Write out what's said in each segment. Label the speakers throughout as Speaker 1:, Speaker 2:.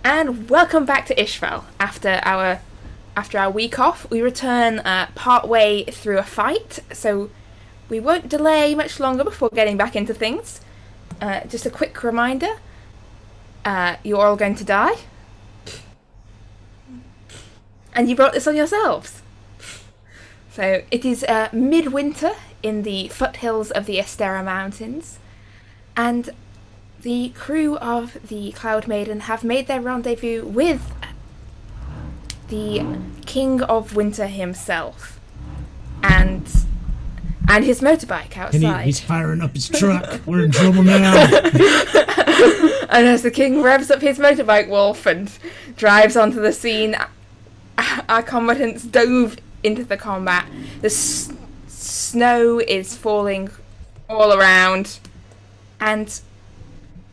Speaker 1: And welcome back to Isfjell. After our week off, we return part way through a fight, so we won't delay much longer before getting back into things. Just a quick reminder: you're all going to die, and you brought this on yourselves. So it is midwinter in the foothills of the Actaea Mountains, and the crew of the Cloud Maiden have made their rendezvous with the King of Winter himself, and his motorbike outside.
Speaker 2: And he's firing up his truck. We're in trouble now.
Speaker 1: And as the king revs up his motorbike, Wolf, and drives onto the scene, our combatants dove into the combat. The snow is falling all around, and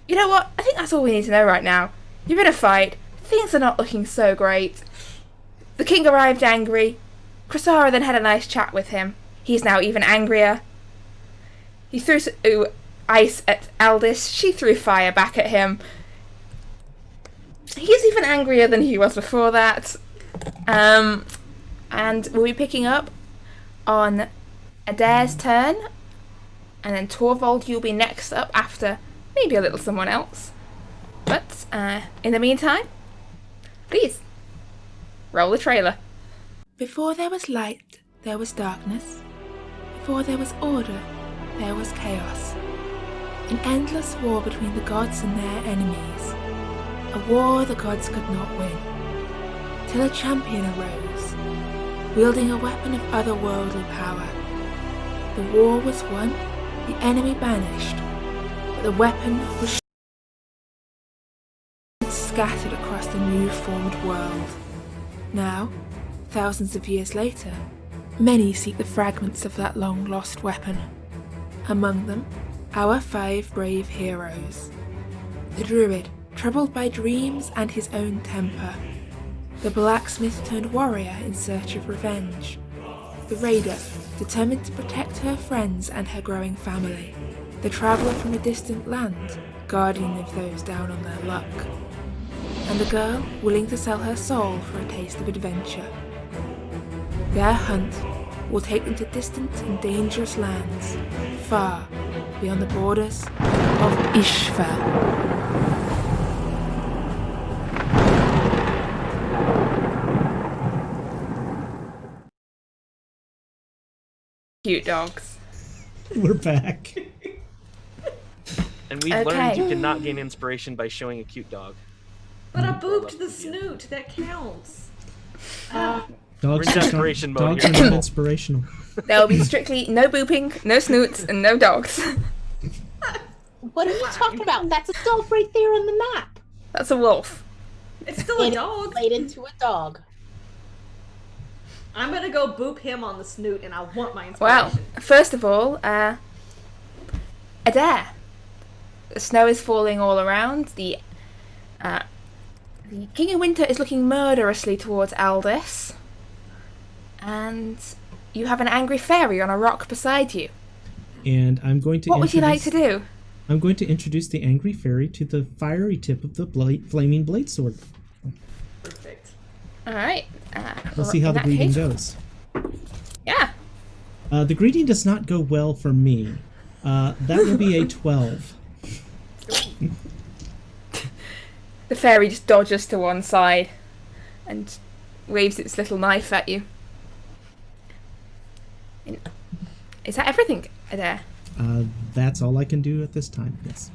Speaker 1: you know what? I think that's all we need to know right now. You're in a fight. Things are not looking so great. The king arrived angry. Krasara then had a nice chat with him. He's now even angrier. He threw ice at Aldis. She threw fire back at him. He's even angrier than he was before that. And we'll be picking up on Adair's turn. And then Torvald, you'll be next up after maybe a little someone else. But in the meantime, please, roll the trailer. Before there was light, there was darkness. Before there was order, there was chaos. An endless war between the gods and their enemies. A war the gods could not win. Till a champion arose, wielding a weapon of otherworldly power. The war was won, the enemy banished, but the weapon was scattered across the new-formed world. Now, thousands of years later, many seek the fragments of that long-lost weapon. Among them, our 5 brave heroes. The druid, troubled by dreams and his own temper. The blacksmith-turned-warrior in search of revenge. The raider, determined to protect her friends and her growing family. The traveller from a distant land, guardian of those down on their luck. And the girl willing to sell her soul for a taste of adventure. Their hunt will take them to distant and dangerous lands, far beyond the borders of Isfjell. Cute dogs.
Speaker 2: We're back.
Speaker 3: And we've learned you cannot gain inspiration by showing a cute dog.
Speaker 4: But I booped the snoot. That counts.
Speaker 2: Dogs
Speaker 3: We're in desperation mode
Speaker 2: dogs are
Speaker 3: here.
Speaker 2: not inspirational.
Speaker 1: There will be strictly no booping, no snoots, and no dogs.
Speaker 5: What are you talking about? That's a dog right there on the map.
Speaker 1: That's a wolf.
Speaker 4: It's still a dog.
Speaker 5: Played into a dog.
Speaker 4: I'm gonna go boop him on the snoot, and I want my inspiration.
Speaker 1: Well, first of all, Adair. The snow is falling all around. The King of Winter is looking murderously towards Aldis. And you have an angry fairy on a rock beside you.
Speaker 2: And I'm going to
Speaker 1: What would you like to do?
Speaker 2: I'm going to introduce the angry fairy to the fiery tip of the flaming blade sword.
Speaker 4: Perfect.
Speaker 1: Alright.
Speaker 2: We'll see how the greeting goes.
Speaker 1: Yeah.
Speaker 2: The greeting does not go well for me. That will be a 12.
Speaker 1: The fairy just dodges to one side and waves its little knife at you. Is that everything, Adair?
Speaker 2: That's all I can do at this time, yes.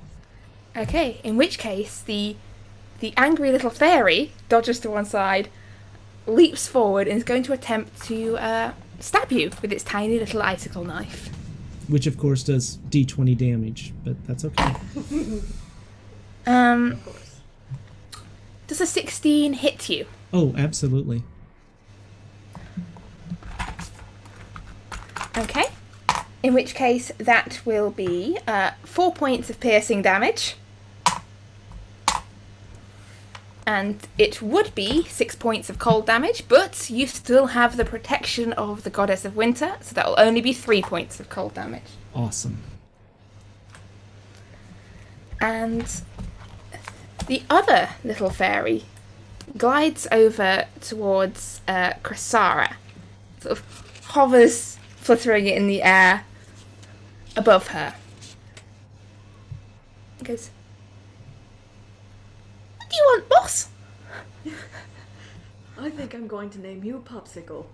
Speaker 1: Okay, in which case the angry little fairy dodges to one side, leaps forward, and is going to attempt to stab you with its tiny little icicle knife.
Speaker 2: Which, of course, does d20 damage, but that's okay.
Speaker 4: Of course.
Speaker 1: Does a 16 hit you?
Speaker 2: Oh, absolutely.
Speaker 1: Okay. In which case, that will be 4 points of piercing damage. And it would be 6 points of cold damage, but you still have the protection of the Goddess of Winter, so that will only be 3 points of cold damage.
Speaker 2: Awesome.
Speaker 1: And The other little fairy glides over towards Chrysara, sort of hovers, fluttering in the air above her. And goes, "What do you want, boss?"
Speaker 4: I think I'm going to name you Popsicle.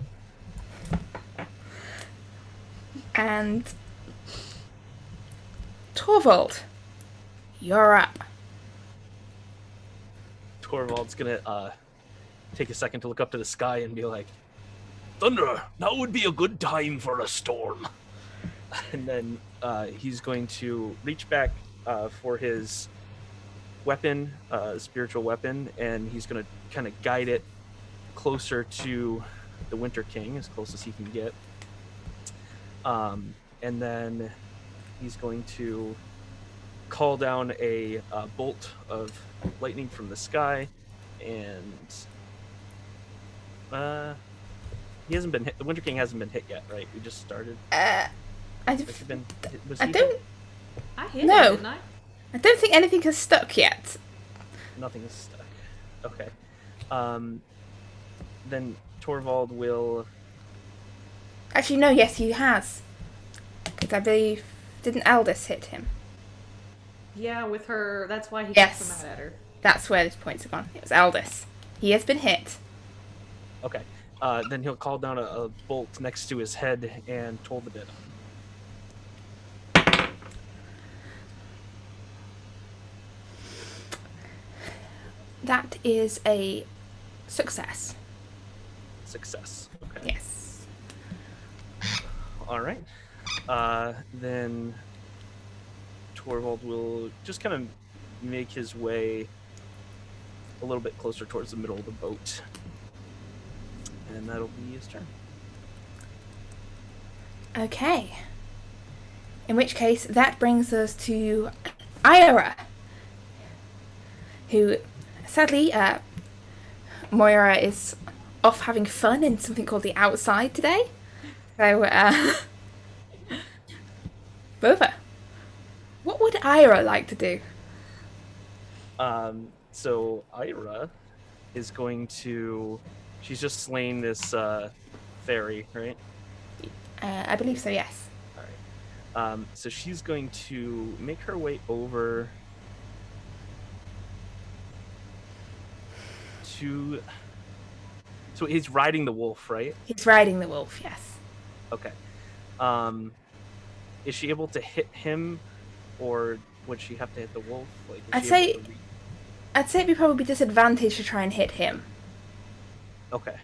Speaker 1: And Torvald, you're up.
Speaker 3: Torvald's gonna take a second to look up to the sky and be like, "Thunder, now would be a good time for a storm." And then he's going to reach back for his weapon, spiritual weapon, and he's gonna kind of guide it closer to the Winter King, as close as he can get. And then he's going to call down a bolt of lightning from the sky, and he hasn't been hit. The Winter King hasn't been hit yet, right? We just started.
Speaker 1: I
Speaker 4: I hit
Speaker 1: No.
Speaker 4: it, didn't I?
Speaker 1: don't think anything has stuck yet.
Speaker 3: Nothing is stuck. Okay. Then Torvald will.
Speaker 1: Actually, no. Yes, he has. Because I believe didn't Aldous hit him?
Speaker 4: Yeah, with her. That's why he
Speaker 1: Yes.
Speaker 4: cast them out at her.
Speaker 1: That's where his points have gone. It was Aldous. He has been hit.
Speaker 3: Okay. Then he'll call down a bolt next to his head and toll the dead on him.
Speaker 1: That is a success.
Speaker 3: Success. Okay.
Speaker 1: Yes.
Speaker 3: All right. Then Torvald will just kind of make his way a little bit closer towards the middle of the boat. And that'll be his turn.
Speaker 1: Okay. In which case, that brings us to Ira, who, sadly, Moira is off having fun in something called the outside today. So, Bova, what would Ira like to do?
Speaker 3: So Ira is going to. She's just slain this fairy, right?
Speaker 1: I believe so, yes.
Speaker 3: All right. So she's going to make her way over to. So he's riding the wolf, right?
Speaker 1: He's riding the wolf, yes.
Speaker 3: Okay. Is she able to hit him, or would she have to hit the wolf? Like, is she able to
Speaker 1: I'd say it'd be probably disadvantage to try and hit him.
Speaker 3: Okay.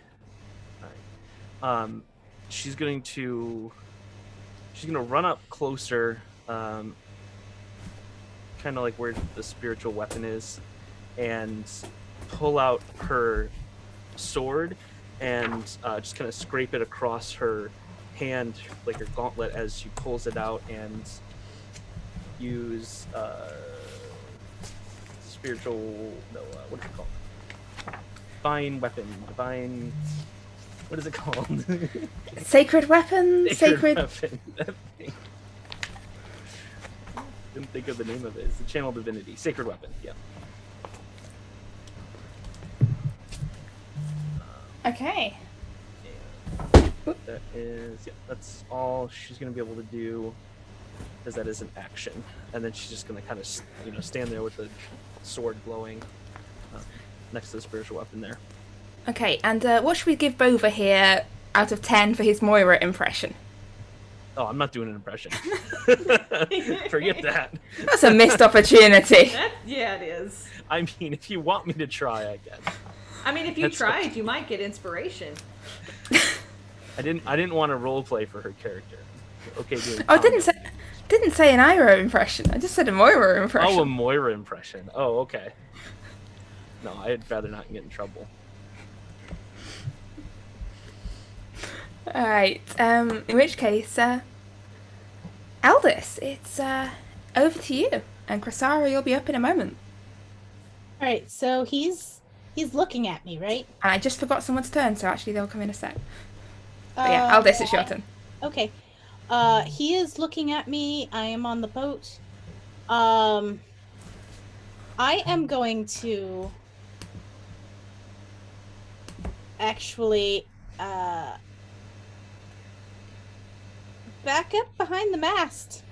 Speaker 3: All right. She's gonna run up closer, kind of like where the spiritual weapon is, and pull out her sword and just kind of scrape it across her hand, like her gauntlet, as she pulls it out, and use what do you call it? Divine weapon. What is it called?
Speaker 1: Sacred weapon? Sacred
Speaker 3: weapon. That thing. Didn't think of the name of it. It's the channel divinity. Sacred weapon, yeah.
Speaker 1: Okay.
Speaker 3: That is, yeah, that's all she's going to be able to do, because that is an action. And then she's just going to kind of, stand there with the sword glowing next to the spiritual weapon there.
Speaker 1: Okay, and what should we give Bova here out of 10 for his Moira impression?
Speaker 3: Oh, I'm not doing an impression. Forget that.
Speaker 1: That's a missed opportunity.
Speaker 4: Yeah, it is.
Speaker 3: I mean, if you want me to try, I guess.
Speaker 4: I mean, if you tried, you might get inspiration.
Speaker 3: I didn't want to roleplay for her character. Okay, dude.
Speaker 1: Oh, I didn't say an Ira impression. I just said a Moira impression.
Speaker 3: Oh, a Moira impression. Oh, okay. No, I'd rather not get in trouble.
Speaker 1: Alright, in which case, Aldous, it's over to you. And Chrysara, you'll be up in a moment.
Speaker 5: Alright, so he's looking at me, right?
Speaker 1: And I just forgot someone's turn, so actually they'll come in a sec. But yeah, Aldous, it's your turn.
Speaker 5: Okay. He is looking at me. I am on the boat. I am going to actually back up behind the mast.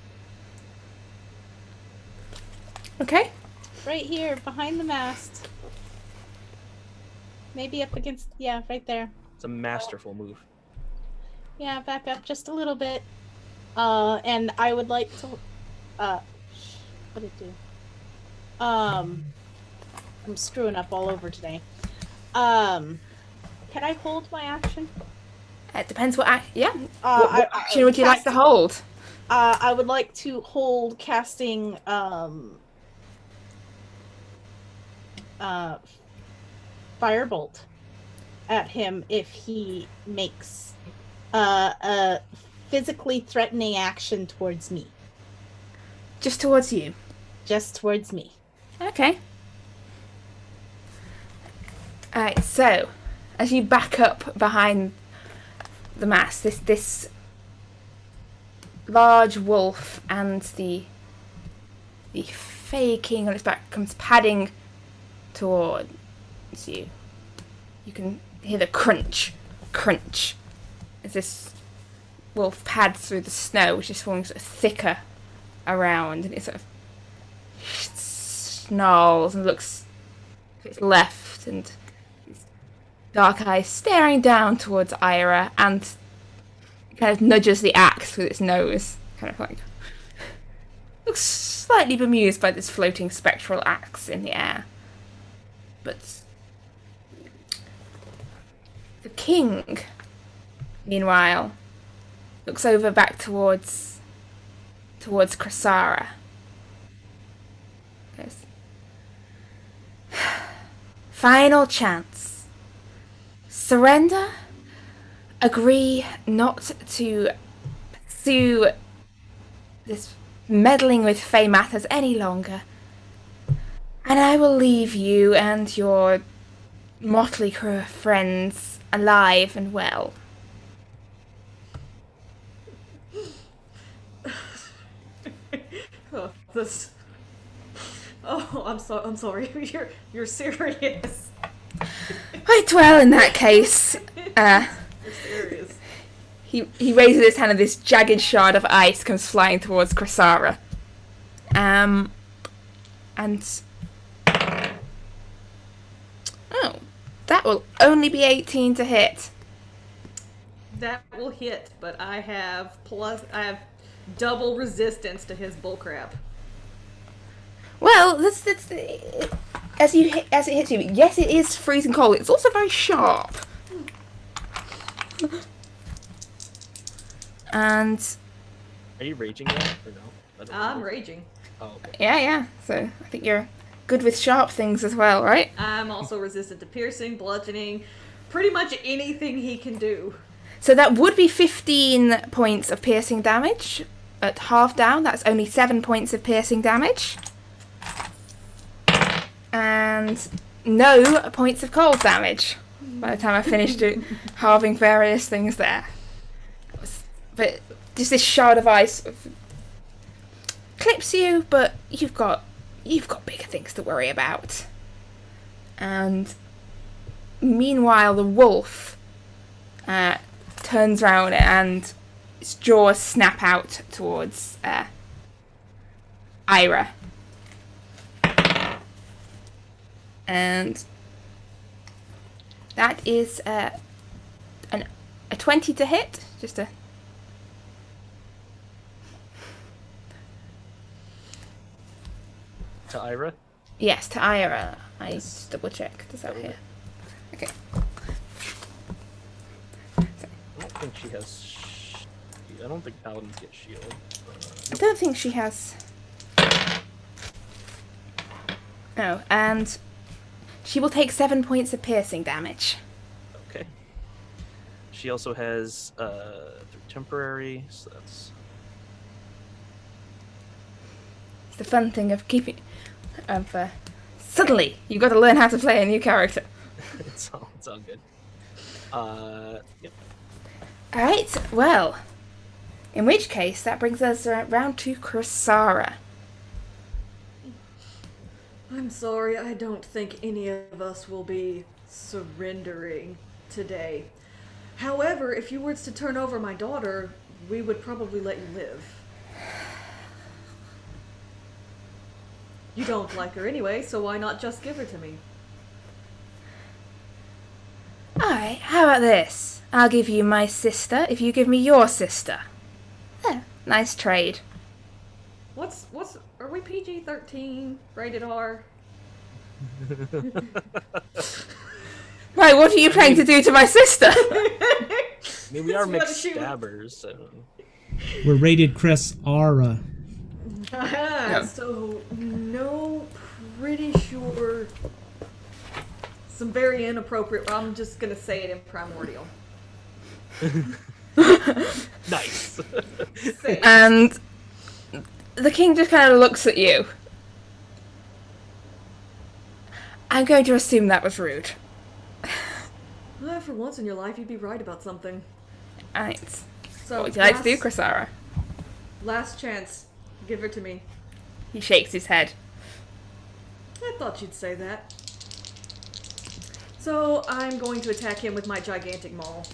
Speaker 6: Okay.
Speaker 5: Right here, behind the mast. Maybe up against, yeah, right there.
Speaker 3: It's a masterful move.
Speaker 5: Yeah, back up just a little bit. And I would like to, what did it do? I'm screwing up all over today. Can I hold my action?
Speaker 6: It depends what yeah.
Speaker 5: What
Speaker 6: What action would you like to hold?
Speaker 5: I would like to hold casting, Firebolt at him if he makes a physically threatening action towards me.
Speaker 6: Just towards you.
Speaker 5: Just towards me.
Speaker 6: Okay. Alright, so as you back up behind the mast, this large wolf and the fey king on its back comes padding towards you. You can hear the crunch as this wolf pads through the snow, which is forming sort of thicker around, and it sort of snarls and looks to its left, and its dark eyes staring down towards Ira, and kind of nudges the axe with its nose, kind of like looks slightly bemused by this floating spectral axe in the air. But the king, meanwhile, looks over back towards Krasara. Goes, final chance. Surrender? Agree not to pursue this meddling with Fey matters any longer, and I will leave you and your motley crew of friends alive and well.
Speaker 4: Oh, this. Oh, I'm sorry. You're serious.
Speaker 6: Right, well, in that case,
Speaker 4: You're serious.
Speaker 6: he raises his hand and this jagged shard of ice comes flying towards Krasara. And oh, that will only be 18 to hit.
Speaker 4: That will hit, but I have double resistance to his bullcrap.
Speaker 6: Well, that's as it hits you. Yes, it is freezing cold. It's also very sharp. And
Speaker 3: Are you raging yet or no? I don't
Speaker 4: I'm
Speaker 3: know.
Speaker 4: raging.
Speaker 3: Oh, okay.
Speaker 6: yeah. So I think you're good with sharp things as well, right?
Speaker 4: I'm also resistant to piercing, bludgeoning, pretty much anything he can do.
Speaker 6: So that would be 15 points of piercing damage. At half down, that's only 7 points of piercing damage. And no points of cold damage by the time I finished halving various things there. But just this shard of ice clips you, but you've got bigger things to worry about. And meanwhile, the wolf turns around and its jaws snap out towards Ira. And that is a 20 to hit. Just a...
Speaker 3: To Ira?
Speaker 6: Yes, to Ira. I just double checked. Is that here? Okay.
Speaker 3: I don't think she has. I don't think paladins get shield.
Speaker 6: I don't think she has. Oh, and she will take 7 points of piercing damage.
Speaker 3: Okay. She also has 3 temporary, so that's.
Speaker 6: It's the fun thing of keeping. Suddenly, you've got to learn how to play a new character.
Speaker 3: it's all good. Yep.
Speaker 6: Alright, well. In which case, that brings us round to Krasara.
Speaker 4: I'm sorry, I don't think any of us will be surrendering today. However, if you were to turn over my daughter, we would probably let you live. You don't like her anyway, so why not just give her to me?
Speaker 6: Alright, how about this? I'll give you my sister if you give me your sister. Nice trade.
Speaker 4: Are we PG-13, rated R?
Speaker 6: Right, what are you planning to do to my sister?
Speaker 3: I mean, we are
Speaker 4: That's what
Speaker 3: mixed
Speaker 4: she-
Speaker 3: stabbers, so...
Speaker 2: We're rated Chris Ara.
Speaker 4: So, no, pretty sure some very inappropriate, I'm just gonna say it in primordial.
Speaker 3: Nice.
Speaker 6: And the king just kind of looks at you. I'm going to assume that was rude.
Speaker 4: Well, for once in your life, you'd be right about something.
Speaker 6: Right.
Speaker 4: So,
Speaker 6: What would you like to do, Chrysara?
Speaker 4: last chance. Give her to me.
Speaker 6: He shakes his head.
Speaker 4: I thought you'd say that. So, I'm going to attack him with my gigantic maul.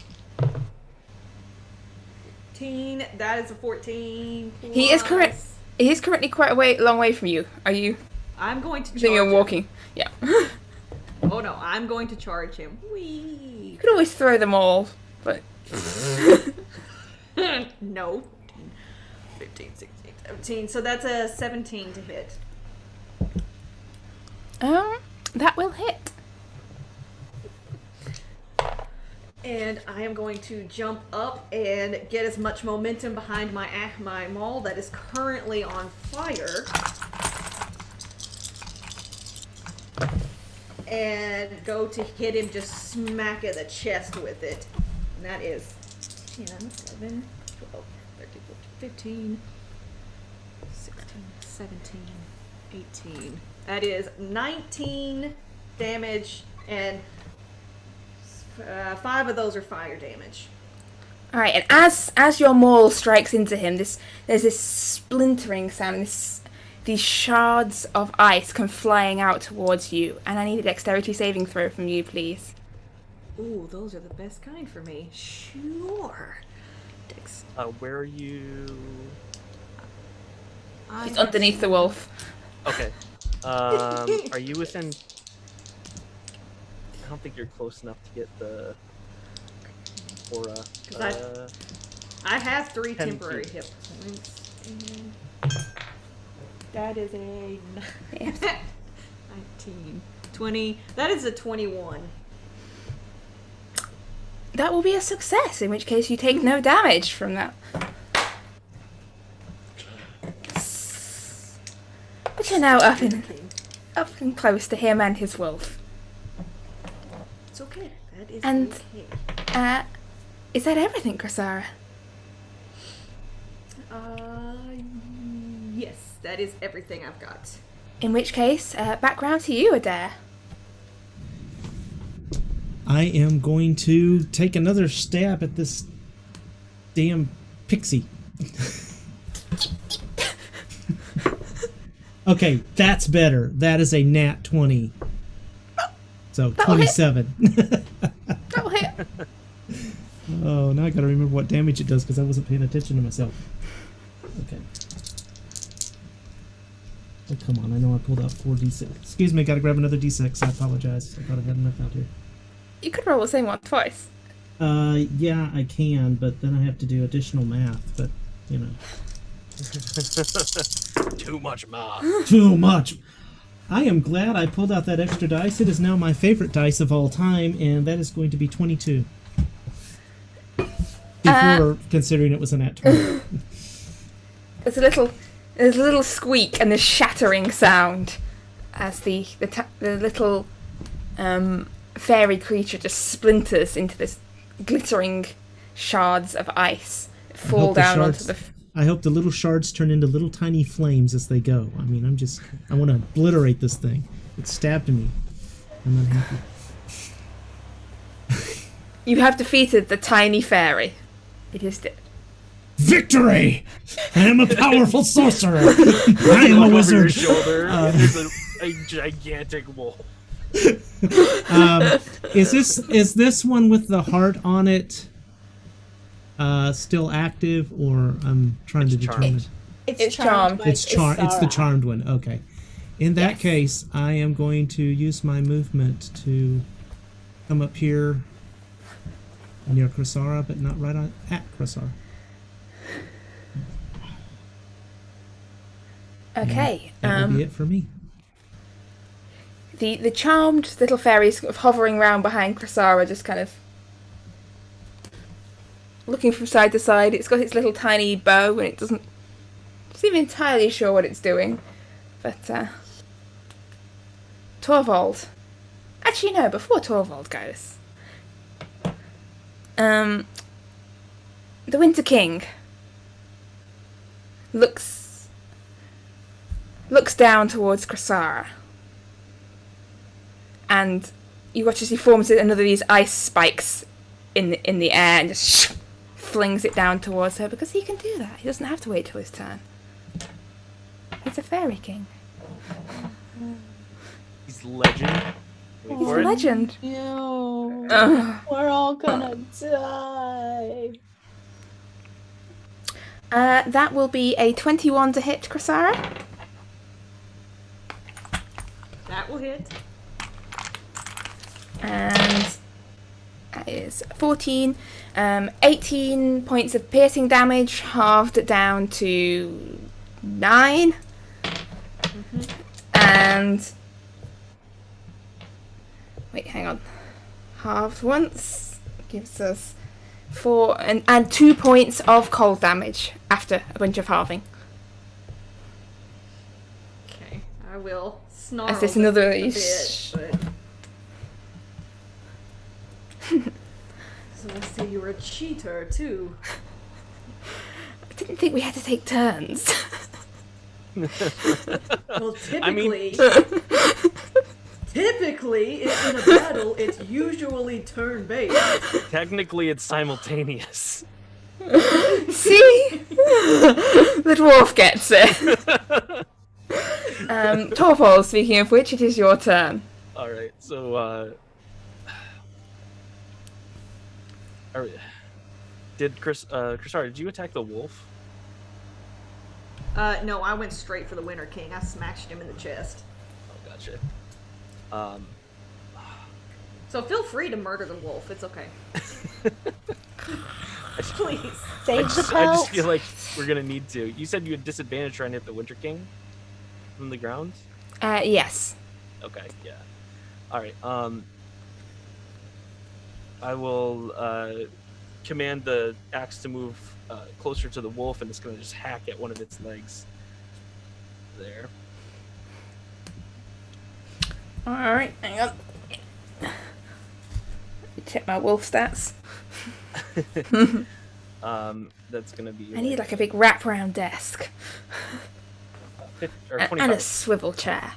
Speaker 4: 14, that is a 14.
Speaker 6: He is correct.
Speaker 4: plus-
Speaker 6: He is currently quite a long way from you. Are you?
Speaker 4: I'm going to
Speaker 6: I
Speaker 4: charge
Speaker 6: think you're
Speaker 4: him.
Speaker 6: walking. Yeah. You
Speaker 4: Oh no, I'm going to charge him. Whee!
Speaker 6: could always throw them all, but
Speaker 4: No. 15, 16, 17. So that's a 17 to hit.
Speaker 6: that will hit.
Speaker 4: And I am going to jump up and get as much momentum behind my maul that is currently on fire. And go to hit him, just smack at the chest with it. And that is 10, 11, 12, 13, 14, 15, 16, 17, 18. That is 19 damage, and 5 of those are fire damage.
Speaker 6: All right, and as your maul strikes into him, there's this splintering sound, and these shards of ice come flying out towards you, and I need a dexterity saving throw from you, please.
Speaker 4: Ooh, those are the best kind for me. Sure. Dex.
Speaker 3: Where are you?
Speaker 6: It's underneath the wolf.
Speaker 3: Okay. Are you within... I don't think you're close enough to get the aura.
Speaker 4: 'Cause I have 3
Speaker 3: 10
Speaker 4: temporary
Speaker 3: feet.
Speaker 4: hit points. And that is a
Speaker 6: Yes.
Speaker 4: 19, 20. That is a 21.
Speaker 6: That will be a success, in which case you take no damage from that. But you're now up and close to him and his wolf.
Speaker 4: It's okay. That is
Speaker 6: And-
Speaker 4: okay.
Speaker 6: Is that everything, Chrysara?
Speaker 4: Yes, that is everything I've got.
Speaker 6: In which case, back round to you, Adair.
Speaker 2: I am going to take another stab at this damn pixie. Okay, that's better. That is a nat 20. So,
Speaker 6: That'll hit.
Speaker 2: 27.
Speaker 6: That'll hit.
Speaker 2: Oh, now I gotta remember what damage it does because I wasn't paying attention to myself. Okay. Oh, come on. I know I pulled out 4d6. Excuse me, gotta grab another d6. I apologize. I thought I had enough out here.
Speaker 6: You could roll the same one twice.
Speaker 2: Yeah, I can, but then I have to do additional math, but, you know.
Speaker 3: Too much math.
Speaker 2: Too much! I am glad I pulled out that extra dice. It is now my favorite dice of all time, and that is going to be 22. Before considering it was an nat 20.
Speaker 6: There's a little squeak and this shattering sound as the little fairy creature just splinters into this glittering shards of ice that fall down onto the.
Speaker 2: I hope the little shards turn into little tiny flames as they go. I mean, I want to obliterate this thing. It stabbed me. I'm unhappy.
Speaker 6: You have defeated the tiny fairy. It is dead.
Speaker 2: Victory! I am a powerful sorcerer. I am a
Speaker 3: Over
Speaker 2: wizard.
Speaker 3: your shoulder, and there's a gigantic wolf.
Speaker 2: Is this one with the heart on it still active, or I'm trying to determine?
Speaker 6: It's charmed.
Speaker 2: It's the
Speaker 5: Sarah.
Speaker 2: charmed one. Okay. In that
Speaker 6: Yes.
Speaker 2: case, I am going to use my movement to come up here near Krasara, but not right at Krasara.
Speaker 6: Okay.
Speaker 2: That will be it for me.
Speaker 6: The charmed little fairy sort of hovering around behind Krasara, just kind of looking from side to side. It's got its little tiny bow, and it doesn't seem entirely sure what it's doing. But Torvald. Actually, no. Before Torvald goes, the Winter King looks down towards Krasara. And you watch as he forms another of these ice spikes in the air and just flings it down towards her, because he can do that. He doesn't have to wait till his turn. He's a fairy king.
Speaker 3: He's legend. Wait
Speaker 6: He's
Speaker 3: for
Speaker 6: a
Speaker 3: it.
Speaker 6: legend.
Speaker 5: No.
Speaker 6: Ugh.
Speaker 5: We're all gonna die.
Speaker 6: That will be a 21 to hit Krasara.
Speaker 4: That will hit.
Speaker 6: And that is 14. 18 points of piercing damage, halved down to 9. And wait, hang on. Halved once gives us 4 and 2 points of cold damage after a bunch of halving.
Speaker 4: Okay, I will snarl
Speaker 6: Is this another
Speaker 4: a bit,
Speaker 6: sh-
Speaker 4: but... So I see you're a cheater, too.
Speaker 6: I didn't think we had to take turns.
Speaker 4: Well,
Speaker 3: I mean-
Speaker 4: typically, in a battle, it's usually turn-based.
Speaker 3: Technically, it's simultaneous.
Speaker 6: See? The dwarf gets it. Torvald, speaking of which, it is your turn.
Speaker 3: All right, so did Krasara, did you attack the wolf?
Speaker 4: No, I went straight for the Winter King. I smashed him in the chest.
Speaker 3: Oh, gotcha.
Speaker 4: So feel free to murder the wolf. It's okay. Please.
Speaker 5: Save the
Speaker 3: I just
Speaker 5: pelt.
Speaker 3: feel like we're gonna need to. You said you had disadvantage trying to hit the Winter King from the ground.
Speaker 6: Yes.
Speaker 3: Okay, yeah. All right. I will command the axe to move closer to the wolf, and it's gonna just hack at one of its legs. There.
Speaker 6: Alright, hang on. Let me check my wolf stats.
Speaker 3: That's gonna be.
Speaker 6: I need like a big wraparound desk.
Speaker 3: 25.
Speaker 6: And a swivel chair.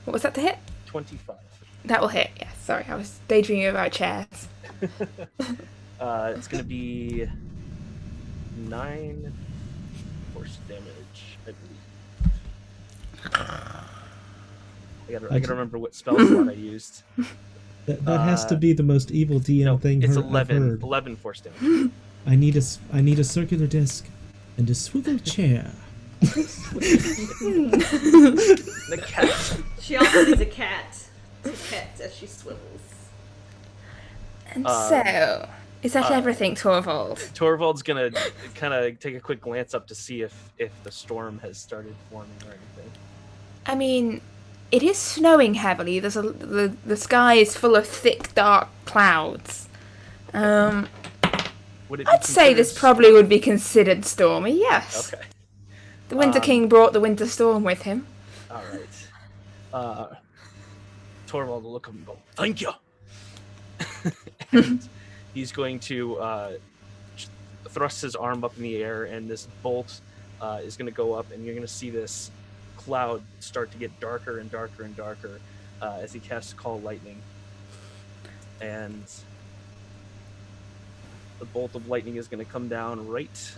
Speaker 6: What was that to hit?
Speaker 3: 25.
Speaker 6: That will hit, yes. Sorry, I was daydreaming about chairs.
Speaker 3: It's gonna be 9 force damage, I believe. I gotta remember what spell slot I used.
Speaker 2: That has to be the most evil DM
Speaker 3: No,
Speaker 2: thing
Speaker 3: it's
Speaker 2: I've
Speaker 3: 11.
Speaker 2: heard.
Speaker 3: 11 force damage.
Speaker 2: I need a circular disc and a swivel chair.
Speaker 3: The cat.
Speaker 4: She also needs a cat to pet as she swivels.
Speaker 6: And so, is that everything, Torvald?
Speaker 3: Torvald's gonna kind of take a quick glance up to see if the storm has started forming or anything.
Speaker 6: I mean, it is snowing heavily. The sky is full of thick, dark clouds.
Speaker 3: Would it be
Speaker 6: I'd say this
Speaker 3: considered
Speaker 6: probably would be considered stormy, yes.
Speaker 3: Okay.
Speaker 6: The Winter King brought the winter storm with him.
Speaker 3: All right. Torvald will look up and go, "Thank you." And he's going to thrust his arm up in the air, and this bolt is going to go up, and you're going to see this cloud start to get darker and darker and darker as he casts Call Lightning. And the bolt of lightning is going to come down right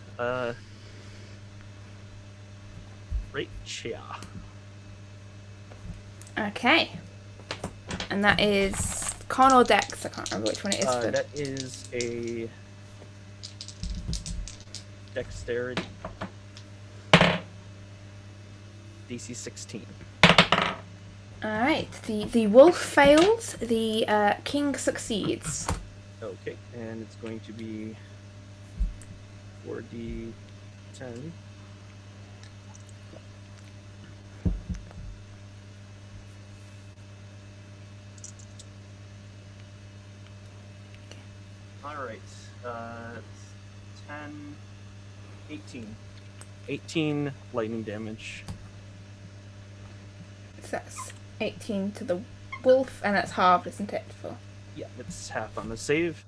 Speaker 3: here.
Speaker 6: Okay. And that is Con or Dex? I can't remember which one it is.
Speaker 3: That is a dexterity. DC 16.
Speaker 6: Alright, the wolf fails, the king succeeds.
Speaker 3: Okay, and it's going to be 4d10. Alright, 10, 18. 18 lightning damage.
Speaker 6: So that's 18 to the wolf, and that's halved, isn't it? For
Speaker 3: Yeah, it's half on the save.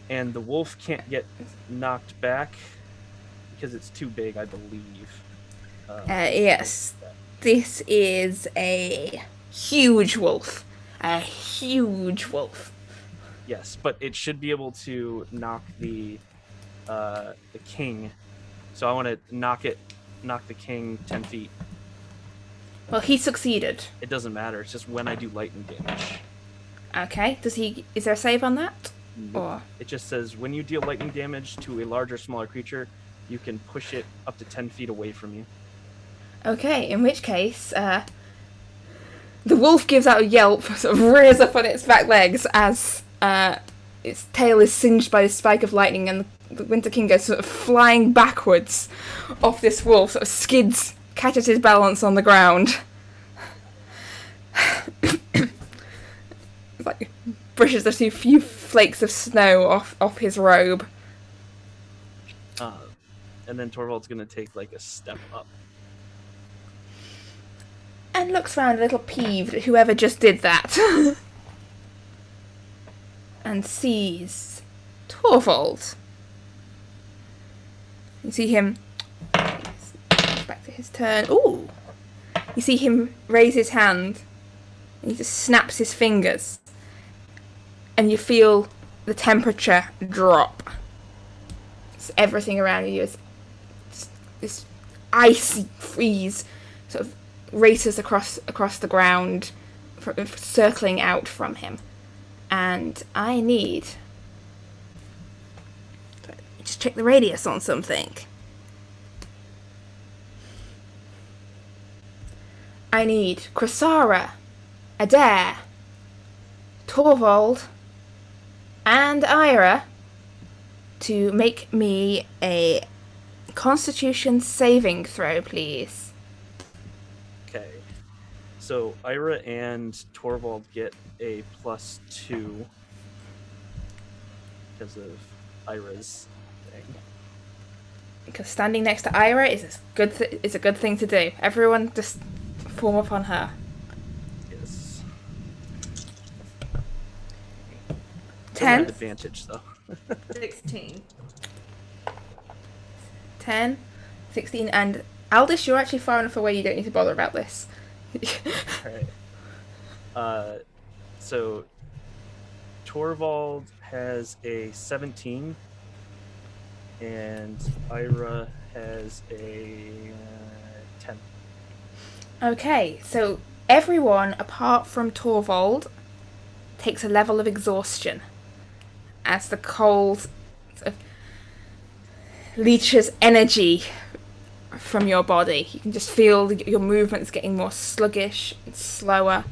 Speaker 3: And the wolf can't get knocked back because it's too big, I believe.
Speaker 6: yes, this is a huge wolf. A huge wolf.
Speaker 3: Yes, but it should be able to knock the king. So I want to knock the king 10 feet.
Speaker 6: Well, he succeeded.
Speaker 3: It doesn't matter. It's just when I do lightning damage.
Speaker 6: Okay. Is there a save on that? Or
Speaker 3: It just says when you deal lightning damage to a larger, smaller creature, you can push it up to 10 feet away from you.
Speaker 6: okay, in which case, the wolf gives out a yelp, sort of rears up on its back legs as its tail is singed by the spike of lightning, and the Winter King goes sort of flying backwards off this wolf, sort of skids, catches his balance on the ground. Like brushes a few flakes of snow off his robe.
Speaker 3: And then Torvald's going to take like a step up.
Speaker 6: And looks around a little peeved at whoever just did that. And sees Torvald. You see him back to his turn. Ooh! You see him raise his hand, and he just snaps his fingers, and you feel the temperature drop. So everything around you is this icy freeze, sort of races across the ground, circling out from him. And I need to just check the radius on something. I need Chrysara, Adair, Torvald, and Ira to make me a Constitution saving throw, please.
Speaker 3: Okay. So Ira and Torvald get a +2 because of Ira's thing.
Speaker 6: Because standing next to Ira is a good thing to do. Everyone just form up on her.
Speaker 3: Yes.
Speaker 6: 10.
Speaker 3: Advantage though.
Speaker 4: 16.
Speaker 6: 10, 16, and Aldous, you're actually far enough away you don't need to bother about this.
Speaker 3: Alright. So Torvald has a 17 and Ira has a 10.
Speaker 6: Okay, so everyone apart from Torvald takes a level of exhaustion as the cold sort of leeches energy from your body. You can just feel your movements getting more sluggish and slower.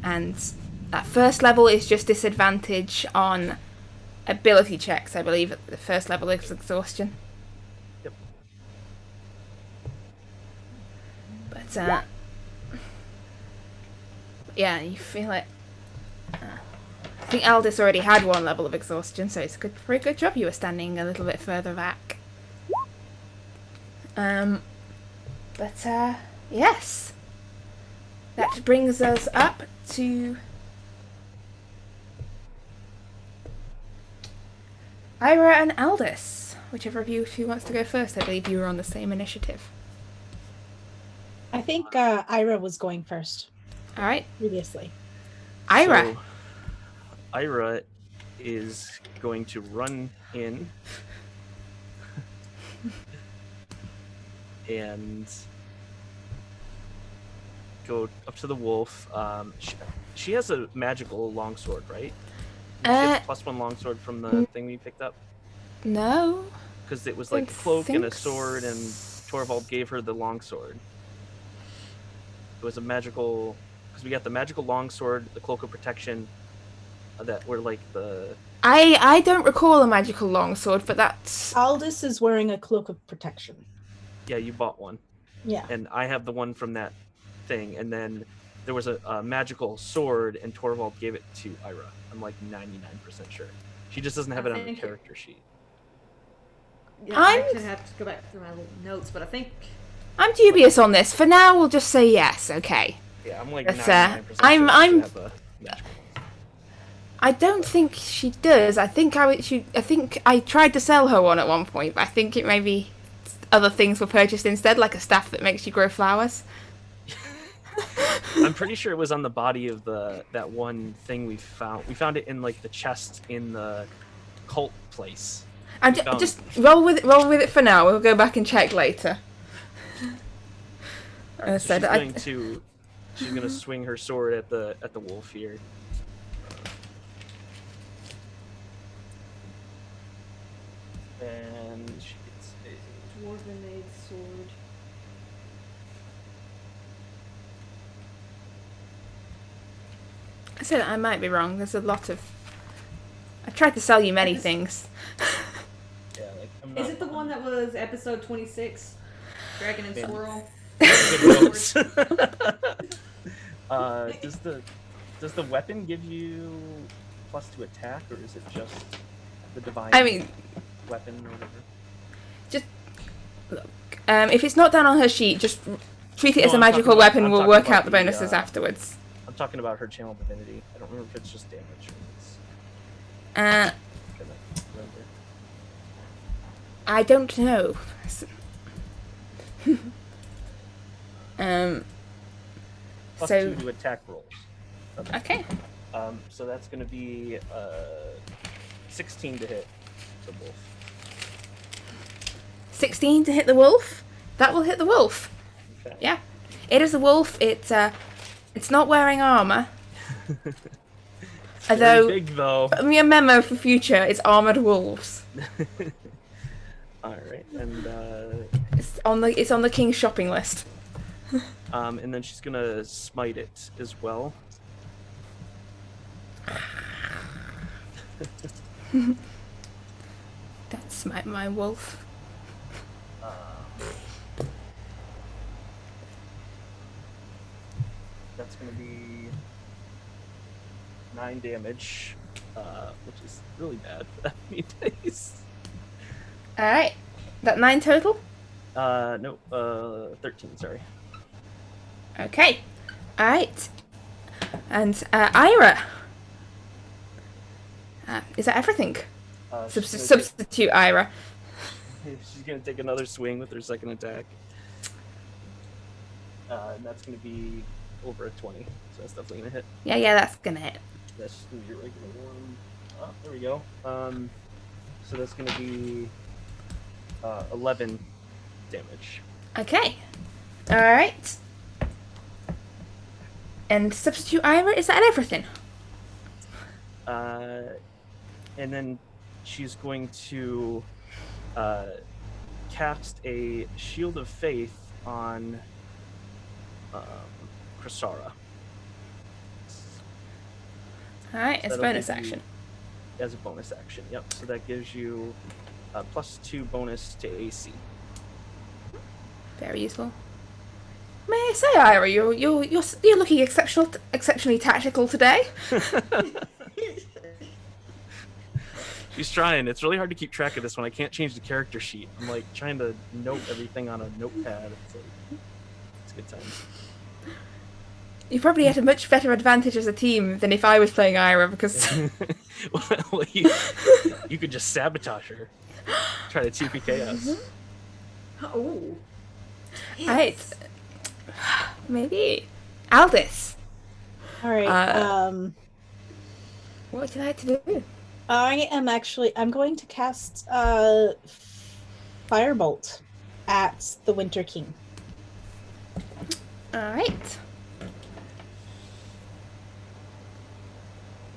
Speaker 6: And that first level is just disadvantage on ability checks, I believe, at the first level is exhaustion.
Speaker 3: Yep.
Speaker 6: But, yeah, you feel it. I think Aldous already had one level of exhaustion, so it's a very good job you were standing a little bit further back. Yes. That brings us up to Ira and Aldous. Whichever of you who wants to go first. I believe you were on the same initiative.
Speaker 5: I think Ira was going first
Speaker 6: Alright.
Speaker 5: previously.
Speaker 6: Ira.
Speaker 3: So, Ira is going to run in and go up to the wolf. She has a magical longsword, right? She has a +1 longsword from the thing we picked up.
Speaker 6: No.
Speaker 3: Because it was like a cloak and a sword, and Torvald gave her the longsword. It was a magical, because we got the magical longsword, the cloak of protection, that were like the.
Speaker 6: I don't recall a magical longsword, but that's.
Speaker 5: Aldous is wearing a cloak of protection.
Speaker 3: Yeah, you bought one.
Speaker 5: Yeah.
Speaker 3: And I have the one from that thing, and then there was a magical sword, and Torvald gave it to Ira. I'm like 99% sure. She just doesn't have it on the character sheet.
Speaker 4: Yeah, I actually have to go back through my little notes, but I think
Speaker 6: I'm dubious on this. For now, we'll just say yes. Okay.
Speaker 3: Yeah, I'm like
Speaker 6: But,
Speaker 3: 99% sure
Speaker 6: I'm-
Speaker 3: she have a magical one.
Speaker 6: I don't think she does. I think I think I tried to sell her one at one point, but I think it maybe other things were purchased instead, like a staff that makes you grow flowers.
Speaker 3: I'm pretty sure it was on the body of that one thing we found. We found it in like the chest in the cult place.
Speaker 6: And just roll with it for now. We'll go back and check later.
Speaker 3: Right, so she's going to swing her sword at the wolf here. And she gets a
Speaker 4: Dwarven sword.
Speaker 6: I said I might be wrong. There's a lot of. I tried to sell you many things.
Speaker 3: Yeah, like
Speaker 4: Is it the one that was episode 26? Dragon and Swirl?
Speaker 3: Does the weapon give you +2 attack, or is it just the divine weapon or whatever?
Speaker 6: Just look. If it's not down on her sheet, just treat it as a magical weapon. We'll work out the bonuses afterwards.
Speaker 3: I'm talking about her channel divinity. I don't remember if it's just damage or it's.
Speaker 6: I don't know.
Speaker 3: +2 to attack rolls.
Speaker 6: Okay.
Speaker 3: So that's going to be 16 to hit the wolf.
Speaker 6: 16 to hit the wolf. That will hit the wolf.
Speaker 3: Okay.
Speaker 6: Yeah. It is a wolf. It's not wearing armor. Although,
Speaker 3: very big though.
Speaker 6: Me a memo for future. It's armored wolves.
Speaker 3: All right, and
Speaker 6: It's on the king's shopping list.
Speaker 3: and then she's gonna smite it as well.
Speaker 6: Don't smite my wolf.
Speaker 3: That's gonna be 9 damage, which is really bad for that many days.
Speaker 6: All right. That 9 total.
Speaker 3: No, 13. Sorry.
Speaker 6: Okay. All right. And Ira. Is that everything? Substitute Ira.
Speaker 3: She's gonna take another swing with her second attack. And that's gonna be over a 20, so that's definitely gonna hit.
Speaker 6: Yeah, that's gonna hit.
Speaker 3: That's just gonna be a regular one. Oh, there we go. So that's gonna be 11 damage.
Speaker 6: Okay. All right. And substitute Ira. Is that everything?
Speaker 3: And then she's going to cast a Shield of Faith on Krasara.
Speaker 6: Alright, it's bonus action.
Speaker 3: As a bonus action, yep. So that gives you a +2 bonus to AC.
Speaker 6: Very useful. May I say, Ira, you're looking exceptionally tactical today.
Speaker 3: She's trying. It's really hard to keep track of this when I can't change the character sheet. I'm like trying to note everything on a notepad. It's good times.
Speaker 6: You probably had a much better advantage as a team than if I was playing Ira, because
Speaker 3: well, you could just sabotage her. Try to TPK us.
Speaker 4: Oh.
Speaker 6: Right. Maybe Aldous.
Speaker 5: All right.
Speaker 6: What would you like to do?
Speaker 5: I'm going to cast Firebolt at the Winter King.
Speaker 6: Alright.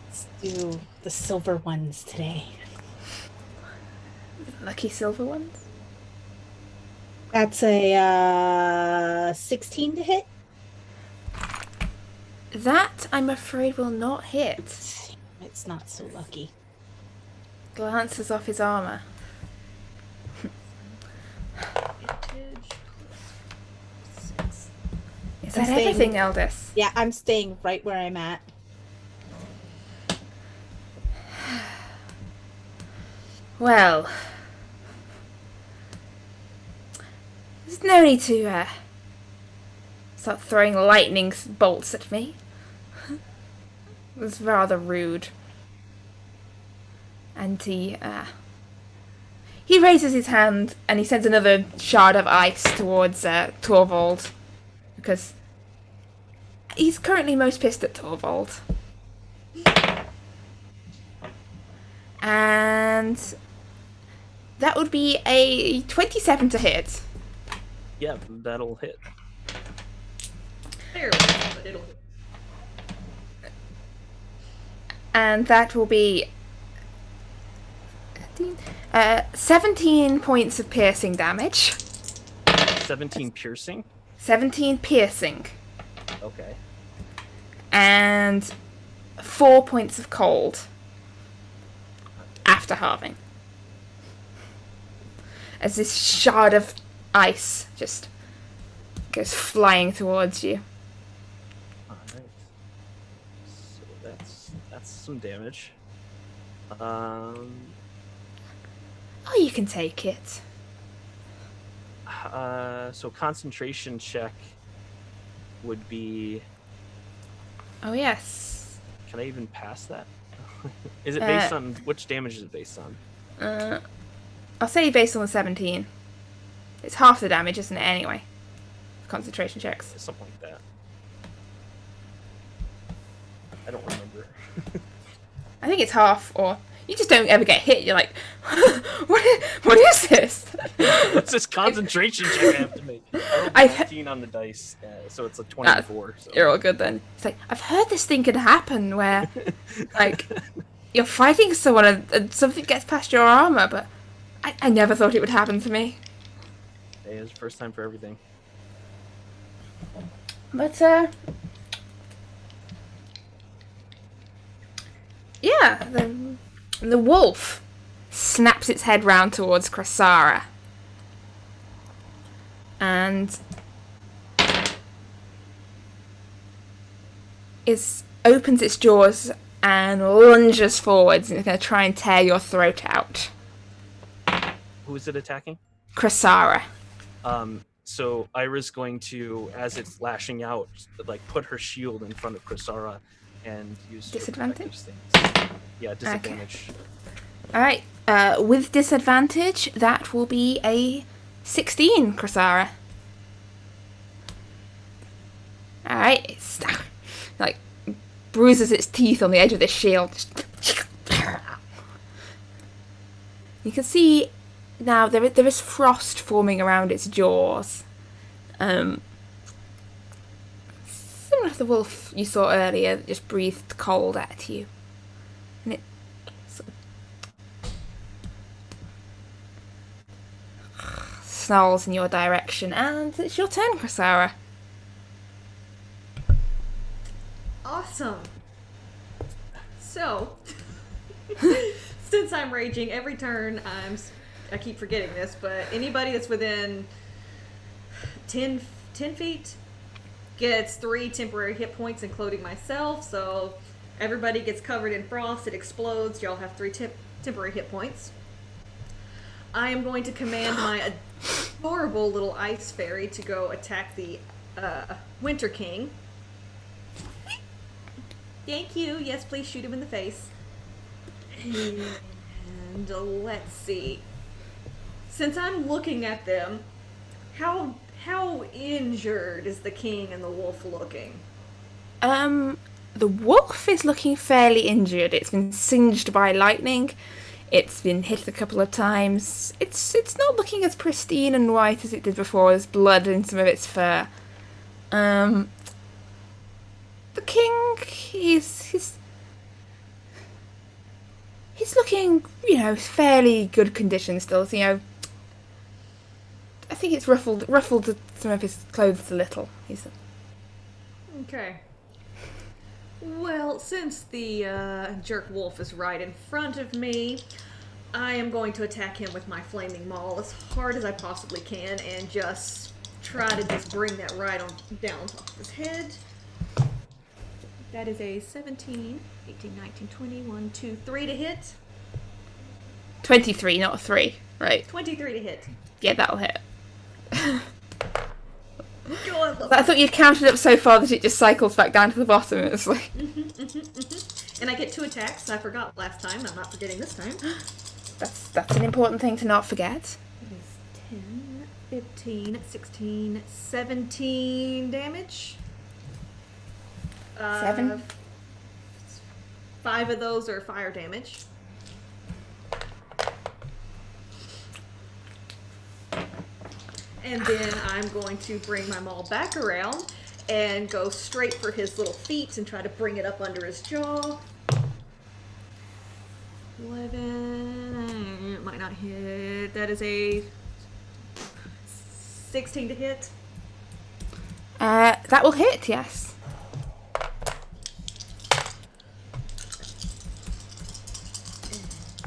Speaker 5: Let's do the silver ones today.
Speaker 6: Lucky silver ones.
Speaker 5: That's a 16 to hit.
Speaker 6: That, I'm afraid, will not hit.
Speaker 5: It's not so lucky.
Speaker 6: Glances off his armor. Is that
Speaker 5: staying-
Speaker 6: everything, Eldest?
Speaker 5: Yeah, I'm staying right where I'm at.
Speaker 6: Well, there's no need to start throwing lightning bolts at me. It was rather rude. And he raises his hand and he sends another shard of ice towards Torvald, because he's currently most pissed at Torvald. And that would be a 27 to hit.
Speaker 3: Yeah, that'll hit.
Speaker 4: Barely, but it'll.
Speaker 6: And that will be 17 points of piercing damage.
Speaker 3: 17 piercing?
Speaker 6: 17 piercing.
Speaker 3: Okay.
Speaker 6: And 4 points of cold. After halving. As this shard of ice just goes flying towards you.
Speaker 3: Alright. So that's some damage.
Speaker 6: Oh, you can take it.
Speaker 3: So concentration check would be...
Speaker 6: Oh, yes.
Speaker 3: Can I even pass that? Is it based on... Which damage is it based on?
Speaker 6: I'll say based on the 17. It's half the damage, isn't it, anyway? Concentration checks.
Speaker 3: Something like that. I don't remember.
Speaker 6: I think it's half, or you just don't ever get hit. You're like, what is this?
Speaker 3: What's this concentration check I have to make? I rolled 15 on the dice, so it's a 24. So.
Speaker 6: You're all good then. It's like, I've heard this thing could happen where, like, you're fighting someone and something gets past your armor, but I never thought it would happen to me.
Speaker 3: Hey, it's the first time for everything.
Speaker 6: But, yeah, the wolf snaps its head round towards Krasara. And opens its jaws and lunges forwards and is going to try and tear your throat out.
Speaker 3: Who is it attacking?
Speaker 6: Krasara.
Speaker 3: So Ira's going to, as it's lashing out, like put her shield in front of Krasara and use her
Speaker 6: Disadvantage?
Speaker 3: protective stance. Yeah, disadvantage.
Speaker 6: Okay. Alright, with disadvantage, that will be a 16, Krasara. Alright, it's like bruises its teeth on the edge of the shield. You can see now there is frost forming around its jaws. Similar to the wolf you saw earlier that just breathed cold at you. And it sort of snarls in your direction, and it's your turn, Krasara.
Speaker 4: Awesome. So, since I'm raging every turn, I keep forgetting this, but anybody that's within 10 feet gets 3 temporary hit points, including myself. So everybody gets covered in frost. It explodes. Y'all have 3 temporary hit points. I am going to command my adorable little ice fairy to go attack the Winter King. Thank you. Yes, please shoot him in the face. And let's see. Since I'm looking at them, how injured is the king and the wolf looking?
Speaker 6: the wolf is looking fairly injured. It's been singed by lightning. It's been hit a couple of times. It's not looking as pristine and white as it did before. There's blood in some of its fur. The king, he's looking, fairly good condition still. So, I think it's ruffled some of his clothes a little.
Speaker 4: Okay. Well, since the jerk wolf is right in front of me, I am going to attack him with my flaming maul as hard as I possibly can and just try to just bring that right on down on top of his head. That is a 17, 18, 19, 20, 1, 2, 3 to hit.
Speaker 6: 23, not a 3, right?
Speaker 4: 23 to hit.
Speaker 6: Yeah, that'll hit.
Speaker 4: God,
Speaker 6: I thought you'd counted up so far that it just cycles back down to the bottom. It's like...
Speaker 4: And I get 2 attacks. I forgot last time. I'm not forgetting this time.
Speaker 6: That's an important thing to not forget.
Speaker 4: It is 10, 15, 16, 17 damage.
Speaker 6: 7?
Speaker 4: 5 of those are fire damage. And then I'm going to bring my maul back around and go straight for his little feet and try to bring it up under his jaw. 11, might not hit. That is a 16 to hit.
Speaker 6: That will hit, yes.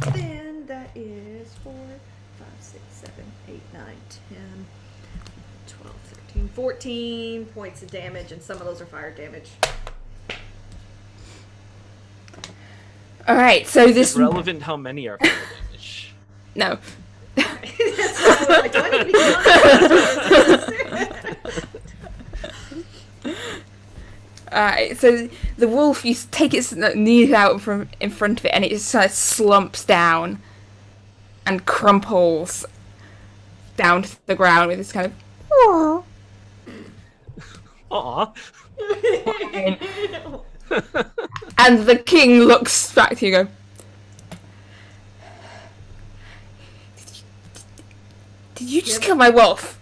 Speaker 4: And then that is 4, 5, 6, 7, 8, 9, 10, 12, 13, 14 points of damage, and some of those are fire damage.
Speaker 6: Alright, so this...
Speaker 3: It's relevant how many are fire damage.
Speaker 6: No.
Speaker 4: So I was like, do I need to be
Speaker 6: Alright, so the wolf, you take its knees out from in front of it, and it just slumps down and crumples down to the ground with this kind of...
Speaker 3: Aww.
Speaker 6: And the king looks back to you and go... Did you just kill my wolf?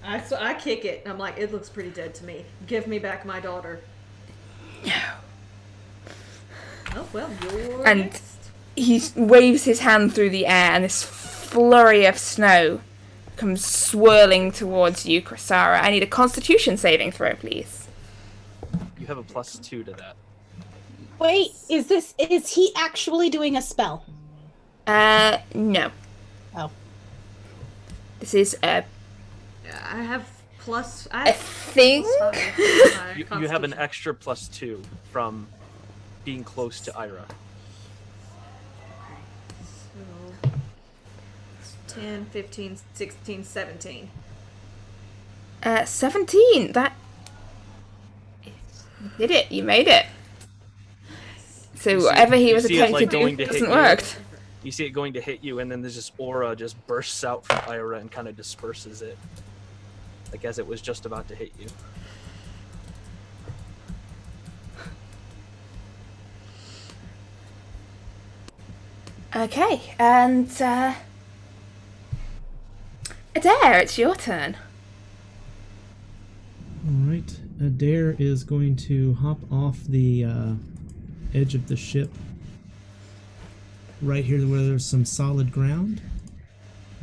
Speaker 4: I kick it. I'm like, it looks pretty dead to me. Give me back my daughter.
Speaker 6: No.
Speaker 4: Oh, well, you're
Speaker 6: And
Speaker 4: next.
Speaker 6: he waves his hand through the air, and this flurry of snow comes swirling towards you, Krasara. I need a Constitution saving throw, please.
Speaker 3: You have a +2 to that.
Speaker 5: Wait, is he actually doing a spell?
Speaker 6: No.
Speaker 5: Oh.
Speaker 6: This is
Speaker 4: I have plus.
Speaker 6: I think.
Speaker 3: You have an extra +2 from being close to Ira.
Speaker 4: So, 10, 15, 16, 17.
Speaker 6: 17. That you did it. You made it. So
Speaker 3: You see-
Speaker 6: whatever he
Speaker 3: you
Speaker 6: was
Speaker 3: see it,
Speaker 6: attempting
Speaker 3: like,
Speaker 6: to
Speaker 3: going
Speaker 6: do
Speaker 3: to hit
Speaker 6: hasn't
Speaker 3: you.
Speaker 6: worked.
Speaker 3: You see it going to hit you, and then there's this aura just bursts out from Ira and kind of disperses it. Like as it was just about to hit you.
Speaker 6: Okay, and Adair, it's your turn.
Speaker 2: Alright, Adair is going to hop off the edge of the ship right here where there's some solid ground,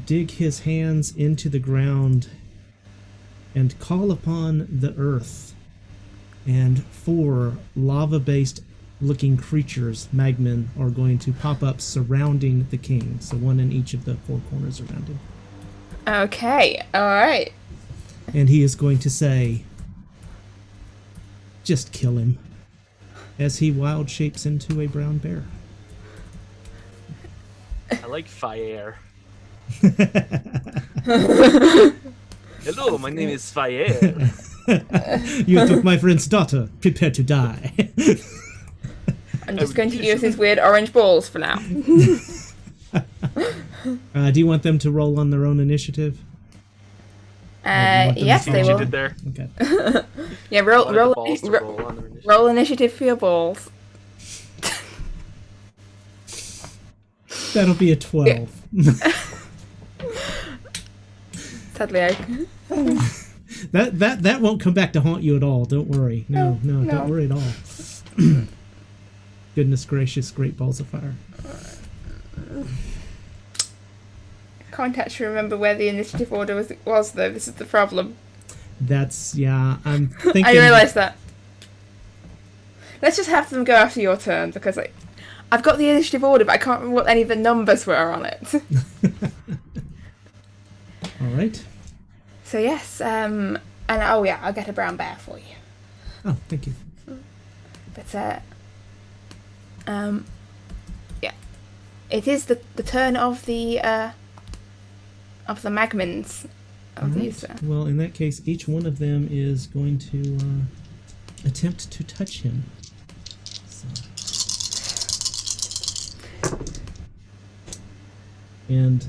Speaker 2: dig his hands into the ground, and call upon the earth, and 4 lava-based looking creatures, magmen, are going to pop up surrounding the king, so one in each of the 4 corners around him.
Speaker 6: Okay, alright.
Speaker 2: And he is going to say, just kill him, as he wild shapes into a brown bear.
Speaker 3: I like fire. Hello, my name is Fire.
Speaker 2: You took my friend's daughter. Prepare to die.
Speaker 6: I'm just going to use his weird orange balls for now.
Speaker 2: Do you want them to roll on their own initiative?
Speaker 6: Yes, they
Speaker 3: What you
Speaker 6: will.
Speaker 3: did there.
Speaker 2: Okay.
Speaker 6: Yeah,
Speaker 3: Wanted the
Speaker 6: roll.
Speaker 3: balls to roll on
Speaker 6: Roll initiative for your balls.
Speaker 2: That'll be a 12.
Speaker 6: Sadly, I...
Speaker 2: That won't come back to haunt you at all. Don't worry. No, don't worry at all. Goodness gracious, great balls of fire.
Speaker 6: I can't actually remember where the initiative order was though. This is the problem.
Speaker 2: I'm thinking...
Speaker 6: I realised that. Let's just have them go after your turn, because I've got the initiative order, but I can't remember what any of the numbers were on it.
Speaker 2: All right.
Speaker 6: So yes, and oh yeah, I'll get a brown bear for you.
Speaker 2: Oh, thank you.
Speaker 6: But yeah, it is the turn of the Magmins.
Speaker 2: All right. Well, in that case, each one of them is going to attempt to touch him. So. And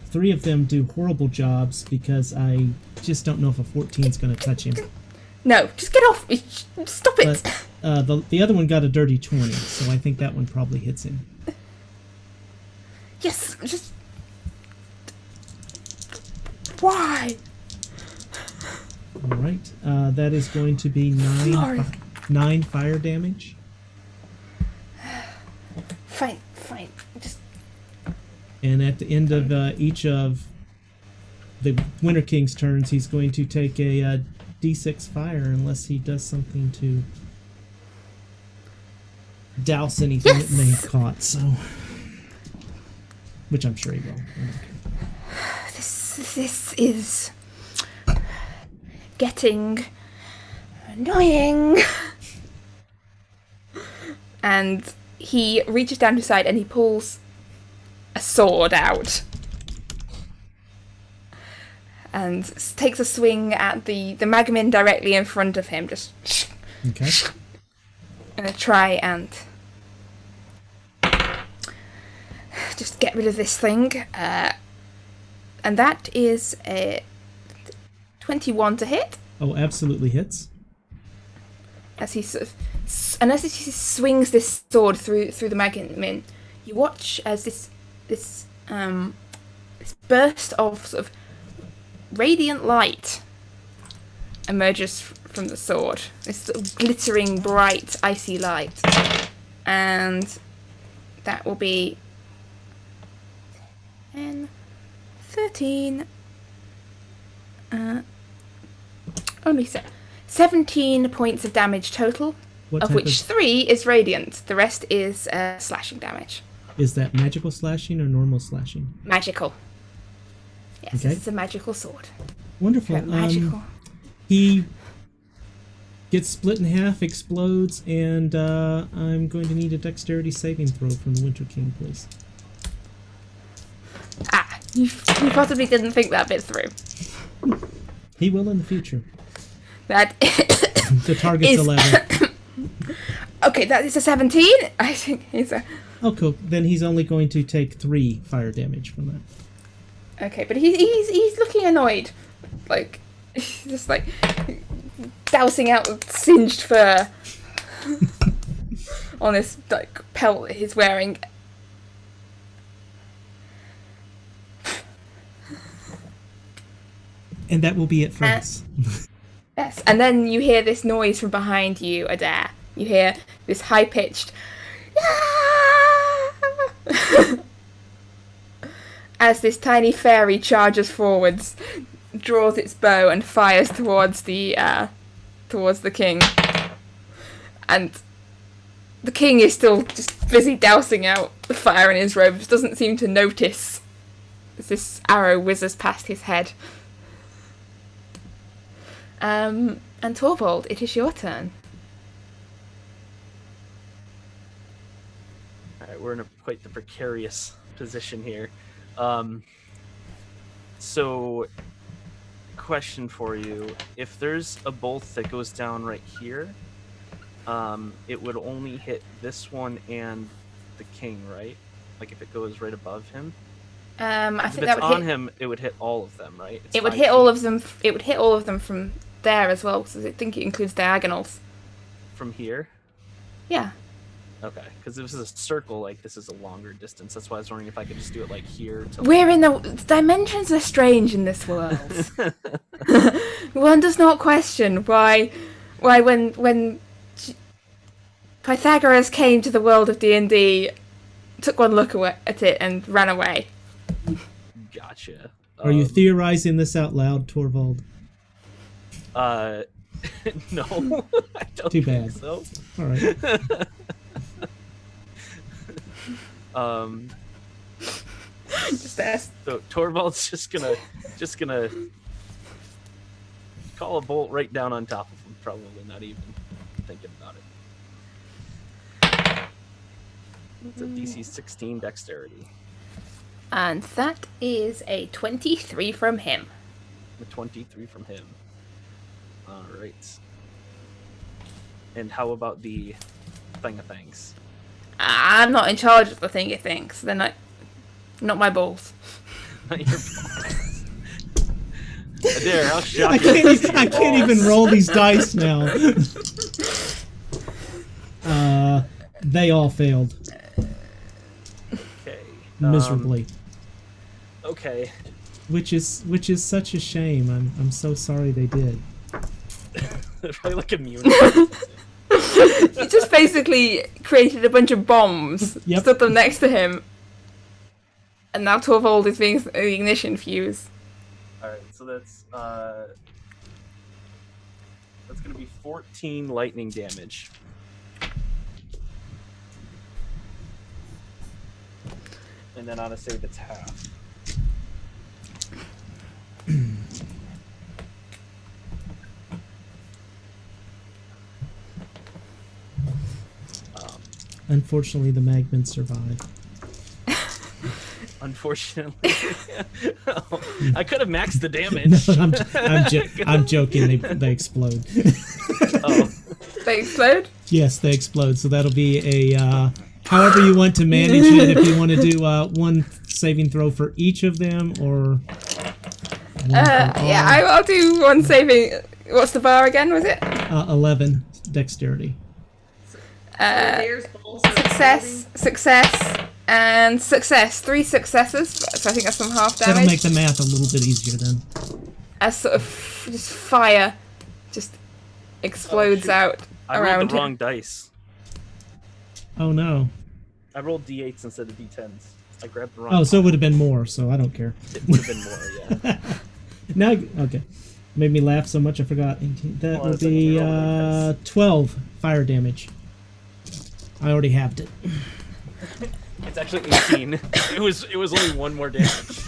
Speaker 2: 3 of them do horrible jobs because I just don't know if a 14 is going to touch him.
Speaker 6: No, just get off! Stop it!
Speaker 2: But the other one got a dirty 20, so I think that one probably hits him.
Speaker 6: Yes, just... Why?
Speaker 2: Alright, that is going to be 9 fire damage.
Speaker 6: Fine. Just...
Speaker 2: And at the end of each of the Winter King's turns, he's going to take a d6 fire unless he does something to douse anything that may have caught, so... Which I'm sure he will.
Speaker 6: This is getting annoying. And he reaches down to his side and he pulls a sword out and takes a swing at the Magmin directly in front of him. Just
Speaker 2: okay.
Speaker 6: Gonna try and just get rid of this thing. And that is a 21 to hit.
Speaker 2: Oh, absolutely hits.
Speaker 6: As he sort of, and as he swings this sword through the Magmin, you watch as this burst of sort of radiant light emerges from the sword. This sort of glittering, bright, icy light, and that will be 10, 13, only 17 points of damage total, of which 3 is radiant. The rest is slashing damage.
Speaker 2: Is that magical slashing or normal slashing?
Speaker 6: Magical. Yes,
Speaker 2: okay.
Speaker 6: It's a magical sword.
Speaker 2: Wonderful.
Speaker 6: Magical.
Speaker 2: He gets split in half, explodes, and I'm going to need a dexterity saving throw from the Winter King, please.
Speaker 6: Ah, you possibly didn't think that bit through.
Speaker 2: He will in the future.
Speaker 6: That
Speaker 2: the target's 11.
Speaker 6: Okay, that is a 17. I think he's a...
Speaker 2: Oh, cool. Then he's only going to take 3 fire damage from that.
Speaker 6: Okay, but he's looking annoyed. Like, he's just like dousing out with singed fur on this like pelt he's wearing.
Speaker 2: And that will be it for us.
Speaker 6: Yes, and then you hear this noise from behind you, Adair. You hear this high-pitched as this tiny fairy charges forwards, draws its bow and fires towards the king. And the king is still just busy dousing out the fire in his robes, doesn't seem to notice as this arrow whizzes past his head. And Torvald, it is your turn.
Speaker 3: Alright, we're in quite the precarious position here. So, question for you. If there's a bolt that goes down right here, it would only hit this one and the king, right? Like if it goes right above him?
Speaker 6: I think
Speaker 3: if
Speaker 6: that
Speaker 3: it's
Speaker 6: would
Speaker 3: on
Speaker 6: hit...
Speaker 3: him, it would hit all of them, right?
Speaker 6: It would hit all of them. It would hit all of them from there as well, because I think it includes diagonals.
Speaker 3: From here?
Speaker 6: Yeah.
Speaker 3: Okay, because if this is a circle, like, this is a longer distance. That's why I was wondering if I could just do it, like, here to...
Speaker 6: We're in the... Dimensions are strange in this world. One does not question why when Pythagoras came to the world of D&D, took one look at it and ran away.
Speaker 3: Gotcha.
Speaker 2: Are you theorizing this out loud, Torvald?
Speaker 3: No, I don't
Speaker 2: Too
Speaker 3: think
Speaker 2: bad.
Speaker 3: so.
Speaker 2: All right.
Speaker 6: Just ask.
Speaker 3: So Torvald's just gonna call a bolt right down on top of him, probably not even thinking about it. It's a DC 16 dexterity.
Speaker 6: And that is a 23 from him.
Speaker 3: A 23 from him. Alright. And how about the thing-a-things?
Speaker 6: I'm not in charge of the thing he thinks. They're not my balls.
Speaker 3: Not your balls. There, I'll shock
Speaker 2: I
Speaker 3: you.
Speaker 2: can't even roll these dice now. They all failed
Speaker 3: Okay.
Speaker 2: miserably,
Speaker 3: Okay.
Speaker 2: which is such a shame. I'm so sorry they did.
Speaker 3: They're probably like immune.
Speaker 6: He just basically created a bunch of bombs,
Speaker 2: Yep.
Speaker 6: stood them next to him, and now Torvald is being the ignition fuse.
Speaker 3: Alright, so that's gonna be 14 lightning damage. And then on a save, it's half.
Speaker 2: Unfortunately, the Magmen survived.
Speaker 3: Unfortunately, I could have maxed the damage.
Speaker 2: No, I'm joking. They explode.
Speaker 3: Oh,
Speaker 6: They explode?
Speaker 2: Yes, they explode. So that'll be a however you want to manage it. If you want to do one saving throw for each of them, or one for all.
Speaker 6: Yeah, I'll do one saving. What's the bar again? Was it
Speaker 2: 11 dexterity.
Speaker 4: There's balls of
Speaker 6: success, and success? 3 successes. So I think that's some half damage.
Speaker 2: That'll make the math a little bit easier then.
Speaker 6: As sort of just fire just explodes
Speaker 3: shoot.
Speaker 6: out
Speaker 3: I
Speaker 6: around
Speaker 3: rolled the
Speaker 6: him.
Speaker 3: wrong dice.
Speaker 2: Oh no.
Speaker 3: I rolled d8s instead of d10s. I grabbed the wrong.
Speaker 2: Oh, so it would have been more. So I don't care.
Speaker 3: It would have been more, yeah.
Speaker 2: Now, okay. Made me laugh so much I forgot. That
Speaker 3: Well,
Speaker 2: would
Speaker 3: that's like when
Speaker 2: be
Speaker 3: we roll the
Speaker 2: 12 fire damage. I already halved it.
Speaker 3: It's actually 18. It was only one more damage.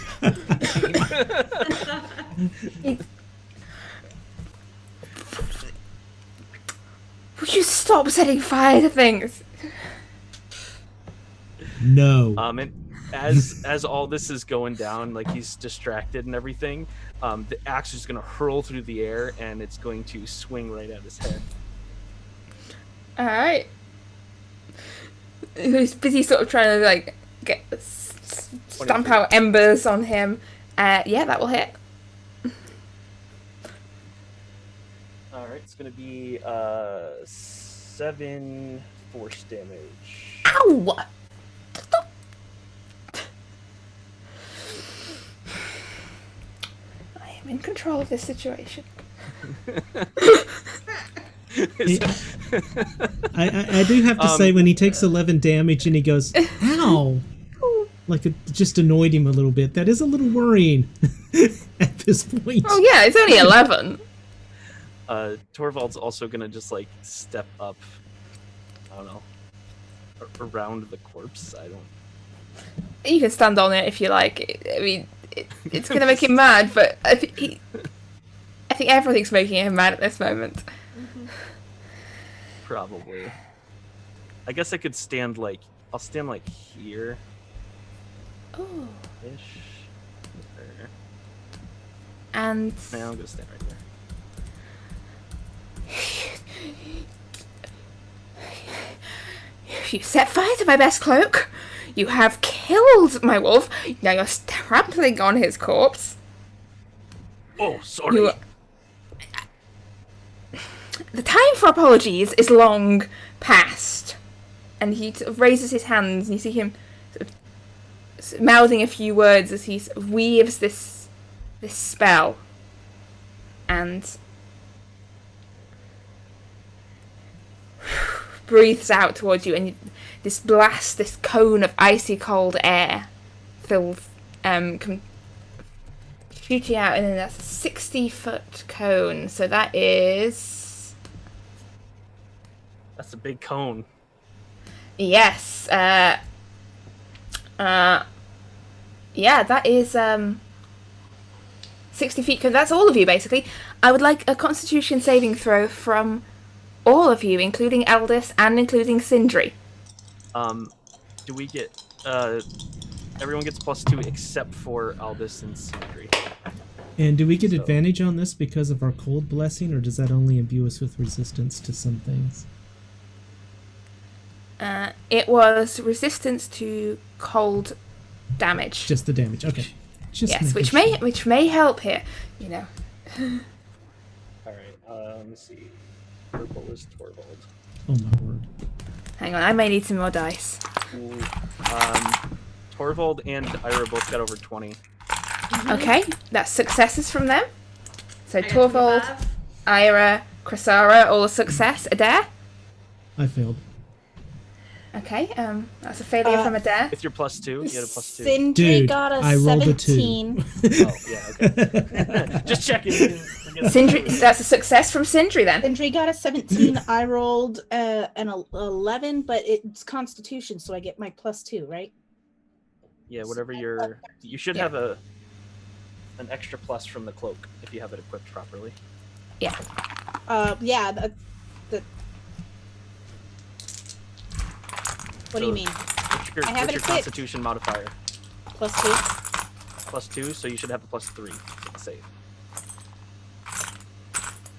Speaker 6: Would you stop setting fire to things?
Speaker 2: No.
Speaker 3: And as all this is going down, like he's distracted and everything, the axe is gonna hurl through the air and it's going to swing right at his head.
Speaker 6: Alright. Who's busy sort of trying to like stamp out embers on him. Yeah, that will hit.
Speaker 3: Alright, it's gonna be 7 force damage.
Speaker 6: Ow! Stop. I am in control of this situation.
Speaker 2: I do have to say, when he takes 11 damage and he goes, ow! Like it just annoyed him a little bit. That is a little worrying at this point.
Speaker 6: Oh yeah, it's only 11.
Speaker 3: Torvald's also gonna just like step up, I don't know, around the corpse. I don't.
Speaker 6: You can stand on it if you like. I mean, it's gonna make him mad, but I think everything's making him mad at this moment.
Speaker 3: Probably. I guess I could stand like, I'll stand like here.
Speaker 6: Oh.
Speaker 3: Ish. There.
Speaker 6: And
Speaker 3: Yeah, I'm gonna stand right there.
Speaker 6: you set fire to my best cloak. You have killed my wolf. Now you're trampling on his corpse.
Speaker 3: Oh, sorry.
Speaker 6: You. the time for apologies is long past. And he sort of raises his hands, and you see him sort of mouthing a few words as he sort of weaves this spell. And breathes out towards you, and this blast, this cone of icy cold air fills, shooting out, and then that's a 60-foot cone. So that is...
Speaker 3: That's a big cone.
Speaker 6: Yes. Yeah, that is 60 feet. That's all of you, basically. I would like a Constitution saving throw from all of you, including Eldest and including Sindri.
Speaker 3: Do we get... everyone gets +2 except for Aldous and Sindri.
Speaker 2: And do we get advantage on this because of our cold blessing, or does that only imbue us with resistance to some things?
Speaker 6: It was resistance to cold damage.
Speaker 2: Just the damage, okay. Just
Speaker 6: yes,
Speaker 2: making
Speaker 6: which may help here, you know.
Speaker 3: Alright, let me see. Purple is Torvald.
Speaker 2: Oh my word.
Speaker 6: Hang on, I may need some more dice.
Speaker 3: Ooh. Torvald and Ira both got over 20.
Speaker 6: Okay, that's successes from them. So
Speaker 4: I got
Speaker 6: Torvald,
Speaker 4: 25.
Speaker 6: Ira, Chrysara, all a success. Adair?
Speaker 2: I failed.
Speaker 6: Okay, that's a failure from Adair.
Speaker 3: With your +2, you had a +2.
Speaker 5: Sindri
Speaker 2: Dude,
Speaker 5: got a
Speaker 2: I rolled a 2.
Speaker 5: 17.
Speaker 3: Oh, yeah, okay. Just checking.
Speaker 6: Sindri, that's a success from Sindri then.
Speaker 5: Sindri got a 17. I rolled an 11, but it's Constitution, so I get my +2, right?
Speaker 3: Yeah, whatever your... You should have an extra plus from the cloak if you have it equipped properly.
Speaker 6: Yeah.
Speaker 5: Yeah. What do you mean?
Speaker 3: What's your,
Speaker 5: I have
Speaker 3: what's
Speaker 5: it
Speaker 3: your
Speaker 5: equipped.
Speaker 3: Constitution modifier?
Speaker 5: +2.
Speaker 3: +2, so you should have a +3 to save.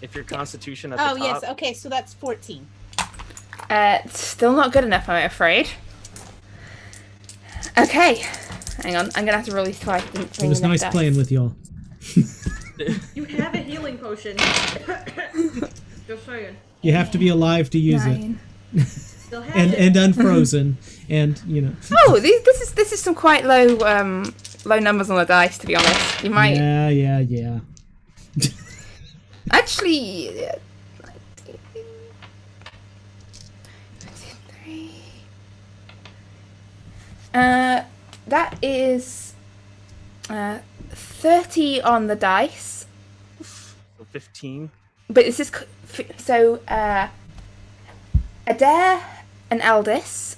Speaker 3: If your Constitution at the
Speaker 5: Oh,
Speaker 3: top...
Speaker 5: yes. Okay, so that's 14.
Speaker 6: Still not good enough, I'm afraid. Okay. Hang on, I'm gonna have to roll these twice.
Speaker 2: It was nice playing with y'all.
Speaker 4: You have a healing potion. Just saying.
Speaker 2: You have to be alive to use
Speaker 6: Nine.
Speaker 4: Still have
Speaker 2: it.
Speaker 4: it.
Speaker 2: And unfrozen. And, you know.
Speaker 6: Oh, this is some quite low numbers on the dice, to be honest. You might
Speaker 2: Yeah.
Speaker 6: actually. 23. That is 30 on the dice.
Speaker 3: So 15.
Speaker 6: But this is so. Adair and Eldest,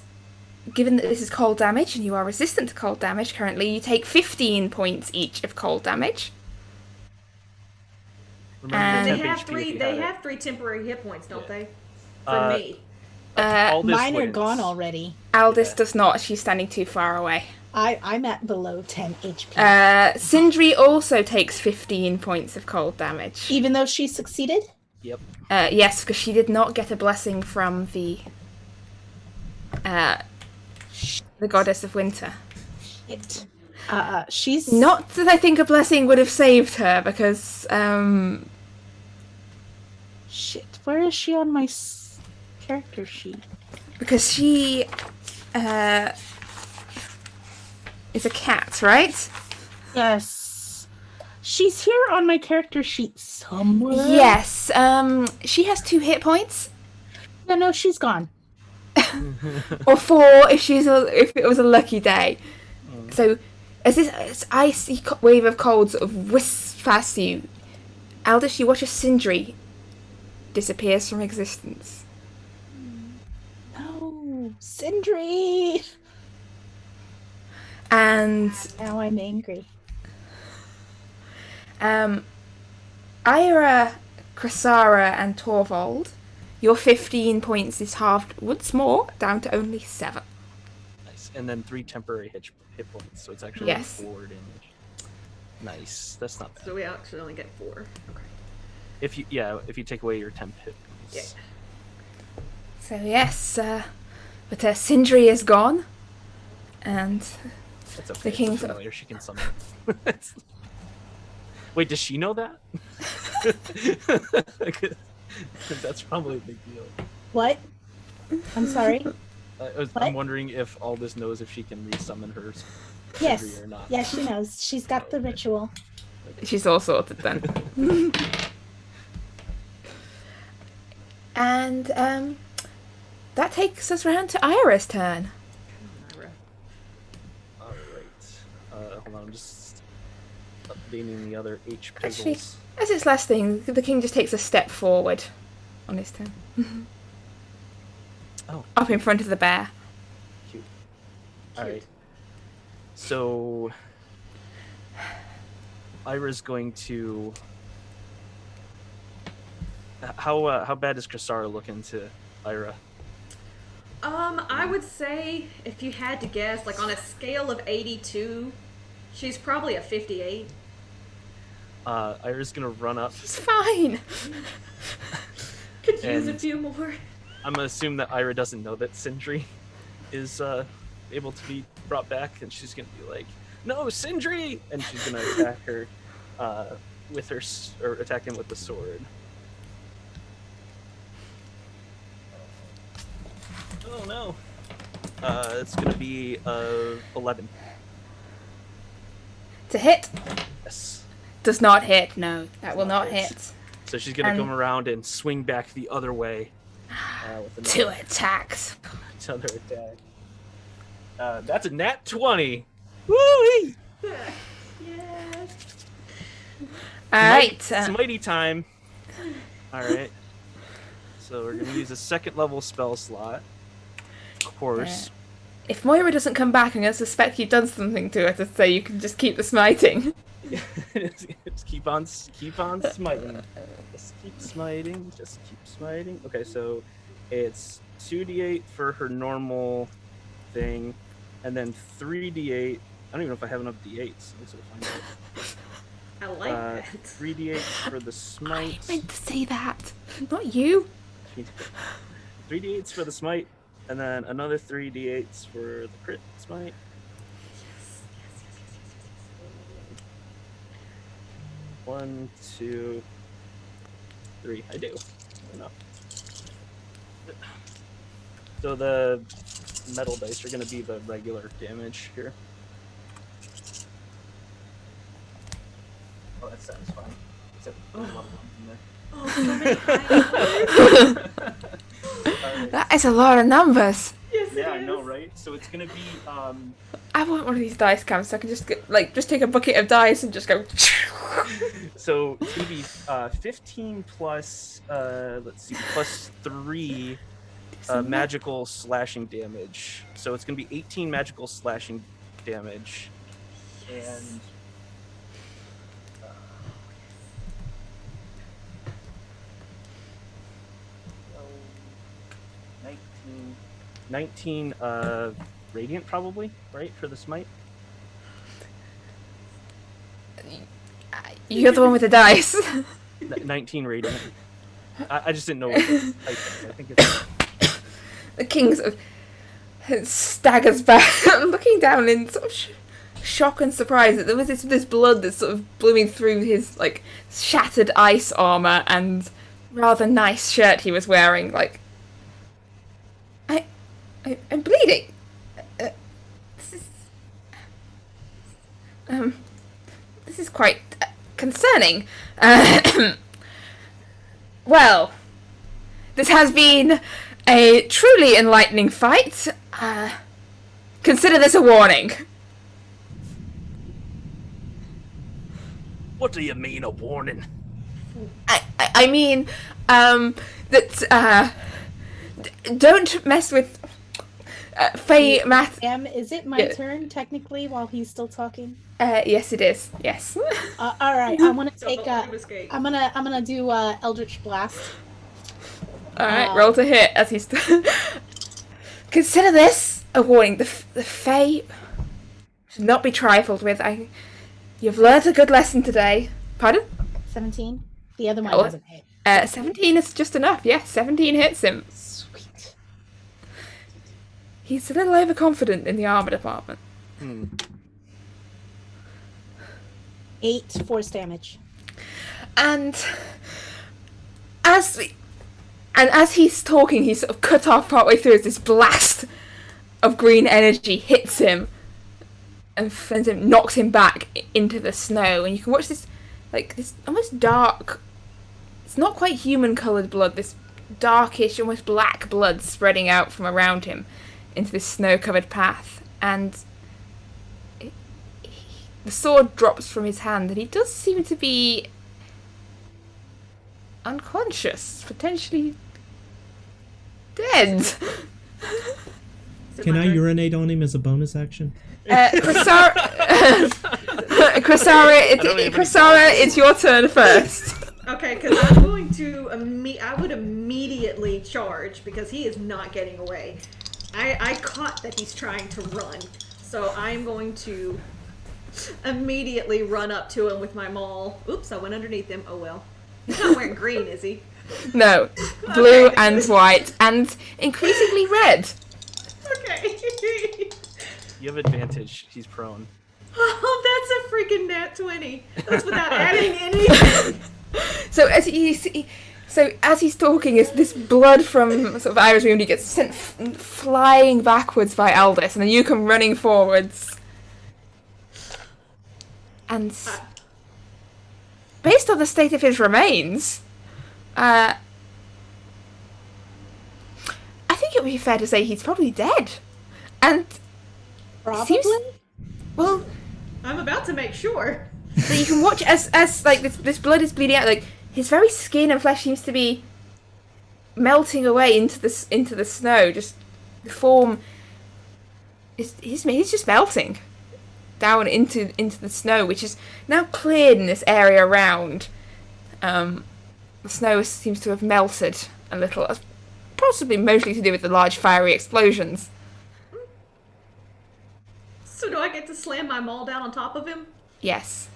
Speaker 6: given that this is cold damage and you are resistant to cold damage currently, you take 15 points each of cold damage.
Speaker 3: Remember
Speaker 4: They
Speaker 3: the temp
Speaker 4: have
Speaker 3: HP if
Speaker 4: three.
Speaker 3: you
Speaker 4: they
Speaker 3: had it.
Speaker 4: have 3 temporary hit points, don't they? For
Speaker 3: Uh,
Speaker 4: me.
Speaker 3: Aldous
Speaker 5: Mine are
Speaker 3: wins.
Speaker 5: gone already.
Speaker 6: Eldest
Speaker 3: Yeah.
Speaker 6: does not. She's standing too far away.
Speaker 5: I'm at below 10 HP.
Speaker 6: Sindri also takes 15 points of cold damage.
Speaker 5: Even though she succeeded?
Speaker 3: Yep.
Speaker 6: Yes, because she did not get a blessing from the goddess of winter.
Speaker 5: It. She's
Speaker 6: Not that I think a blessing would have saved her, because
Speaker 5: shit. Where is she on my character sheet?
Speaker 6: she is a cat, right?
Speaker 5: Yes, she's here on my character sheet somewhere.
Speaker 6: Yes. She has 2 hit points,
Speaker 5: No, she's gone.
Speaker 6: or 4 if it was a lucky day. So, as this icy wave of cold sort of wisps past you, Aldous, you watch as Sindri disappears from existence.
Speaker 5: No, Sindri.
Speaker 6: And
Speaker 5: Now I'm angry.
Speaker 6: Ira, Chrysara, and Torvald, your 15 points is halved once more, down to only 7.
Speaker 3: Nice. And then 3 temporary hit points, so it's actually
Speaker 6: Yes.
Speaker 3: 4 damage. Nice. That's not bad.
Speaker 4: So we actually only get 4.
Speaker 3: If you take away your temp hit points.
Speaker 4: Yeah.
Speaker 6: So yes, but Sindri is gone, and
Speaker 3: That's okay.
Speaker 6: The
Speaker 3: It's
Speaker 6: king's-
Speaker 3: a familiar. She can summon. Wait, does she know that? That's probably a big deal.
Speaker 5: What? I'm sorry.
Speaker 3: I'm
Speaker 5: What?
Speaker 3: wondering if Aldous knows if she can resummon her
Speaker 5: Yes.
Speaker 3: Sindri or not.
Speaker 5: Yes, she knows. She's got the ritual.
Speaker 6: She's all sorted then. And that takes us round to Ira's turn.
Speaker 3: Alright. Hold on, I'm just updating the other H
Speaker 6: Actually,
Speaker 3: puzzles.
Speaker 6: as its last thing, the king just takes a step forward on his turn.
Speaker 3: Oh,
Speaker 6: Up in front of the bear.
Speaker 3: cute. Alright. So Ira's going to how bad is Krasara looking to Ira?
Speaker 4: I would say if you had to guess, like on a scale of 82, she's probably a 58.
Speaker 3: Ira's gonna run up.
Speaker 6: It's fine.
Speaker 4: Could use a
Speaker 3: And-
Speaker 4: few more.
Speaker 3: I'm gonna assume that Ira doesn't know that Sindri is able to be brought back, and she's gonna be like, "No, Sindri!" and she's gonna attack her with her or attack him with the sword. Oh no! It's gonna be 11.
Speaker 6: To hit.
Speaker 3: Yes.
Speaker 6: Does not hit. No, that will
Speaker 3: not
Speaker 6: not
Speaker 3: hit.
Speaker 6: hit.
Speaker 3: So she's gonna come around and swing back the other way with
Speaker 6: Two attacks.
Speaker 3: another attack. That's a nat 20. Woo-wee!
Speaker 4: Yes.
Speaker 6: Alright.
Speaker 3: Smitey time. Alright. So we're gonna use a second level spell slot. Of course.
Speaker 6: If Moira doesn't come back, I'm going to suspect you've done something to her to say you can just keep the smiting.
Speaker 3: Just keep on smiting. Just keep smiting. Just keep smiting. Okay, so it's 2d8 for her normal thing, and then 3d8. I don't even know if I have enough d8s. Let's find out.
Speaker 4: I like that.
Speaker 3: 3d8 for the
Speaker 6: I
Speaker 3: smite.
Speaker 6: meant to say that. Not you.
Speaker 3: 3d8s for the smite, and then another 3d8s for the crit smite. One, two, three. I do. Enough. So the metal dice are going to be the regular damage here. Oh, that's satisfying. Except there's a lot of ones in there.
Speaker 4: Oh, so many
Speaker 3: Alright.
Speaker 6: That is a lot of numbers.
Speaker 4: Yes, it
Speaker 3: Yeah, I
Speaker 4: is.
Speaker 3: know, right? So it's going to be
Speaker 6: I want one of these dice cams so I can just get, just take a bucket of dice and just go.
Speaker 3: so it's gonna be 15 plus let's see, plus 3 magical slashing damage. So it's gonna be 18 magical slashing damage. And 19 radiant probably, right, for the smite?
Speaker 6: You're the one with the dice.
Speaker 3: 19 radiant. I just didn't know what the type was. I think it's
Speaker 6: The king sort of staggers back, looking down in sort of shock and surprise that there was this blood that's sort of blooming through his shattered ice armor and rather nice shirt he was wearing. I'm bleeding. This is quite concerning. Well, this has been a truly enlightening fight. Consider this a warning.
Speaker 3: What do you mean a warning?
Speaker 6: I mean, that don't mess with Faye Math.
Speaker 5: Is it my
Speaker 6: Yeah.
Speaker 5: turn technically while he's still talking?
Speaker 6: Yes, it is. Yes.
Speaker 5: All right, I'm gonna
Speaker 4: So
Speaker 5: take.
Speaker 4: don't escape.
Speaker 5: I'm gonna do Eldritch Blast.
Speaker 6: All right, roll to hit as he's. Consider this a warning. The Fae should not be trifled with. You've learned a good lesson today. Pardon?
Speaker 5: 17. The other one
Speaker 6: Oh.
Speaker 5: doesn't hit.
Speaker 6: 17 is just enough. Yes, 17 hits him.
Speaker 3: Sweet.
Speaker 6: He's a little overconfident in the armor department.
Speaker 5: 8 force damage.
Speaker 6: And as And as he's talking, he's sort of cut off partway through as this blast of green energy hits him and knocks him back into the snow. And you can watch this, like, this almost dark, it's not quite human-coloured blood, this darkish, almost black blood spreading out from around him into this snow-covered path. And the sword drops from his hand, and he does seem to be unconscious, potentially dead.
Speaker 2: Can I urinate on him as a bonus action?
Speaker 6: Krasara, it's your turn first.
Speaker 4: Okay, because I'm going to I would immediately charge because he is not getting away. I caught that he's trying to run, so I'm going to immediately run up to him with my maul. Oops, I went underneath him. Oh well. He's not wearing green, is he?
Speaker 6: No, blue
Speaker 4: Okay.
Speaker 6: and white, and increasingly red.
Speaker 4: Okay.
Speaker 3: You have advantage. He's prone.
Speaker 4: Oh, that's a freaking nat 20. That's without adding anything.
Speaker 6: So as he's talking, as this blood from sort of Ira's wound gets sent flying backwards by Aldous, and then you come running forwards. And based on the state of his remains, I think it would be fair to say he's probably dead. And
Speaker 5: Probably?
Speaker 6: well,
Speaker 4: I'm about to make sure.
Speaker 6: so you can watch as like this blood is bleeding out, like his very skin and flesh seems to be melting away into the snow. Just the form he's just melting down into the snow, which is now cleared in this area around. The snow seems to have melted a little, possibly mostly to do with the large fiery explosions.
Speaker 4: So do I get to slam my maul down on top of him?
Speaker 6: Yes.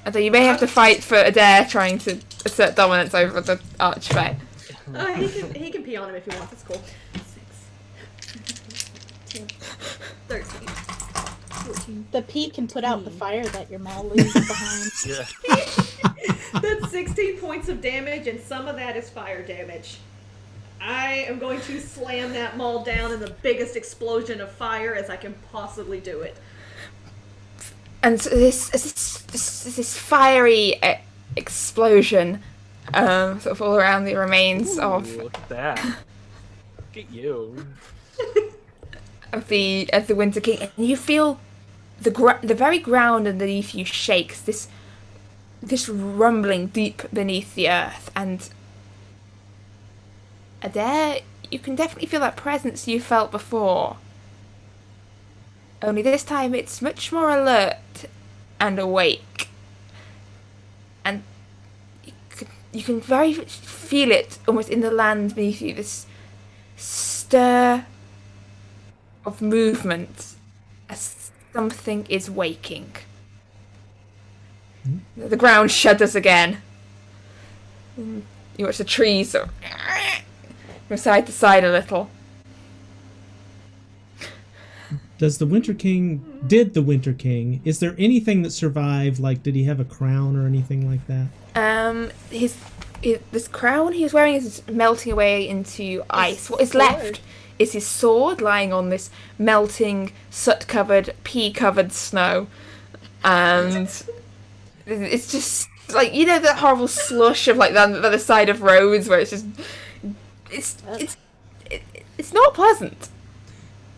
Speaker 6: Although you may have to fight for Adair trying to assert dominance over the archfey.
Speaker 4: He can pee on him if he wants. It's cool. 6, 10, 13, 14.
Speaker 5: The pea can put out the fire that your maul leaves behind.
Speaker 3: Yeah.
Speaker 4: That's 16 points of damage, and some of that is fire damage. I am going to slam that maul down in the biggest explosion of fire as I can possibly do it.
Speaker 6: And so this fiery explosion sort of all around the remains
Speaker 3: Ooh,
Speaker 6: of
Speaker 3: look at that. Look at you.
Speaker 6: the Winter King, and you feel the very ground underneath you shakes. This rumbling deep beneath the earth, and Adair, you can definitely feel that presence you felt before. Only this time it's much more alert and awake. And you can very feel it almost in the land beneath you, this stir of movement as something is waking. The ground shudders again. You watch the trees sort of from side to side a little.
Speaker 2: Did the Winter King, is there anything that survived? Like, did he have a crown or anything like that?
Speaker 6: This crown he was wearing is melting away into ice. What is left is his sword lying on this melting, soot-covered, pea-covered snow. And it's just, like, you know that horrible slush of, like, the other side of roads where it's just... It's not pleasant.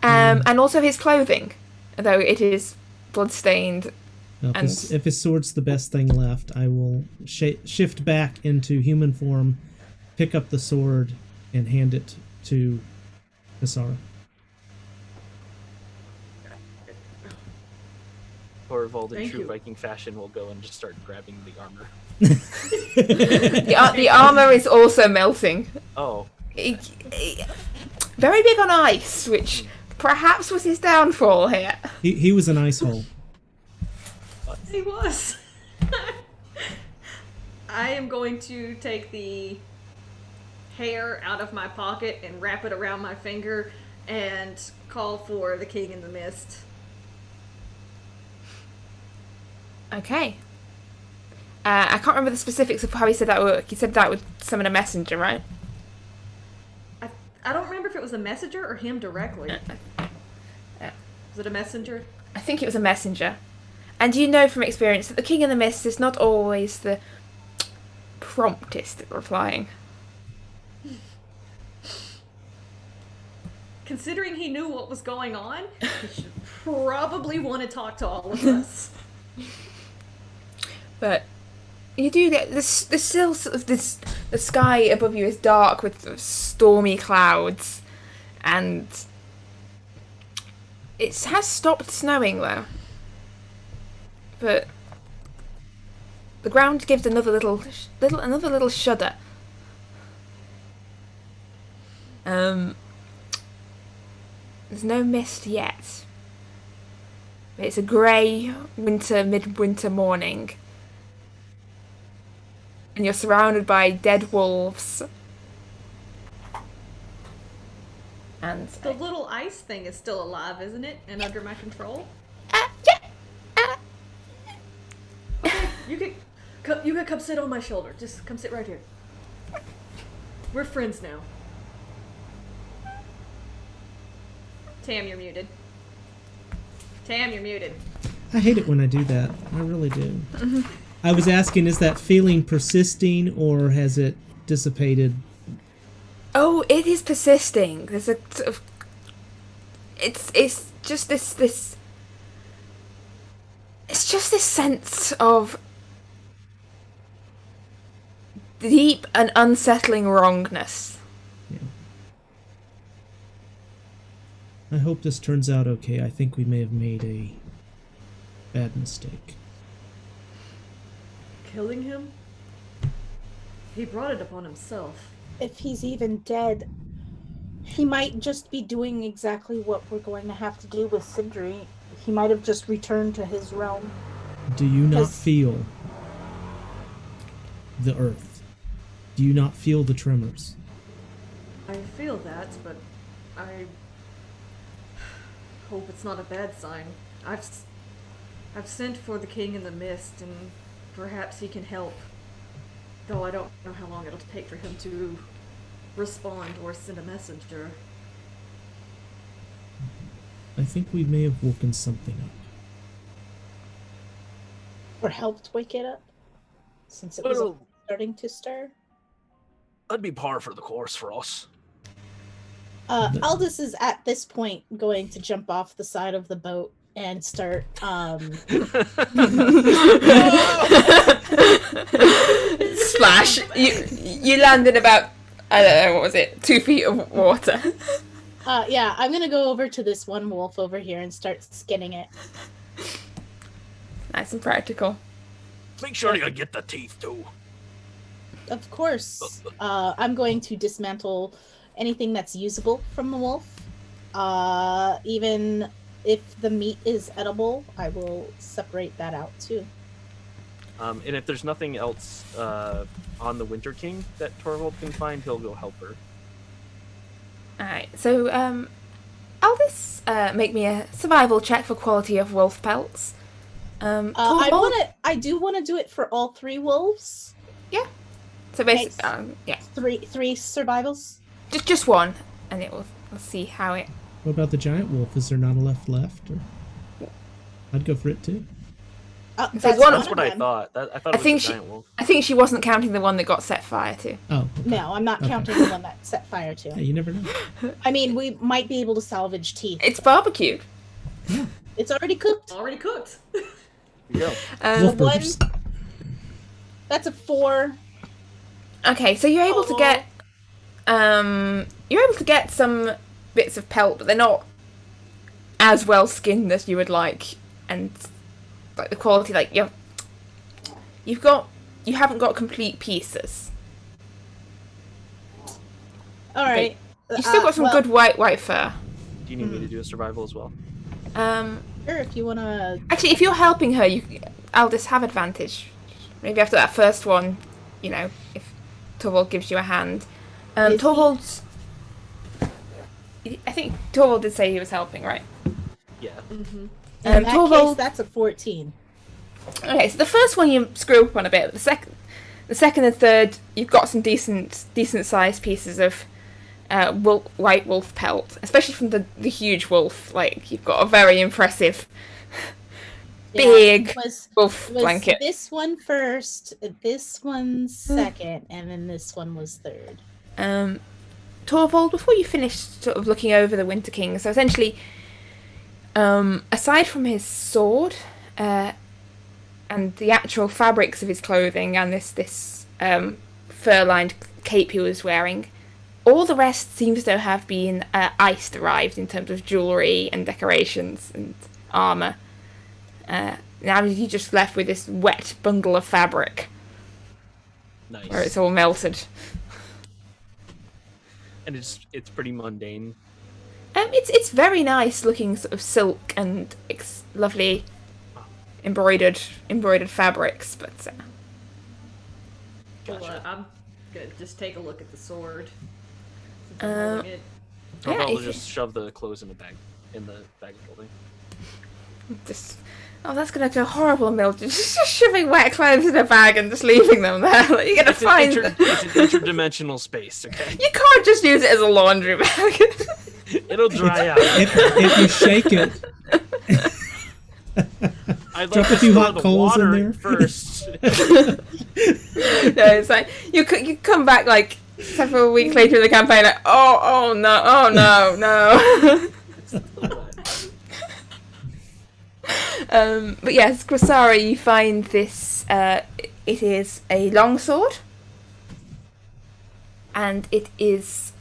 Speaker 6: And also his clothing, though it is blood-stained.
Speaker 2: Well, if his sword's the best thing left, I will shift back into human form, pick up the sword, and hand it to Isara.
Speaker 3: Thorvald, in
Speaker 4: Thank
Speaker 3: true
Speaker 4: you.
Speaker 3: Viking fashion, will go and just start grabbing the armor.
Speaker 6: The armor is also melting.
Speaker 3: Oh.
Speaker 6: Very big on ice, which perhaps was his downfall here.
Speaker 2: He was an ice hole.
Speaker 4: He was. I am going to take the hair out of my pocket and wrap it around my finger and call for the King in the Mist.
Speaker 6: Okay. I can't remember the specifics of how he said that would work. He said that would summon a messenger, right?
Speaker 4: if it was a messenger or him directly. Was it a messenger?
Speaker 6: I think it was a messenger. And you know from experience that the King in the Mist is not always the promptest at replying.
Speaker 4: Considering he knew what was going on, he should probably want to talk to all of us.
Speaker 6: But you do get this. There's still sort of this. The sky above you is dark with sort of stormy clouds, and it has stopped snowing though. But the ground gives another little shudder. There's no mist yet. But it's a grey midwinter morning. And you're surrounded by dead wolves. And
Speaker 4: The little ice thing is still alive, isn't it? And under my control?
Speaker 6: yeah.
Speaker 4: Okay, you can come sit on my shoulder. Just come sit right here. We're friends now. Tam, you're muted. Tam, you're muted.
Speaker 2: I hate it when I do that. I really do. I was asking, is that feeling persisting or has it dissipated?
Speaker 6: Oh, it is persisting. There's a sort of. It's just this. It's just this sense of deep and unsettling wrongness.
Speaker 2: Yeah. I hope this turns out okay. I think we may have made a bad mistake.
Speaker 4: Killing him? He brought it upon himself.
Speaker 5: If he's even dead, he might just be doing exactly what we're going to have to do with Sindri. He might have just returned to his realm.
Speaker 2: Do you not feel the earth? Do you not feel the tremors?
Speaker 4: I feel that, but I hope it's not a bad sign. I've sent for the King in the Mist, and perhaps he can help. Though I don't know how long it'll take for him to respond or send a messenger.
Speaker 2: I think we may have woken something up.
Speaker 5: Or helped wake it up, since it was
Speaker 3: Well,
Speaker 5: starting to stir.
Speaker 3: that'd be par for the course for us.
Speaker 5: Aldous is at this point going to jump off the side of the boat and start
Speaker 6: Splash! You land in about, I don't know, what was it, 2 feet of water.
Speaker 5: yeah, I'm gonna go over to this one wolf over here and start skinning it.
Speaker 6: Nice and practical.
Speaker 3: Make sure you get the teeth too.
Speaker 5: Of course, I'm going to dismantle anything that's usable from the wolf. Even if the meat is edible, I will separate that out too.
Speaker 3: And if there's nothing else on the Winter King that Torvald can find, he'll go help her.
Speaker 6: Alright, so, Aldous, make me a survival check for quality of wolf pelts.
Speaker 5: I do want to do it for all 3 wolves.
Speaker 6: Yeah. So basically, yeah.
Speaker 5: Three survivals.
Speaker 6: Just one, and we'll see how it...
Speaker 2: What about the giant wolf? Is there not a left? Or... I'd go for it too.
Speaker 6: That's one
Speaker 3: That's what I thought. I thought it was a giant wolf.
Speaker 6: I think she wasn't counting the one that got set fire to.
Speaker 2: Oh. Okay.
Speaker 5: No, I'm not counting the one that set fire to.
Speaker 2: Yeah, you never know.
Speaker 5: I mean, we might be able to salvage teeth.
Speaker 6: It's barbecued.
Speaker 2: Yeah.
Speaker 5: It's already cooked.
Speaker 4: Already cooked.
Speaker 3: There you go.
Speaker 2: Wolf
Speaker 5: One.
Speaker 2: burgers.
Speaker 5: That's a 4.
Speaker 6: Okay, so you're able to get some bits of pelt, but they're not as well skinned as you would like, and like the quality, like you haven't got complete pieces.
Speaker 5: All right.
Speaker 6: You've still got some good white fur.
Speaker 3: Do you need me to do a survival as well?
Speaker 5: Sure, if you wanna.
Speaker 6: Actually, if you're helping her, I'll just have advantage. Maybe after that first one, if Torvald gives you a hand. Torvald's... I think Torvald did say he was helping, right?
Speaker 3: Yeah.
Speaker 5: In that case, that's a 14.
Speaker 6: Okay, so the first one you screw up on a bit, but the second and third, you've got some decent sized pieces of white wolf pelt, especially from the huge wolf. Like, you've got a very impressive big wolf blanket.
Speaker 5: This one first, this one second, and then this one was third.
Speaker 6: Torvald, before you finish sort of looking over the Winter King, so essentially, aside from his sword, and the actual fabrics of his clothing and this fur-lined cape he was wearing, all the rest seems to have been ice derived in terms of jewellery and decorations and armour. Now you're just left with this wet bundle of fabric.
Speaker 3: Nice.
Speaker 6: Where it's all melted.
Speaker 3: And it's pretty mundane.
Speaker 6: It's very nice looking sort of silk and lovely embroidered fabrics, but
Speaker 3: Gotcha.
Speaker 4: I'm gonna just take a look at the sword.
Speaker 3: Or
Speaker 6: yeah,
Speaker 3: I'll just shove the clothes in the bag of holding.
Speaker 6: that's gonna go horrible, Mildred. Just shoving wet clothes in a bag and just leaving them there. Like, you're gonna find them.
Speaker 3: It's an interdimensional space, okay?
Speaker 6: You can't just use it as a laundry bag.
Speaker 3: It'll dry out.
Speaker 2: If you shake it,
Speaker 3: I'd
Speaker 2: drop
Speaker 3: like
Speaker 2: a few
Speaker 3: to
Speaker 2: hot
Speaker 3: the
Speaker 2: coals in
Speaker 3: water
Speaker 2: there.
Speaker 3: first.
Speaker 6: No, it's like you come back like several weeks later in the campaign, like, oh no. But yes, Grasara, you find this. It is a longsword, and it is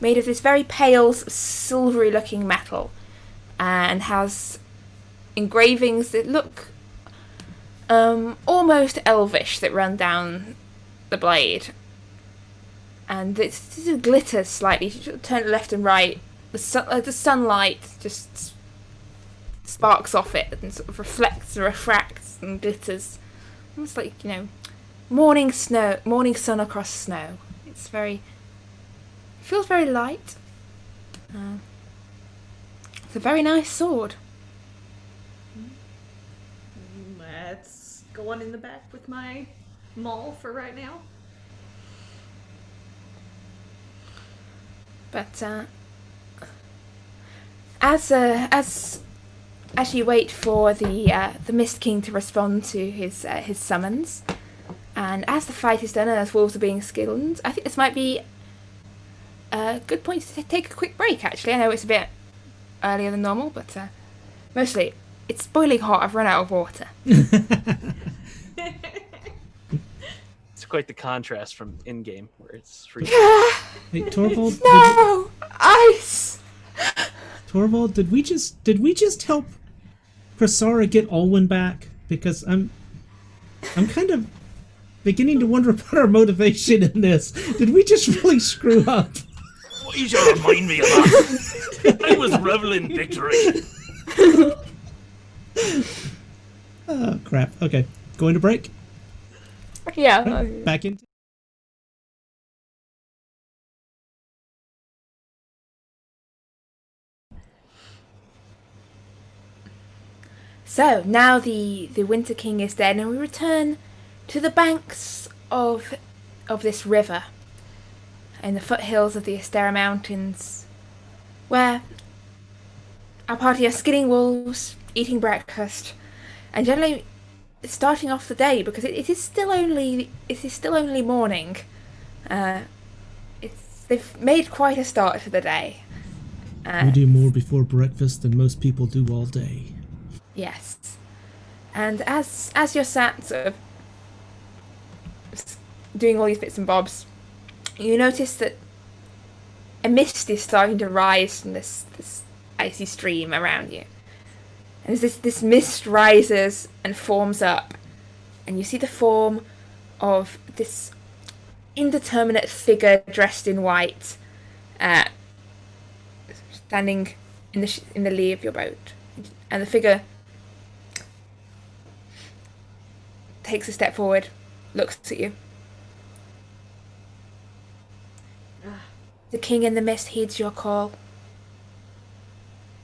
Speaker 6: made of this very pale, silvery-looking metal, and has engravings that look almost elvish that run down the blade, and it glitters slightly. You turn it left and right. The sunlight just sparks off it and sort of refracts and glitters, almost like, morning sun across snow. Feels very light. It's a very nice sword.
Speaker 4: Let's go on in the back with my maul for right now.
Speaker 6: But as you wait for the Mist King to respond to his summons, and as the fight is done and as wolves are being skinned, I think this might be a good point to take a quick break. Actually, I know it's a bit earlier than normal, but mostly it's boiling hot. I've run out of water.
Speaker 3: It's quite the contrast from in-game, where it's freezing.
Speaker 2: Hey, Torvald.
Speaker 6: No, ice.
Speaker 2: Torvald, did we just help Krasara get Olwen back? Because I'm kind of beginning to wonder about our motivation in this. Did we just really screw up?
Speaker 3: Why you should remind me of that? I was reveling in victory.
Speaker 2: Oh, crap. Okay, going to break.
Speaker 6: Yeah.
Speaker 2: Back in.
Speaker 6: So now the Winter King is dead, and we return to the banks of this river in the foothills of the Astera Mountains, where our party are skinning wolves, eating breakfast, and generally starting off the day, because it is still only morning. They've made quite a start to the day.
Speaker 2: We do more before breakfast than most people do all day.
Speaker 6: Yes. And as you're sat sort of doing all these bits and bobs, you notice that a mist is starting to rise from this icy stream around you. And as this mist rises and forms up, and you see the form of this indeterminate figure dressed in white, standing in the lee of your boat. And the figure takes a step forward, looks at you. The king in the mist heeds your call.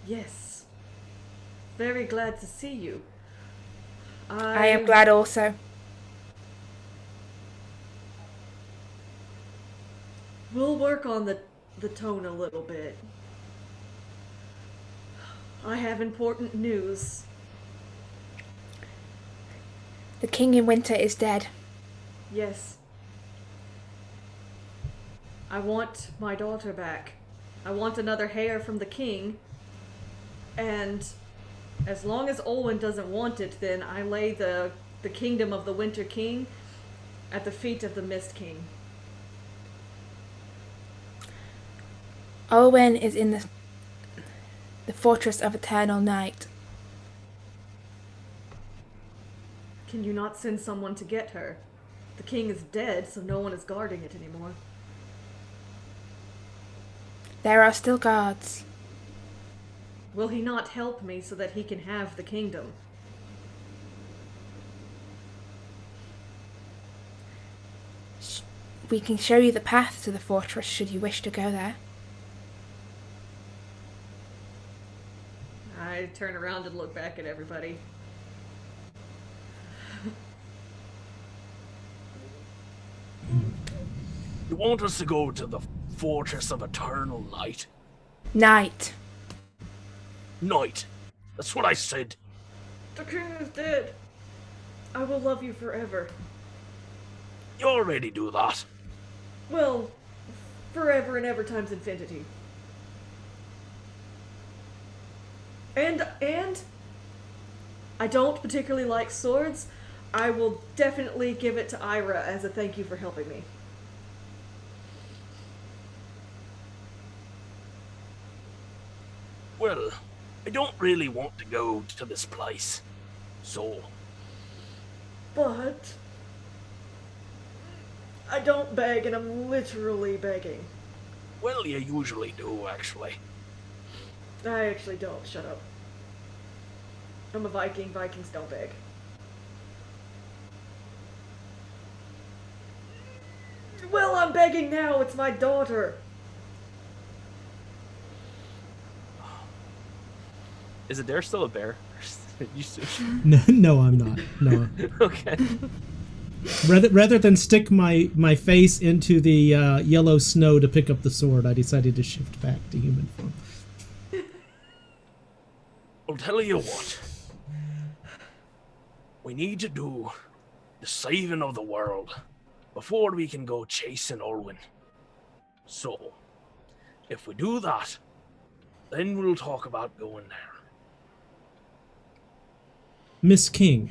Speaker 4: Yes. Very glad to see you.
Speaker 6: I am glad also.
Speaker 4: We'll work on the the tone a little bit. I have important news.
Speaker 6: The king in winter is dead.
Speaker 4: Yes. I want my daughter back. I want another hair from the king. And as long as Olwen doesn't want it, then I lay the kingdom of the Winter King at the feet of the Mist King.
Speaker 6: Olwen is in the fortress of eternal night.
Speaker 4: Can you not send someone to get her? The king is dead, so no one is guarding it anymore.
Speaker 6: There are still guards.
Speaker 4: Will he not help me so that he can have the kingdom?
Speaker 6: We can show you the path to the fortress should you wish to go there.
Speaker 4: I turn around and look back at everybody.
Speaker 3: You want us to go to the Fortress of Eternal Light?
Speaker 6: Night.
Speaker 3: Night. That's what I said.
Speaker 4: The king is dead. I will love you forever.
Speaker 3: You already do that.
Speaker 4: Well, forever and ever times infinity. And I don't particularly like swords. I will definitely give it to Ira as a thank you for helping me.
Speaker 3: Well, I don't really want to go to this place. So,
Speaker 4: But I don't beg, and I'm literally begging.
Speaker 3: well, you usually do, actually.
Speaker 4: I actually don't. Shut up. I'm a Viking. Vikings don't beg. Well, I'm begging now. It's my daughter.
Speaker 3: Is Adair still a bear?
Speaker 2: No, I'm not. No.
Speaker 3: Okay.
Speaker 2: Rather than stick my face into the yellow snow to pick up the sword, I decided to shift back to human form.
Speaker 3: I'll tell you what. We need to do the saving of the world before we can go chasing Olwen. So, if we do that, then we'll talk about going there.
Speaker 2: Miss King.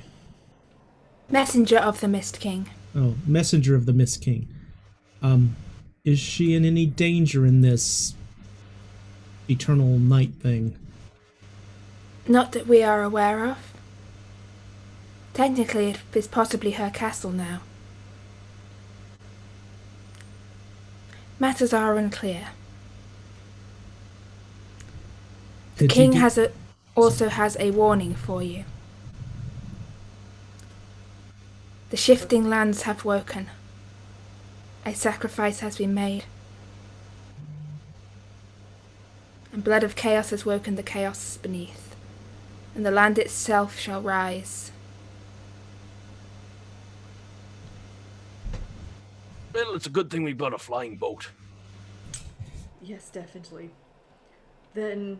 Speaker 6: Messenger of the Mist King.
Speaker 2: Oh, messenger of the Miss King. Is she in any danger in this eternal night thing?
Speaker 6: Not that we are aware of. Technically, it is possibly her castle now. Matters are unclear. The
Speaker 2: Did you
Speaker 6: king
Speaker 2: get-
Speaker 6: also has a warning for you. The shifting lands have woken. A sacrifice has been made. And blood of chaos has woken the chaos beneath. And the land itself shall rise.
Speaker 3: Well, it's a good thing we've got a flying boat.
Speaker 4: Yes, definitely. Then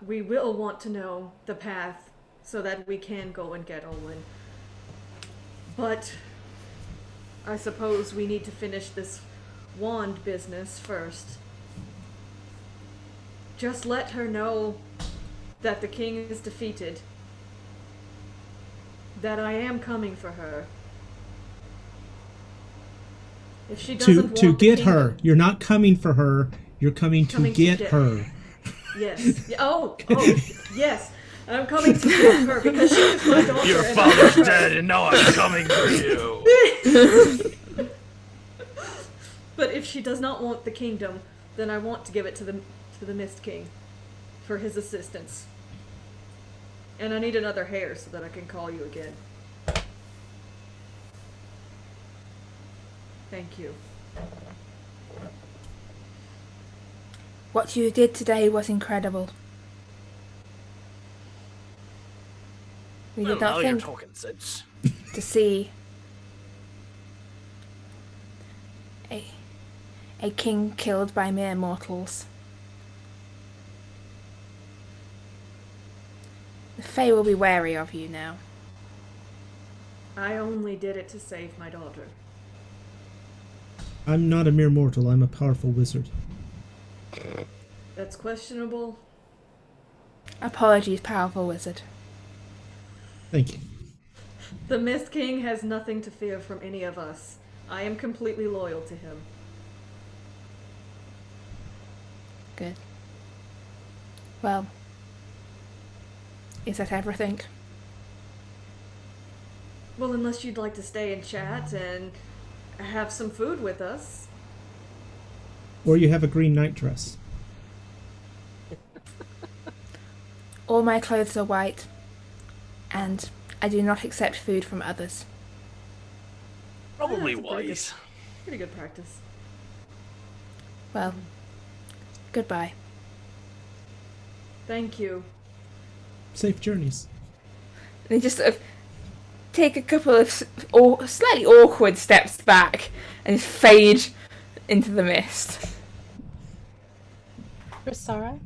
Speaker 4: we will want to know the path so that we can go and get Olwen. But I suppose we need to finish this wand business first. Just let her know that the king is defeated. That I am coming for her. If she doesn't
Speaker 2: to
Speaker 4: want the
Speaker 2: get
Speaker 4: kingdom-
Speaker 2: her. You're not coming for her. You're coming to get her.
Speaker 4: Yes. Oh, yes. I'm coming to get her because she is my daughter.
Speaker 3: Your
Speaker 4: and
Speaker 3: father's dead, and now I'm coming for you.
Speaker 4: But if she does not want the kingdom, then I want to give it to the Mist King for his assistance. And I need another hair so that I can call you again. Thank you.
Speaker 6: What you did today was incredible. We
Speaker 3: Well,
Speaker 6: did
Speaker 3: now
Speaker 6: not
Speaker 3: you're
Speaker 6: think
Speaker 3: talking sense.
Speaker 6: to see a
Speaker 1: A king killed by mere mortals. The Fae will be wary of you now.
Speaker 4: I only did it to save my daughter.
Speaker 2: I'm not a mere mortal, I'm a powerful wizard.
Speaker 4: That's questionable.
Speaker 1: Apologies, powerful wizard.
Speaker 2: Thank you.
Speaker 4: The Mist King has nothing to fear from any of us. I am completely loyal to him.
Speaker 1: Good. Well, is that everything?
Speaker 4: Well, unless you'd like to stay and chat and have some food with us.
Speaker 2: Or you have a green night dress.
Speaker 1: All my clothes are white, and I do not accept food from others.
Speaker 3: Probably
Speaker 4: That's a
Speaker 3: wise.
Speaker 4: Pretty good practice.
Speaker 1: Well, goodbye.
Speaker 4: Thank you.
Speaker 2: Safe journeys.
Speaker 1: They just sort of take a couple of slightly awkward steps back and just fade into the mist.
Speaker 5: Rosara,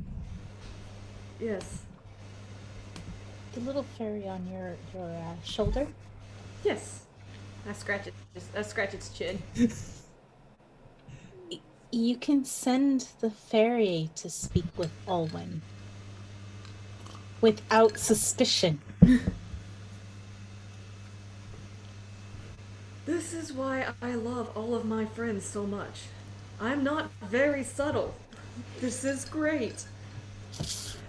Speaker 4: Yes.
Speaker 5: the little fairy on your shoulder.
Speaker 4: Yes. I scratch its chin.
Speaker 5: You can send the fairy to speak with Olwen without suspicion.
Speaker 4: This is why I love all of my friends so much. I'm not very subtle. This is great.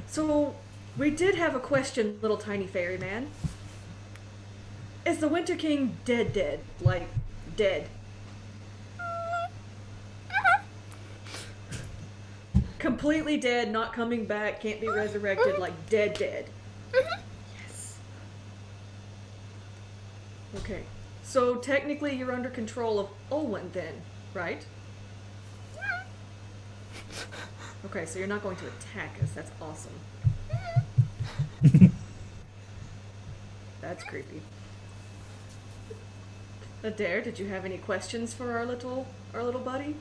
Speaker 4: So, we did have a question, little tiny fairy man. Is the Winter King dead? Like, dead? Completely dead, not coming back, can't be resurrected, like dead. Yes. Okay. So technically you're under control of Olwen then, right? Okay, so you're not going to attack us. That's awesome. That's creepy. Adair, did you have any questions for our little buddy?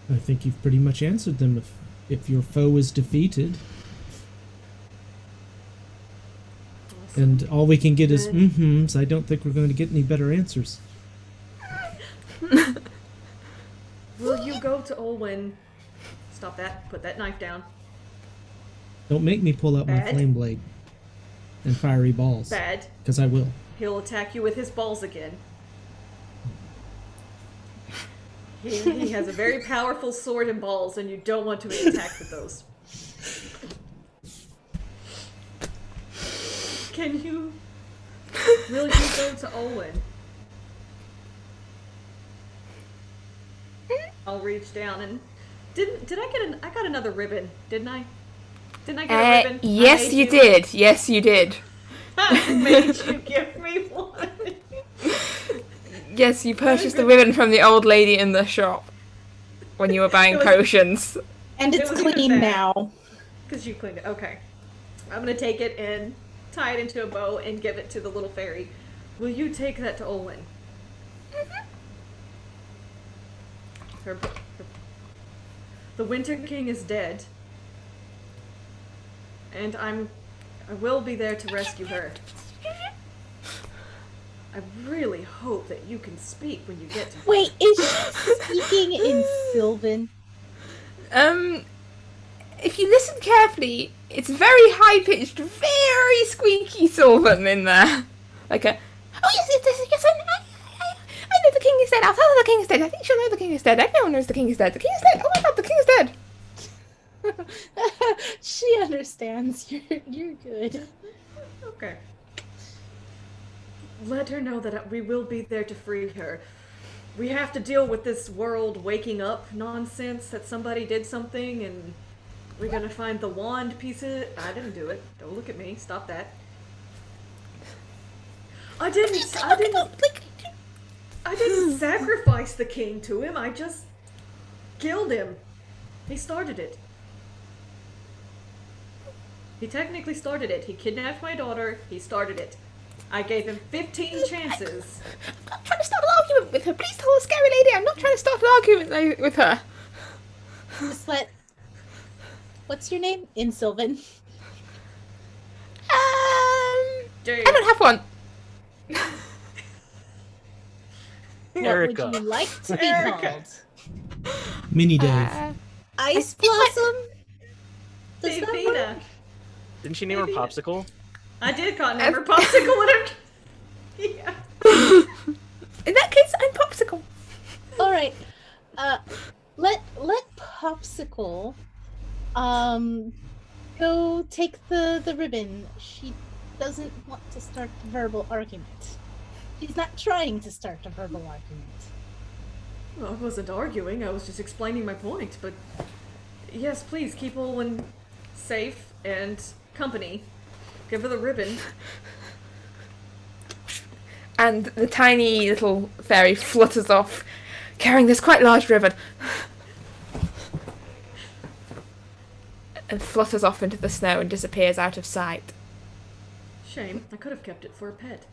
Speaker 2: I think you've pretty much answered them. If your foe is defeated,
Speaker 4: Awesome.
Speaker 2: and all we can get is
Speaker 4: Good.
Speaker 2: mm-hms, I don't think we're going to get any better answers.
Speaker 4: Will you go to Olwen? Stop that. Put that knife down.
Speaker 2: Don't make me pull out my
Speaker 4: Bad.
Speaker 2: flame blade and fiery balls,
Speaker 4: Bad.
Speaker 2: because I will.
Speaker 4: He'll attack you with his balls again. He has a very powerful sword and balls, and you don't want to be attacked with those. Can you... Will you go to Olwen? I'll reach down and... Did I get I got another ribbon, didn't I? Didn't I get a ribbon?
Speaker 1: Yes, you did. Yes, you did.
Speaker 4: I made you give me one.
Speaker 1: Yes, you purchased the ribbon from the old lady in the shop when you were buying
Speaker 4: It was-
Speaker 1: potions.
Speaker 5: And
Speaker 4: It
Speaker 5: it's
Speaker 4: was even
Speaker 5: clean
Speaker 4: bad.
Speaker 5: now.
Speaker 4: Because you cleaned it. Okay. I'm going to take it and tie it into a bow and give it to the little fairy. Will you take that to Olwen? The Winter King is dead. And I will be there to rescue her. I really hope that you can speak when you get to her.
Speaker 5: Wait, is she speaking in Sylvan?
Speaker 1: If you listen carefully, it's very high-pitched, very squeaky Sylvan in there. Like a, oh yes, I know the king is dead. I'll tell her the king is dead. I think she'll know the king is dead. Everyone knows the king is dead. The king is dead. Oh my god, the king is dead.
Speaker 5: She understands. You're good.
Speaker 4: Okay. Let her know that we will be there to free her. We have to deal with this world waking up nonsense that somebody did something and we're gonna find the wand piece of it. I didn't do it. Don't look at me. Stop that. I didn't sacrifice the king to him. I just killed him. He started it. He technically started it. He kidnapped my daughter. He started it. I gave him 15 chances.
Speaker 1: I'm trying to stop alarm.
Speaker 6: argument with her. Please tell the scary lady I'm not trying to start an argument with her.
Speaker 5: Just let. What's your name? In Sylvan.
Speaker 6: I don't have one.
Speaker 3: Erica.
Speaker 5: What would you like to be called?
Speaker 2: Mini Dave.
Speaker 5: Ice Blossom? Does that
Speaker 4: Davina.
Speaker 5: work?
Speaker 3: Didn't she name her Popsicle?
Speaker 4: I did call name her Popsicle, whatever. Yeah.
Speaker 6: In that case, I'm Popsicle.
Speaker 5: All right. Let Popsicle go take the ribbon. She doesn't want to start the verbal argument. She's not trying to start a verbal argument.
Speaker 4: Well, I wasn't arguing, I was just explaining my point, but yes, please keep Olwen safe and company. Give her the ribbon.
Speaker 6: And the tiny little fairy flutters off, carrying this quite large ribbon. And flutters off into the snow and disappears out of sight.
Speaker 4: Shame, I could have kept it for a pet.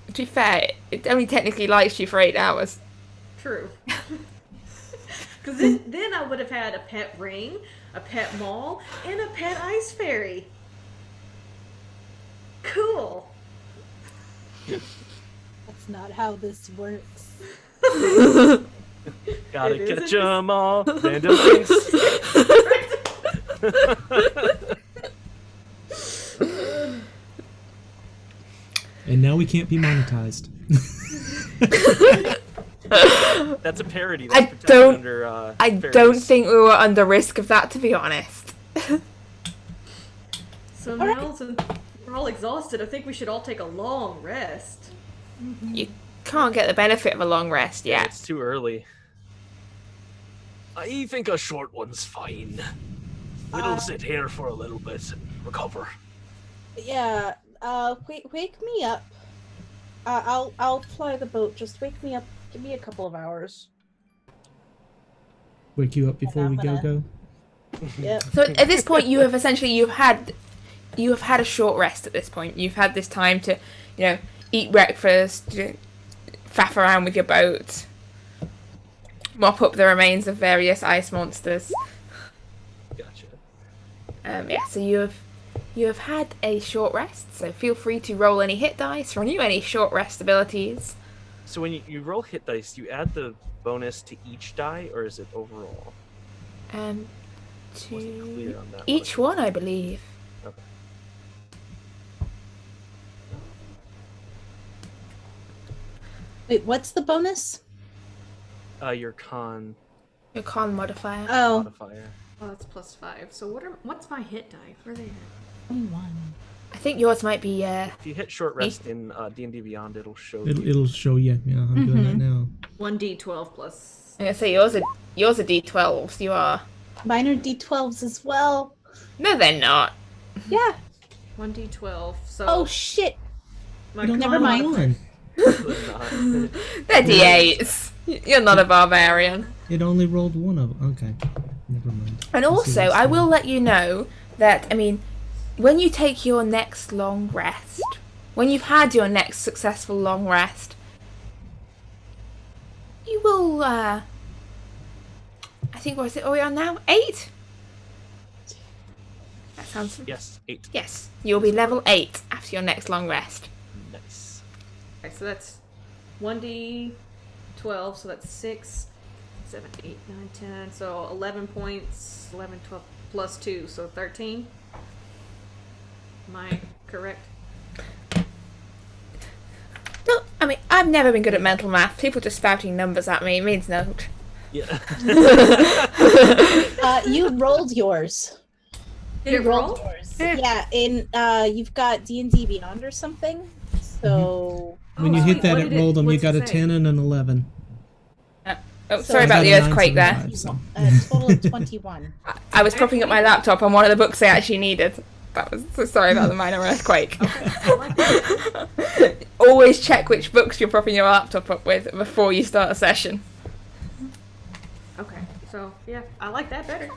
Speaker 6: To be fair, it only technically likes you for 8 hours.
Speaker 4: True. Because then I would have had a pet ring, a pet mall, and a pet ice fairy. Cool.
Speaker 5: That's not how this works.
Speaker 3: Gotta
Speaker 4: It
Speaker 3: catch
Speaker 4: is.
Speaker 3: 'em all. Random things.
Speaker 2: And now we can't be monetized.
Speaker 3: That's a parody.
Speaker 6: I
Speaker 3: That's protected
Speaker 6: don't-
Speaker 3: Under,
Speaker 6: I
Speaker 3: fairies.
Speaker 6: don't think we were under risk of that, to be honest.
Speaker 4: So now, since we're all exhausted, I think we should all take a long rest.
Speaker 6: You can't get the benefit of a long rest
Speaker 3: Yeah,
Speaker 6: yet.
Speaker 3: it's too early. I think a short one's fine. We'll sit here for a little bit and recover.
Speaker 5: Yeah. Wake me up. I'll fly the boat. Just wake me up. Give me a couple of hours.
Speaker 2: Wake you up before we go.
Speaker 5: Yep.
Speaker 6: So at this point, you have essentially you have had a short rest. At this point, you've had this time to, eat breakfast, faff around with your boat, mop up the remains of various ice monsters.
Speaker 3: Gotcha.
Speaker 6: So you have had a short rest. So feel free to roll any hit dice, renew any short rest abilities.
Speaker 3: So when you roll hit dice, you add the bonus to each die, or is it overall?
Speaker 6: To
Speaker 3: Wasn't clear on that
Speaker 6: each one, I believe.
Speaker 3: Okay.
Speaker 5: Wait, what's the bonus?
Speaker 3: Your con
Speaker 6: Your con modifier.
Speaker 5: Oh,
Speaker 3: modifier.
Speaker 4: Oh, that's +5. So what's my hit die? Where are they at?
Speaker 5: 21.
Speaker 6: I think yours might be.
Speaker 3: If you hit short rest in D&D Beyond, it'll show you.
Speaker 2: It'll show you. Yeah, I'm doing that now.
Speaker 4: 1d12 plus.
Speaker 6: I'm gonna say yours are D12s. You are.
Speaker 5: Mine are D12s as well.
Speaker 6: No, they're not.
Speaker 5: Yeah.
Speaker 4: 1d12. So
Speaker 5: Oh shit.
Speaker 4: my
Speaker 2: You don't
Speaker 5: Never
Speaker 2: roll
Speaker 5: mind.
Speaker 2: one.
Speaker 6: They're D8s. You're not a barbarian.
Speaker 2: It only rolled one of them. Okay. Never mind.
Speaker 6: And also, I will let you know that, when you take your next long rest, when you've had your next successful long rest, you will, I think, what is it, are we on now? 8? That sounds...
Speaker 3: Yes, 8.
Speaker 6: Yes, you'll be level 8 after your next long rest.
Speaker 3: Nice.
Speaker 4: Okay, so that's 1d12, so that's 6, 7, 8, 9, 10. So 11 points, 11, 12 plus 2, so 13. Am I correct?
Speaker 6: No, I've never been good at mental math. People just spouting numbers at me means no.
Speaker 3: Yeah.
Speaker 5: You rolled yours.
Speaker 4: Did it roll?
Speaker 5: Yours. Yeah, you've got D&D Beyond or something. So
Speaker 2: When you
Speaker 4: sweet.
Speaker 2: hit that,
Speaker 4: What
Speaker 2: it
Speaker 4: did
Speaker 2: rolled them. You
Speaker 4: what's
Speaker 2: got
Speaker 4: it
Speaker 2: a
Speaker 4: say?
Speaker 2: 10 and an 11.
Speaker 6: Oh,
Speaker 5: So
Speaker 6: sorry
Speaker 5: I
Speaker 6: about
Speaker 2: got
Speaker 6: the
Speaker 2: a
Speaker 6: earthquake there.
Speaker 2: 975, so.
Speaker 5: a total of 21.
Speaker 6: I was propping up my laptop on one of the books I actually needed. That was so sorry about the minor earthquake.
Speaker 4: I like that.
Speaker 6: Always check which books you're propping your laptop up with before you start a session.
Speaker 4: Okay, so yeah, I like that better.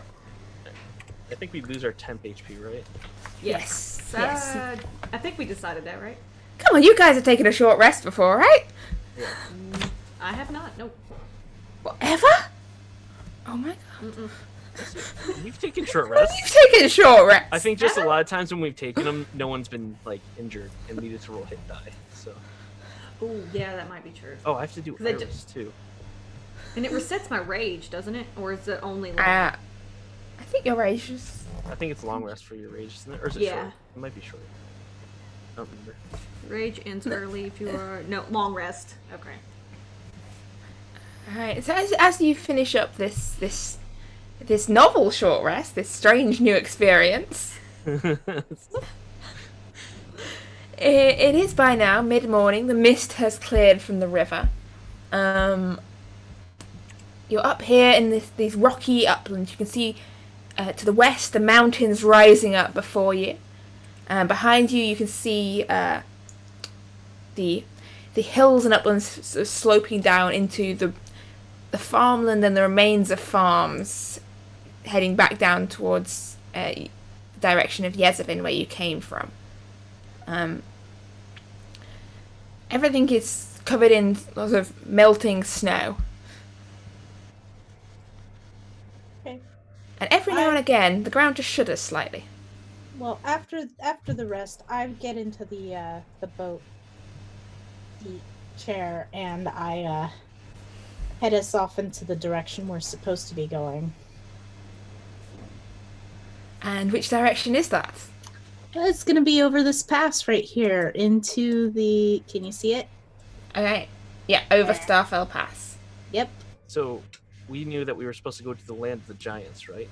Speaker 3: I think we lose our temp HP, right?
Speaker 6: Yes.
Speaker 4: I think we decided that, right?
Speaker 6: Come on, you guys have taken a short rest before, right?
Speaker 4: I have not. Nope.
Speaker 6: Whatever? Oh my god.
Speaker 3: We've taken short rests.
Speaker 6: You've taken a short rest.
Speaker 3: I think just a lot of times when we've taken them, no one's been like injured and needed to roll hit die. So.
Speaker 4: Oh yeah, that might be true.
Speaker 3: Oh, I have to do
Speaker 4: 'Cause I
Speaker 3: arrows too.
Speaker 4: And it resets my rage, doesn't it? Or is it only like...
Speaker 6: I think your rage is...
Speaker 3: I think it's long rest for your rage, isn't it? Or is it
Speaker 4: Yeah.
Speaker 3: short? It might be short. I don't remember.
Speaker 4: Rage ends early if you are... No, long rest. Okay.
Speaker 6: Alright, so as you finish up this novel short rest, this strange new experience, it is by now mid-morning. The mist has cleared from the river. You're up here in these rocky uplands. You can see to the west the mountains rising up before you. Behind you, you can see the hills and uplands sort of sloping down into the farmland and the remains of farms, heading back down towards the direction of Yezevin, where you came from. Everything is covered in lots of melting snow.
Speaker 5: Okay.
Speaker 6: And every now and again, the ground just shudders slightly.
Speaker 5: Well, after the rest, I get into the boat, the chair, and I head us off into the direction we're supposed to be going.
Speaker 6: And which direction is that?
Speaker 5: It's gonna be over this pass right here into the. Can you see it?
Speaker 6: Okay. Yeah, over Starfell Pass.
Speaker 5: Yep.
Speaker 3: So, we knew that we were supposed to go to the land of the giants, right?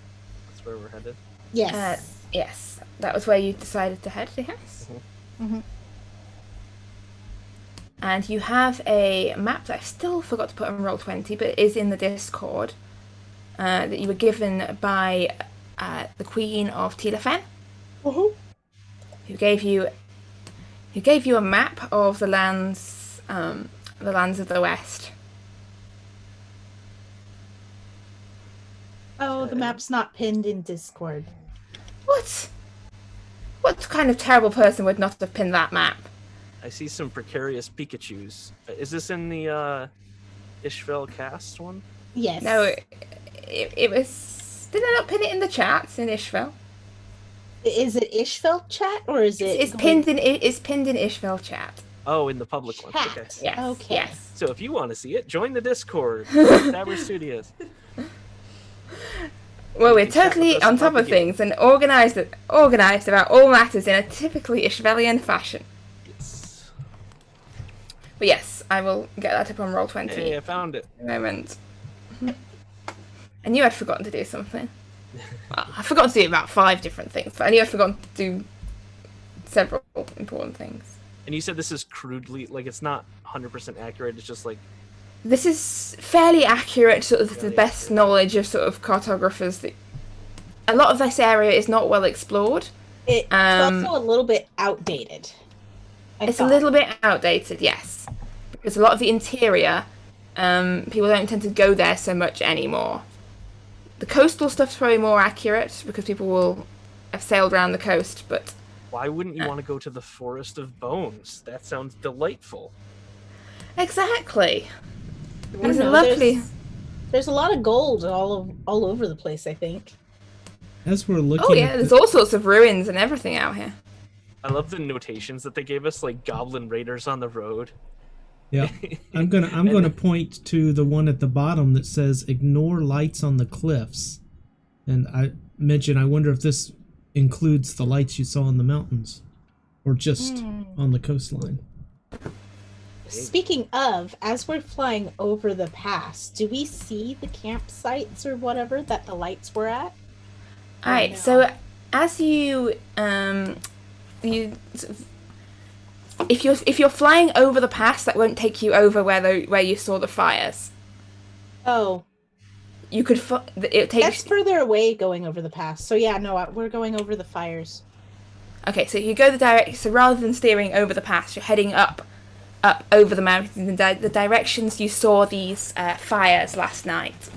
Speaker 3: That's where we're headed.
Speaker 5: Yes.
Speaker 6: Yes, that was where you decided to head, yes?
Speaker 5: Mm-hmm.
Speaker 6: And you have a map that I still forgot to put on Roll20, but it is in the Discord, that you were given by the Queen of Tilafen,
Speaker 5: Mm-hmm.
Speaker 6: who gave you a map of the lands of the West.
Speaker 5: Oh, the map's not pinned in Discord.
Speaker 6: What? What kind of terrible person would not have pinned that map?
Speaker 3: I see some precarious Pikachus. Is this in the Isfjell cast one?
Speaker 5: Yes.
Speaker 6: No, it was... Did I not pin it in the chat in Isfjell?
Speaker 5: Is it Isfjell chat or is it?
Speaker 6: It's pinned in Isfjell chat.
Speaker 3: Oh, in the public one.
Speaker 5: Chat.
Speaker 3: Okay.
Speaker 6: Yes.
Speaker 5: Okay.
Speaker 6: Yes.
Speaker 3: So if you want to see it, join the Discord. Tabber Studios.
Speaker 6: Well, we're
Speaker 3: You can chat
Speaker 6: totally
Speaker 3: with us
Speaker 6: on top
Speaker 3: about
Speaker 6: of
Speaker 3: the game.
Speaker 6: things and organised about all matters in a typically Ishvelian fashion.
Speaker 3: Yes.
Speaker 6: But yes, I will get that up on Roll20
Speaker 3: Hey, I found it.
Speaker 6: in a moment. I knew I'd forgotten to do something. Well, I forgot to do about 5 different things, but I knew I'd forgotten to do several important things.
Speaker 3: And you said this is crudely, like, it's not 100% accurate. It's just like,
Speaker 6: This is fairly accurate, sort of the
Speaker 3: Fairly
Speaker 6: best
Speaker 3: accurate.
Speaker 6: knowledge of sort of cartographers. A lot of this area is not well explored.
Speaker 5: It's also a little bit outdated.
Speaker 6: It's a little bit outdated, yes. Because a lot of the interior, people don't tend to go there so much anymore. The coastal stuff's probably more accurate because people will have sailed around the coast, but...
Speaker 3: why wouldn't you want to go to the Forest of Bones? That sounds delightful.
Speaker 6: Exactly.
Speaker 5: I
Speaker 6: It's
Speaker 5: don't
Speaker 6: a
Speaker 5: know,
Speaker 6: lovely...
Speaker 5: There's a lot of gold all over the place, I think.
Speaker 2: As we're looking
Speaker 6: Oh yeah,
Speaker 2: at
Speaker 6: there's all sorts of ruins and everything out here.
Speaker 3: I love the notations that they gave us, like goblin raiders on the road.
Speaker 2: yeah, I'm gonna point to the one at the bottom that says ignore lights on the cliffs. And I mentioned I wonder if this includes the lights you saw in the mountains or just on the coastline.
Speaker 5: Speaking of, as we're flying over the pass, do we see the campsites or whatever that the lights were at?
Speaker 6: Alright,
Speaker 5: no.
Speaker 6: so as you sort of, if you're flying over the pass, that won't take you over where you saw the fires.
Speaker 5: Oh,
Speaker 6: You could it takes.
Speaker 5: that's further away going over the pass. So yeah, no, we're going over the fires.
Speaker 6: Okay, so you go so rather than steering over the pass, you're heading up over the mountains, the directions you saw these fires last night.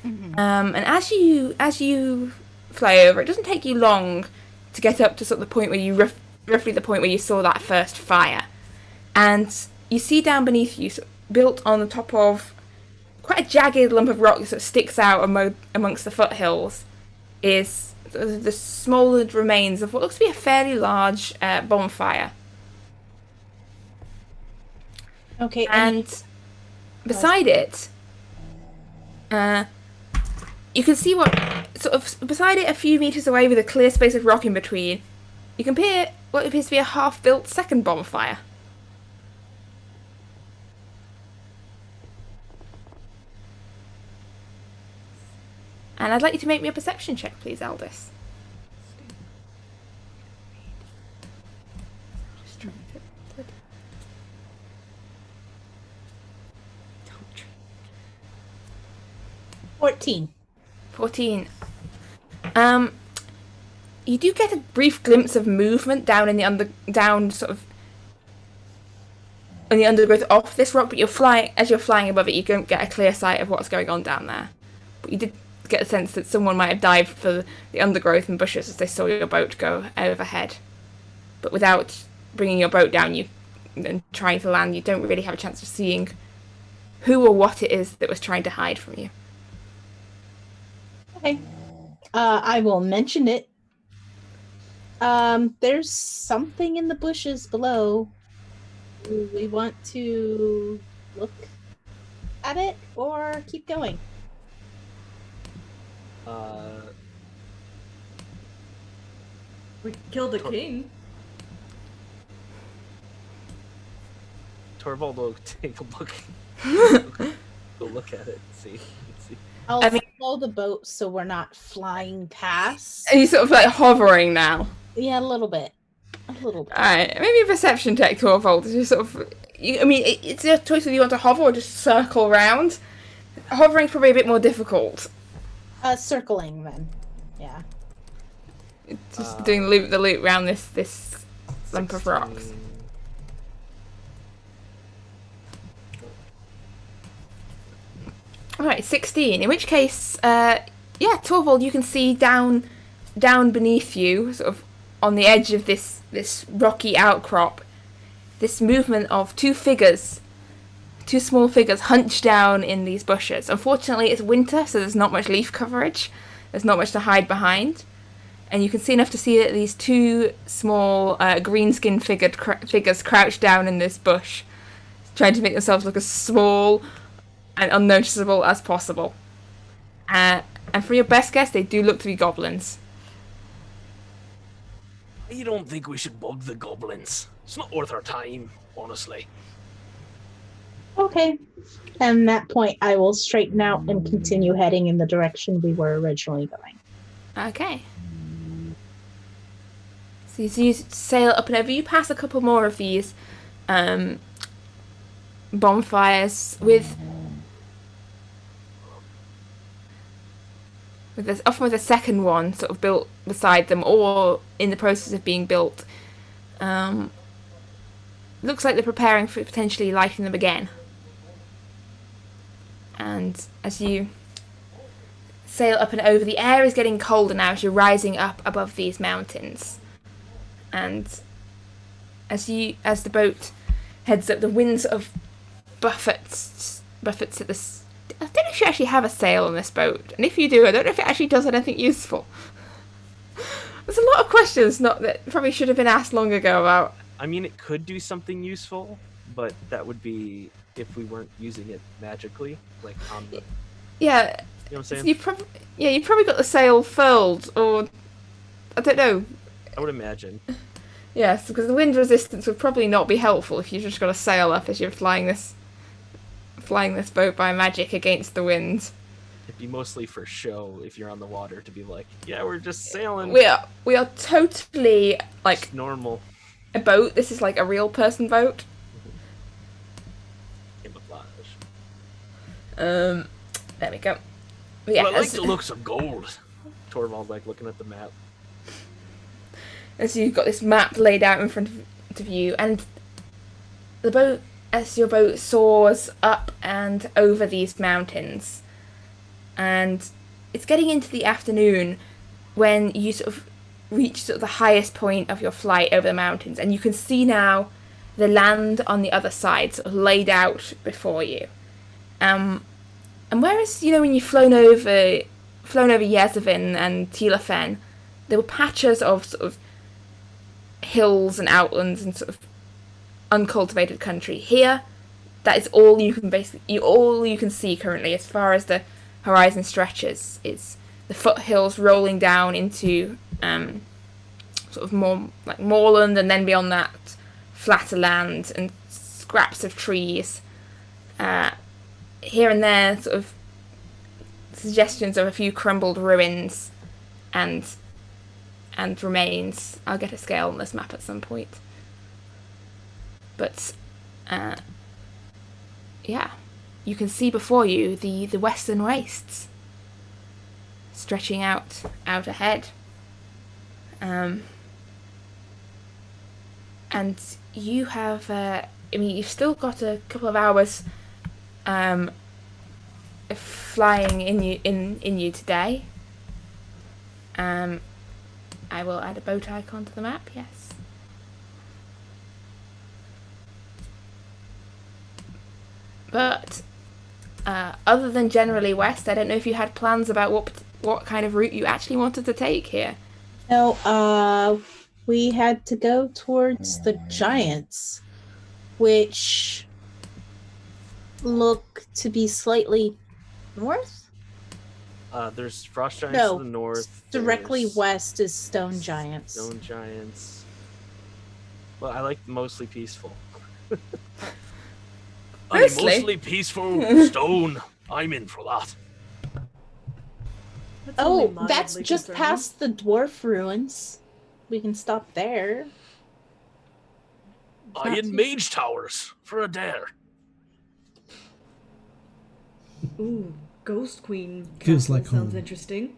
Speaker 6: And as you fly over, it doesn't take you long to get up to sort of the point where roughly the point where you saw that first fire, and you see down beneath you built on the top of quite a jagged lump of rock that sticks out amongst the foothills, is the smouldered remains of what looks to be a fairly large bonfire.
Speaker 5: Okay.
Speaker 6: And beside it, you can see what sort of beside it, a few meters away, with a clear space of rock in between, you can peer what appears to be a half-built second bonfire. And I'd like you to make me a perception check, please, Aldous. Just trying to...
Speaker 5: 14.
Speaker 6: 14. You do get a brief glimpse of movement down in the undergrowth off this rock, but as you're flying above it, you don't get a clear sight of what's going on down there. But you did get a sense that someone might have dived for the undergrowth and bushes as they saw your boat go overhead. But without bringing your boat down and trying to land, you don't really have a chance of seeing who or what it is that was trying to hide from you.
Speaker 5: Okay. I will mention it. There's something in the bushes below. Do we want to look at it or keep going?
Speaker 4: We killed the king.
Speaker 3: Torvald will take a look. Go look at it and see.
Speaker 5: I'll slow the boat so we're not flying past.
Speaker 6: Are you sort of like hovering now?
Speaker 5: Yeah, a little bit.
Speaker 6: Alright, maybe a perception check, Torvald. It's it's a choice whether you want to hover or just circle around. Hovering's probably a bit more difficult.
Speaker 5: Circling then. Yeah.
Speaker 6: Just doing the loop around this lump of rocks. Alright, 16. In which case, Torvald, you can see down beneath you, sort of on the edge of this rocky outcrop, this movement of two small figures hunched down in these bushes. Unfortunately, it's winter, so there's not much leaf coverage. There's not much to hide behind. And you can see enough to see that these two small green-skinned figures crouched down in this bush, trying to make themselves look as small and unnoticeable as possible. And for your best guess, they do look to be goblins.
Speaker 3: I don't think we should bug the goblins. It's not worth our time, honestly.
Speaker 5: Okay. And at that point, I will straighten out and continue heading in the direction we were originally going.
Speaker 6: Okay. So you sail up and over. You pass a couple more of these bonfires often with a second one sort of built beside them or in the process of being built. Looks like they're preparing for potentially lighting them again. And as you sail up and over, the air is getting colder now as you're rising up above these mountains. And as the boat heads up, the wind sort of buffets at this. I don't know if you actually have a sail on this boat, and if you do, I don't know if it actually does anything useful. There's a lot of questions that probably should have been asked long ago about.
Speaker 3: I mean, it could do something useful, but that would be if we weren't using it magically, like on the.
Speaker 6: Yeah.
Speaker 3: You know what I'm saying?
Speaker 6: You probably got the sail furled, or I don't know.
Speaker 3: I would imagine.
Speaker 6: Yes, because the wind resistance would probably not be helpful if you just got a sail up as you're flying this boat by magic against the wind.
Speaker 3: It'd be mostly for show if you're on the water to be like, yeah, we're just sailing.
Speaker 6: We are totally like
Speaker 3: it's normal.
Speaker 6: A boat. This is like a real person boat.
Speaker 3: Camouflage.
Speaker 6: There we go. But yeah,
Speaker 3: well, I like the looks of gold. Torvald like looking at the map.
Speaker 6: And so you've got this map laid out in front of you, and the boat, as your boat soars up and over these mountains, and it's getting into the afternoon when you sort of reach sort of the highest point of your flight over the mountains, and you can see now the land on the other side sort of laid out before you. And whereas, when you've flown over Yezavin and Tilafen, there were patches of sort of hills and outlands and sort of uncultivated country. Here, that is all you can see currently, as far as the horizon stretches, is the foothills rolling down into sort of more like moorland, and then beyond that, flatter land and scraps of trees. Here and there, sort of suggestions of a few crumbled ruins and remains. I'll get a scale on this map at some point. But yeah, you can see before you the western wastes stretching out ahead. And you have, you've still got a couple of hours flying in you today. I will add a boat icon to the map, yes. But other than generally west, I don't know if you had plans about what kind of route you actually wanted to take here.
Speaker 5: No, we had to go towards the giants, which look to be slightly north?
Speaker 3: There's frost giants to the north.
Speaker 5: Directly west is stone giants.
Speaker 3: Stone giants. Well, I like mostly peaceful. Mostly peaceful stone. I'm in for that.
Speaker 5: That's just past the dwarf ruins. We can stop there.
Speaker 3: Iron Mage Towers for a dare.
Speaker 4: Ooh, Ghost Queen.
Speaker 2: Feels like
Speaker 4: sounds
Speaker 2: home.
Speaker 4: interesting.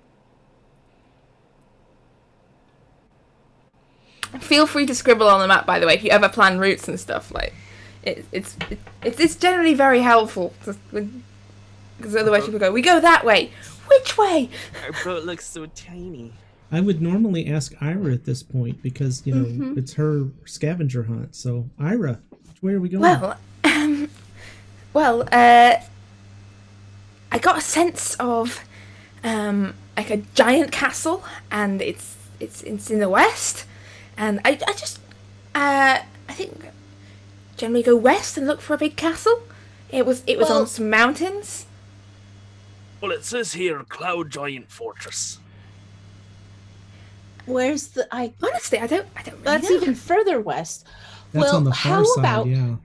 Speaker 6: Feel free to scribble on the map, by the way, if you ever plan routes and stuff. Like, it's generally very helpful, because otherwise people go, we go that way. Which way?
Speaker 3: Our boat looks so tiny.
Speaker 2: I would normally ask Ira at this point because, it's her scavenger hunt. So, Ira, which way are we going?
Speaker 6: Well, I got a sense of like a giant castle, and it's in the west, and I think generally go west and look for a big castle. It was on some mountains.
Speaker 3: Well, it says here Cloud Giant Fortress.
Speaker 5: Where's the
Speaker 6: Honestly, I don't really
Speaker 5: That's
Speaker 6: know.
Speaker 5: even further west.
Speaker 2: That's on the far side, yeah.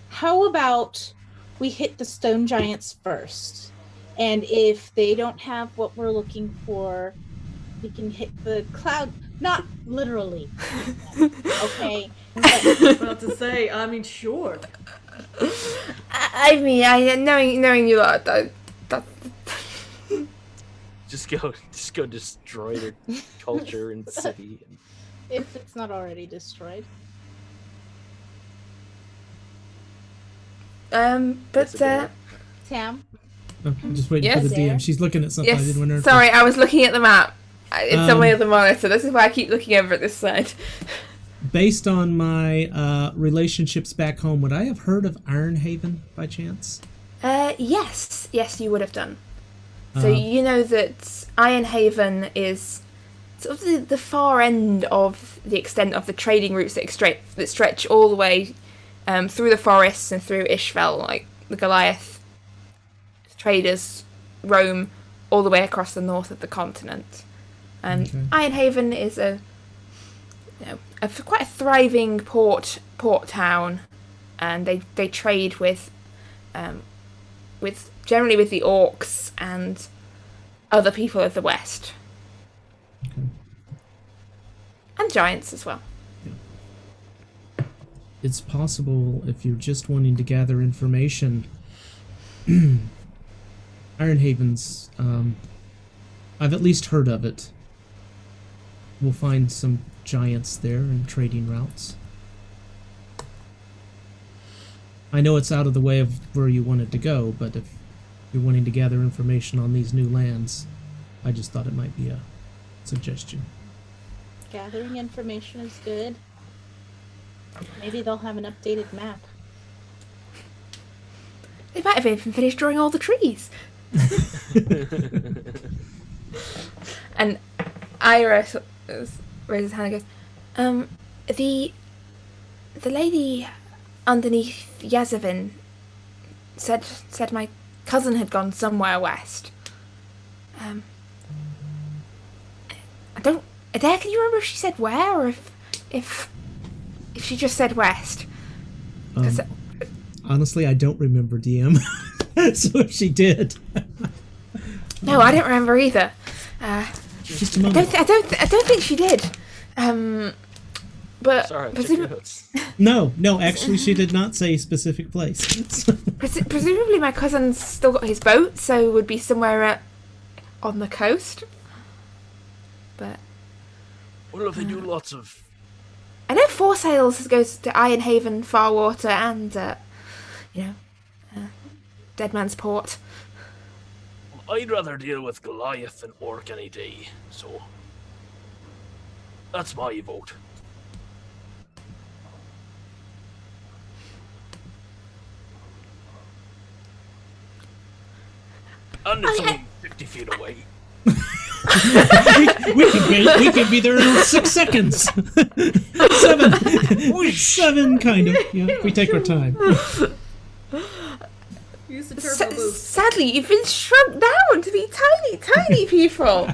Speaker 5: How about we hit the stone giants first? And if they don't have what we're looking for, we can hit the cloud. Not literally. Okay.
Speaker 4: About to say, sure.
Speaker 6: Knowing you lot, that
Speaker 3: Just go destroy their culture and city.
Speaker 5: If it's not already destroyed.
Speaker 6: but
Speaker 5: Tam?
Speaker 2: Oh, I'm just waiting for the DM. She's looking at something. I didn't want her to...
Speaker 6: Sorry, I was looking at the map. It's on my other monitor. This is why I keep looking over at this side.
Speaker 2: Based on my relationships back home, would I have heard of Ironhaven by chance?
Speaker 6: Yes, you would have done. So you know that Ironhaven is sort of the far end of the extent of the trading routes that stretch all the way through the forests and through Isfjell, like the Goliath traders roam all the way across the north of the continent. And Ironhaven is quite a thriving port town, and they trade with generally with the orcs and other people of the west, and giants as well.
Speaker 2: It's possible if you're just wanting to gather information. Ironhaven's, I've at least heard of it. We'll find some giants there and trading routes. I know it's out of the way of where you wanted to go, but if you're wanting to gather information on these new lands, I just thought it might be a suggestion.
Speaker 5: Gathering information is good. Maybe they'll have an updated map.
Speaker 6: They might have even finished drawing all the trees. And Ira raises his hand and goes, the lady underneath Yazavin said my cousin had gone somewhere west. Adair, can you remember if she said where, or if she just said west?
Speaker 2: Honestly, I don't remember, DM. So if she did.
Speaker 6: No, I don't remember either.
Speaker 2: Just a moment.
Speaker 6: I don't think she did. But
Speaker 3: Sorry, check your notes.
Speaker 2: No, actually she did not say specific place.
Speaker 6: presumably my cousin's still got his boat, so would be somewhere on the coast. But
Speaker 3: Well, they do lots of...
Speaker 6: I know Foresails goes to Ironhaven, Farwater, and Dead Man's Port.
Speaker 3: I'd rather deal with Goliath than Orc any day, so... That's my vote. And it's only 50 feet away.
Speaker 2: we can be there in 6 seconds. 7, kind of. Yeah, we take our time.
Speaker 4: Use the turbo boost.
Speaker 6: Sadly, you've been shrunk down to be tiny people.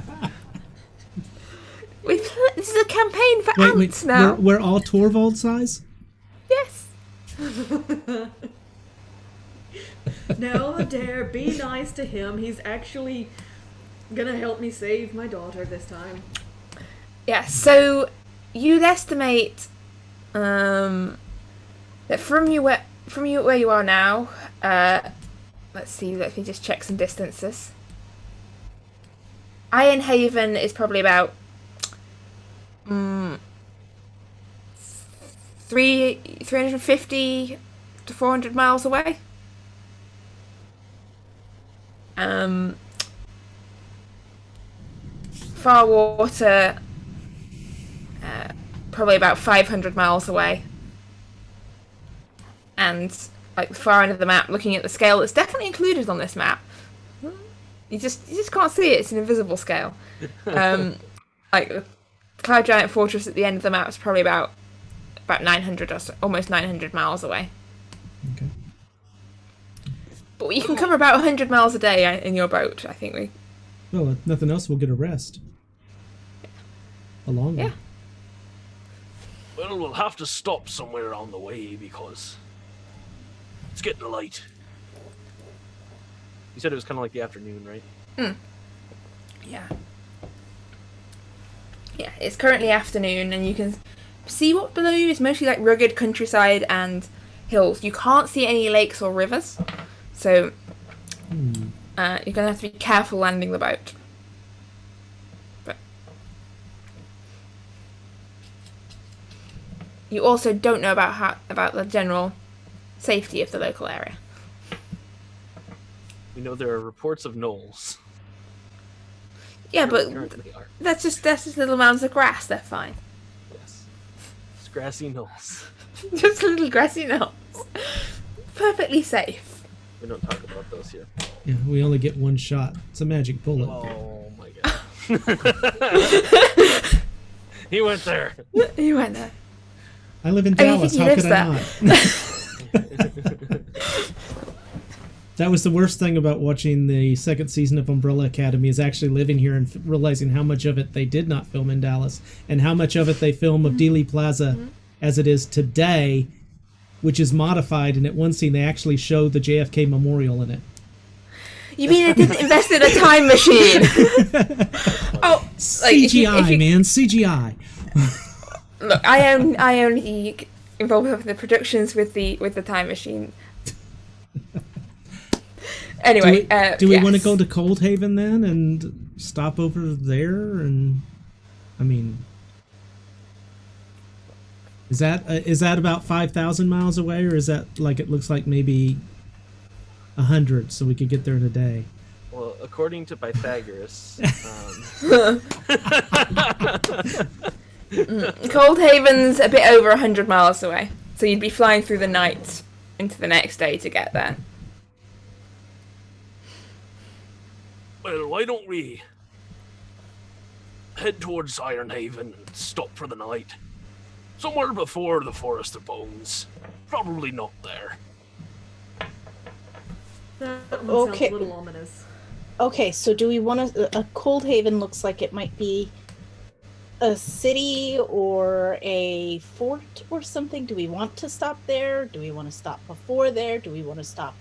Speaker 6: This is a campaign for ants now.
Speaker 2: We're all Torvald size?
Speaker 6: Yes.
Speaker 4: No, Adair, be nice to him. He's actually gonna help me save my daughter this time.
Speaker 6: Yeah, so you'd estimate that from where you are now, let's see, let me just check some distances. Ironhaven is probably about 350 to 400 miles away. Farwater, probably about 500 miles away. And like the far end of the map, looking at the scale that's definitely included on this map, you just can't see it. It's an invisible scale. Like the Cloud Giant Fortress at the end of the map is probably about 900 or so, almost 900 miles away.
Speaker 2: Okay.
Speaker 6: But you can cover about 100 miles a day in your boat, I think.
Speaker 2: Well, if nothing else, we'll get a rest. A long one.
Speaker 6: Yeah.
Speaker 3: Well, we'll have to stop somewhere on the way because it's getting light. You said it was kind of like the afternoon, right?
Speaker 6: Yeah. Yeah, it's currently afternoon, and you can see what below you is mostly like rugged countryside and hills. You can't see any lakes or rivers, so you're gonna have to be careful landing the boat. But you also don't know about the general safety of the local area.
Speaker 3: We know there are reports of gnolls.
Speaker 6: Yeah, but
Speaker 3: Currently are.
Speaker 6: that's just little mounds of grass. They're fine.
Speaker 3: Yes. It's grassy gnolls.
Speaker 6: Just little grassy knolls. Perfectly safe.
Speaker 3: We don't talk about those here.
Speaker 2: Yeah, we only get one shot. It's a magic bullet.
Speaker 3: Oh my god. He went there.
Speaker 6: You went there.
Speaker 2: I live in
Speaker 6: Oh, you
Speaker 2: Dallas.
Speaker 6: think he
Speaker 2: How could
Speaker 6: lives
Speaker 2: I not? That was the worst thing about watching the second season of Umbrella Academy, is actually living here and realizing how much of it they did not film in Dallas and how much of it they film of Dealey Plaza as it is today, which is modified. And at one scene, they actually show the JFK Memorial in it.
Speaker 6: You mean they didn't invest in a time machine? Oh, like,
Speaker 2: CGI, man, CGI.
Speaker 6: Look, I only involved with the productions with the time machine. Anyway,
Speaker 2: do we
Speaker 6: yes.
Speaker 2: want to go to Cold Haven then and stop over there? And I mean, is that about 5,000 miles away, or is that like it looks like maybe 100, so we could get there in a day?
Speaker 3: Well, according to Pythagoras,
Speaker 6: Coldhaven's a bit over 100 miles away, so you'd be flying through the night into the next day to get there.
Speaker 3: Well, why don't we head towards Ironhaven and stop for the night? Somewhere before the Forest of Bones. Probably not there.
Speaker 4: That one
Speaker 5: Okay.
Speaker 4: sounds a little ominous.
Speaker 5: Okay, so do we want to... A Coldhaven looks like it might be a city or a fort or something. Do we want to stop there? Do we want to stop before there? Do we want to stop...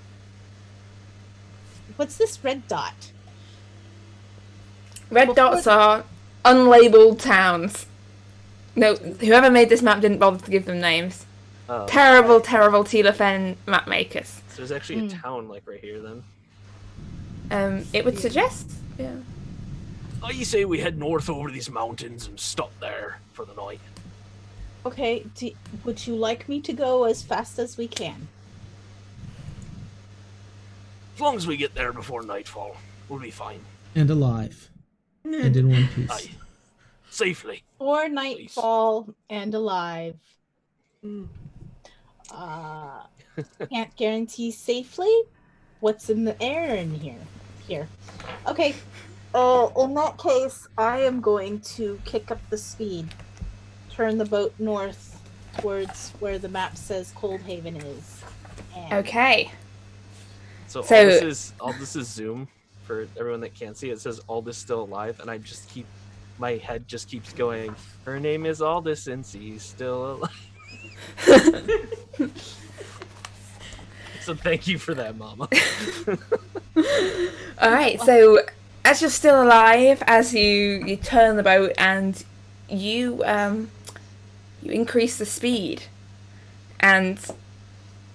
Speaker 5: What's this red dot?
Speaker 6: Red dots are unlabeled towns. No, whoever made this map didn't bother to give them names.
Speaker 3: Oh.
Speaker 6: Terrible, terrible Telefen map makers.
Speaker 3: So there's actually a town like right here then.
Speaker 6: It would suggest, yeah.
Speaker 3: I say we head north over these mountains and stop there for the night.
Speaker 5: Okay, would you like me to go as fast as we can?
Speaker 3: As long as we get there before nightfall, we'll be fine.
Speaker 2: And alive. And in one piece.
Speaker 3: Aye. Safely.
Speaker 5: Or nightfall and alive.
Speaker 4: Mm.
Speaker 5: Can't guarantee safely. What's in the air in here? Okay. In that case, I am going to kick up the speed. Turn the boat north towards where the map says Coldhaven is. And
Speaker 6: Okay.
Speaker 3: So
Speaker 6: So-
Speaker 3: Aldous is Zoom for everyone that can't see. It says Aldous still alive, and I just keep my head just keeps going. Her name is Aldous, and she's still alive. So thank you for that, Mama.
Speaker 6: Alright, so as you're still alive, as you turn the boat and you increase the speed. And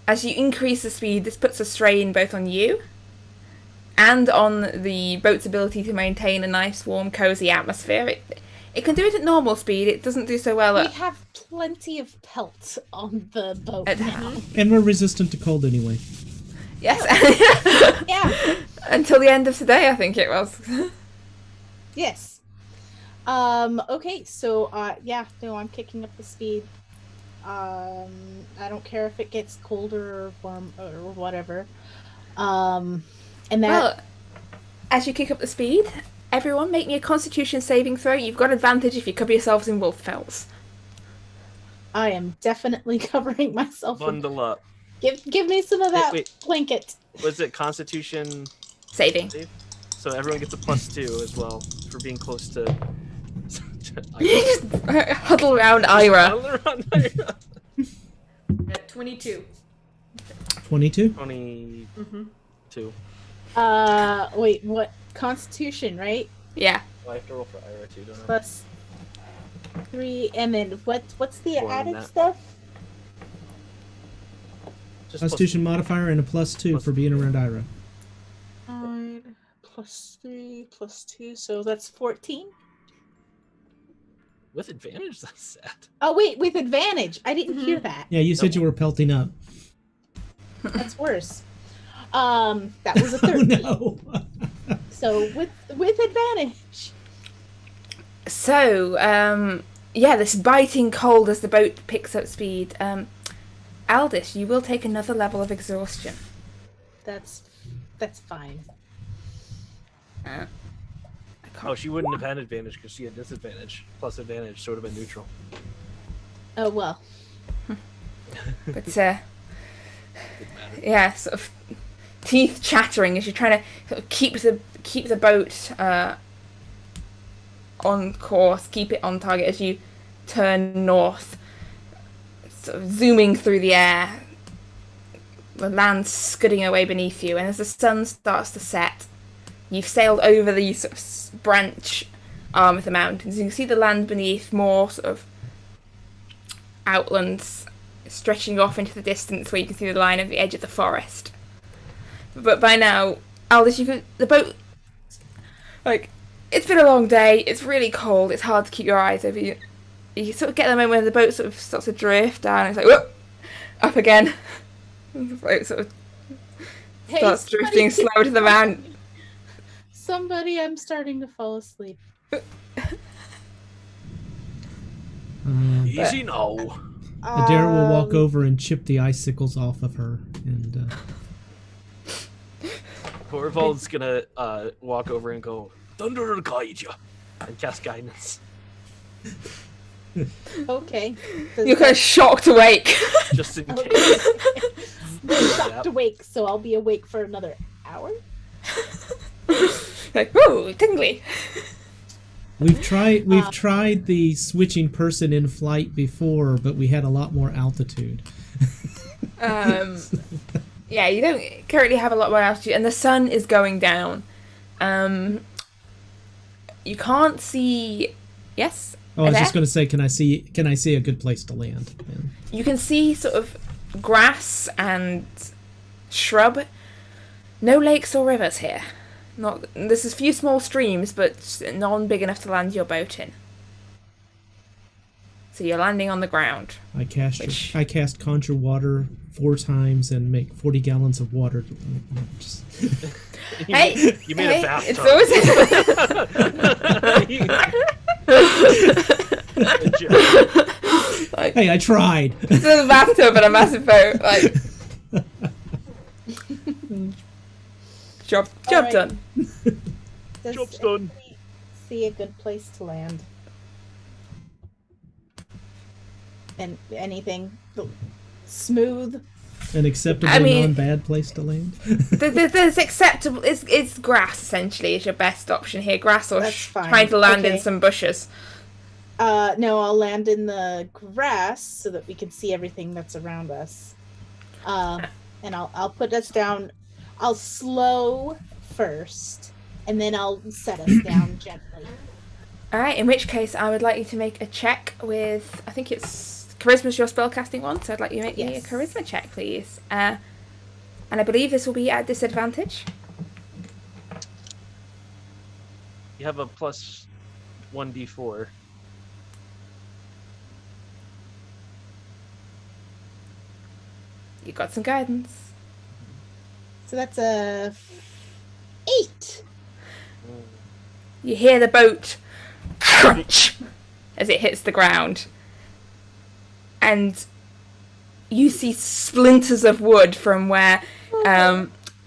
Speaker 6: as you increase the speed, this puts a strain both on you and on the boat's ability to maintain a nice, warm, cozy atmosphere. It can do it at normal speed. It doesn't do so well
Speaker 5: we
Speaker 6: at...
Speaker 5: have plenty of pelt on the boat
Speaker 6: At-
Speaker 5: now.
Speaker 2: And we're resistant to cold anyway.
Speaker 6: Yes.
Speaker 5: Yeah.
Speaker 6: Until the end of today, I think it was.
Speaker 5: Yes. Okay, so I'm kicking up the speed. I don't care if it gets colder or warm or whatever. And that
Speaker 6: Well, as you kick up the speed, everyone make me a Constitution saving throw. You've got advantage if you cover yourselves in wolf pelts.
Speaker 5: I am definitely covering myself.
Speaker 3: Bundle up.
Speaker 5: Give me some of that
Speaker 3: Wait.
Speaker 5: blanket.
Speaker 3: Was it Constitution
Speaker 6: Saving.
Speaker 3: save? So everyone gets a +2 as well for being close to.
Speaker 6: You just huddle around Ira.
Speaker 4: At 22.
Speaker 2: 22?
Speaker 3: 22.
Speaker 5: Wait, what? Constitution, right?
Speaker 6: Yeah.
Speaker 3: Oh, I have to roll for Ira too, don't I?
Speaker 5: Plus 3, and then what's the
Speaker 3: More than
Speaker 5: added
Speaker 3: that.
Speaker 5: stuff?
Speaker 3: Just
Speaker 2: Constitution modifier and a +2 for being around Ira.
Speaker 5: 9 plus 3 plus 2, so that's 14.
Speaker 3: with advantage. That's sad.
Speaker 5: Oh wait, with advantage. I didn't hear that.
Speaker 2: Yeah, you said you were pelting up.
Speaker 5: That's worse. That was a
Speaker 2: Oh
Speaker 5: 13.
Speaker 2: no.
Speaker 5: So with advantage.
Speaker 6: So, yeah, this biting cold as the boat picks up speed. Aldous, you will take another level of exhaustion.
Speaker 5: That's fine.
Speaker 3: Oh, she wouldn't have had advantage because she had disadvantage. Plus advantage, so it would have been neutral.
Speaker 5: Oh well.
Speaker 6: But, yeah, sort of teeth chattering as you're trying to sort of keep the boat on course, keep it on target as you turn north, sort of zooming through the air, the land scudding away beneath you, and as the sun starts to set, you've sailed over the sort of branch arm of the mountains. You can see the land beneath, more sort of outlands stretching off into the distance where you can see the line of the edge of the forest. But by now, Aldous, the boat, like, it's been a long day, it's really cold, it's hard to keep your eyes over you. You sort of get the moment where the boat sort of starts to drift down, it's like, whoop, up again. The boat sort of
Speaker 5: Hey,
Speaker 6: starts drifting
Speaker 5: somebody-
Speaker 6: slow to the mountain.
Speaker 5: Somebody, I'm starting to fall asleep.
Speaker 3: Easy now.
Speaker 2: Adair will walk over and chip the icicles off of her, and
Speaker 3: Torvald's gonna walk over and go, Thunder will guide you, and cast guidance.
Speaker 5: Okay.
Speaker 6: You're kind of shocked awake.
Speaker 3: Just in case.
Speaker 5: Shocked awake, so I'll be awake for another hour.
Speaker 6: Like, ooh, tingly.
Speaker 2: we've tried the switching person in flight before, but we had a lot more altitude.
Speaker 6: Yeah, you don't currently have a lot more altitude, and the sun is going down. You can't see. Yes.
Speaker 2: Oh, I was
Speaker 6: Adair?
Speaker 2: just going to say, can I see a good place to land? Yeah.
Speaker 6: You can see sort of grass and shrub. No lakes or rivers here. There's a few small streams, but none big enough to land your boat in. So you're landing on the ground.
Speaker 2: I cast Conjure Water 4 times and make 40 gallons of water.
Speaker 6: Hey,
Speaker 3: you made a bathtub.
Speaker 6: Like,
Speaker 2: Hey, I tried.
Speaker 6: It's a bathtub and a massive boat. Like, job
Speaker 5: Alright.
Speaker 6: done.
Speaker 5: Does
Speaker 3: Job's done.
Speaker 5: anybody see a good place to land? And anything smooth?
Speaker 2: An acceptable,
Speaker 6: I mean-
Speaker 2: non-bad place to land.
Speaker 6: There's acceptable. It's grass essentially is your best option here. Grass or
Speaker 5: That's fine.
Speaker 6: trying to land in
Speaker 5: Okay.
Speaker 6: some bushes.
Speaker 5: No, I'll land in the grass so that we can see everything that's around us. And I'll put us down. I'll slow first, and then I'll set us down gently.
Speaker 6: All right. In which case, I would like you to make a check with. I think it's charisma's your spellcasting one, so I'd like you to make me a
Speaker 5: Yes.
Speaker 6: charisma check, please. And I believe this will be at disadvantage.
Speaker 3: You have a plus 1d4.
Speaker 6: You got some guidance.
Speaker 5: So that's a 8.
Speaker 6: You hear the boat crunch as it hits the ground. And you see splinters of wood from where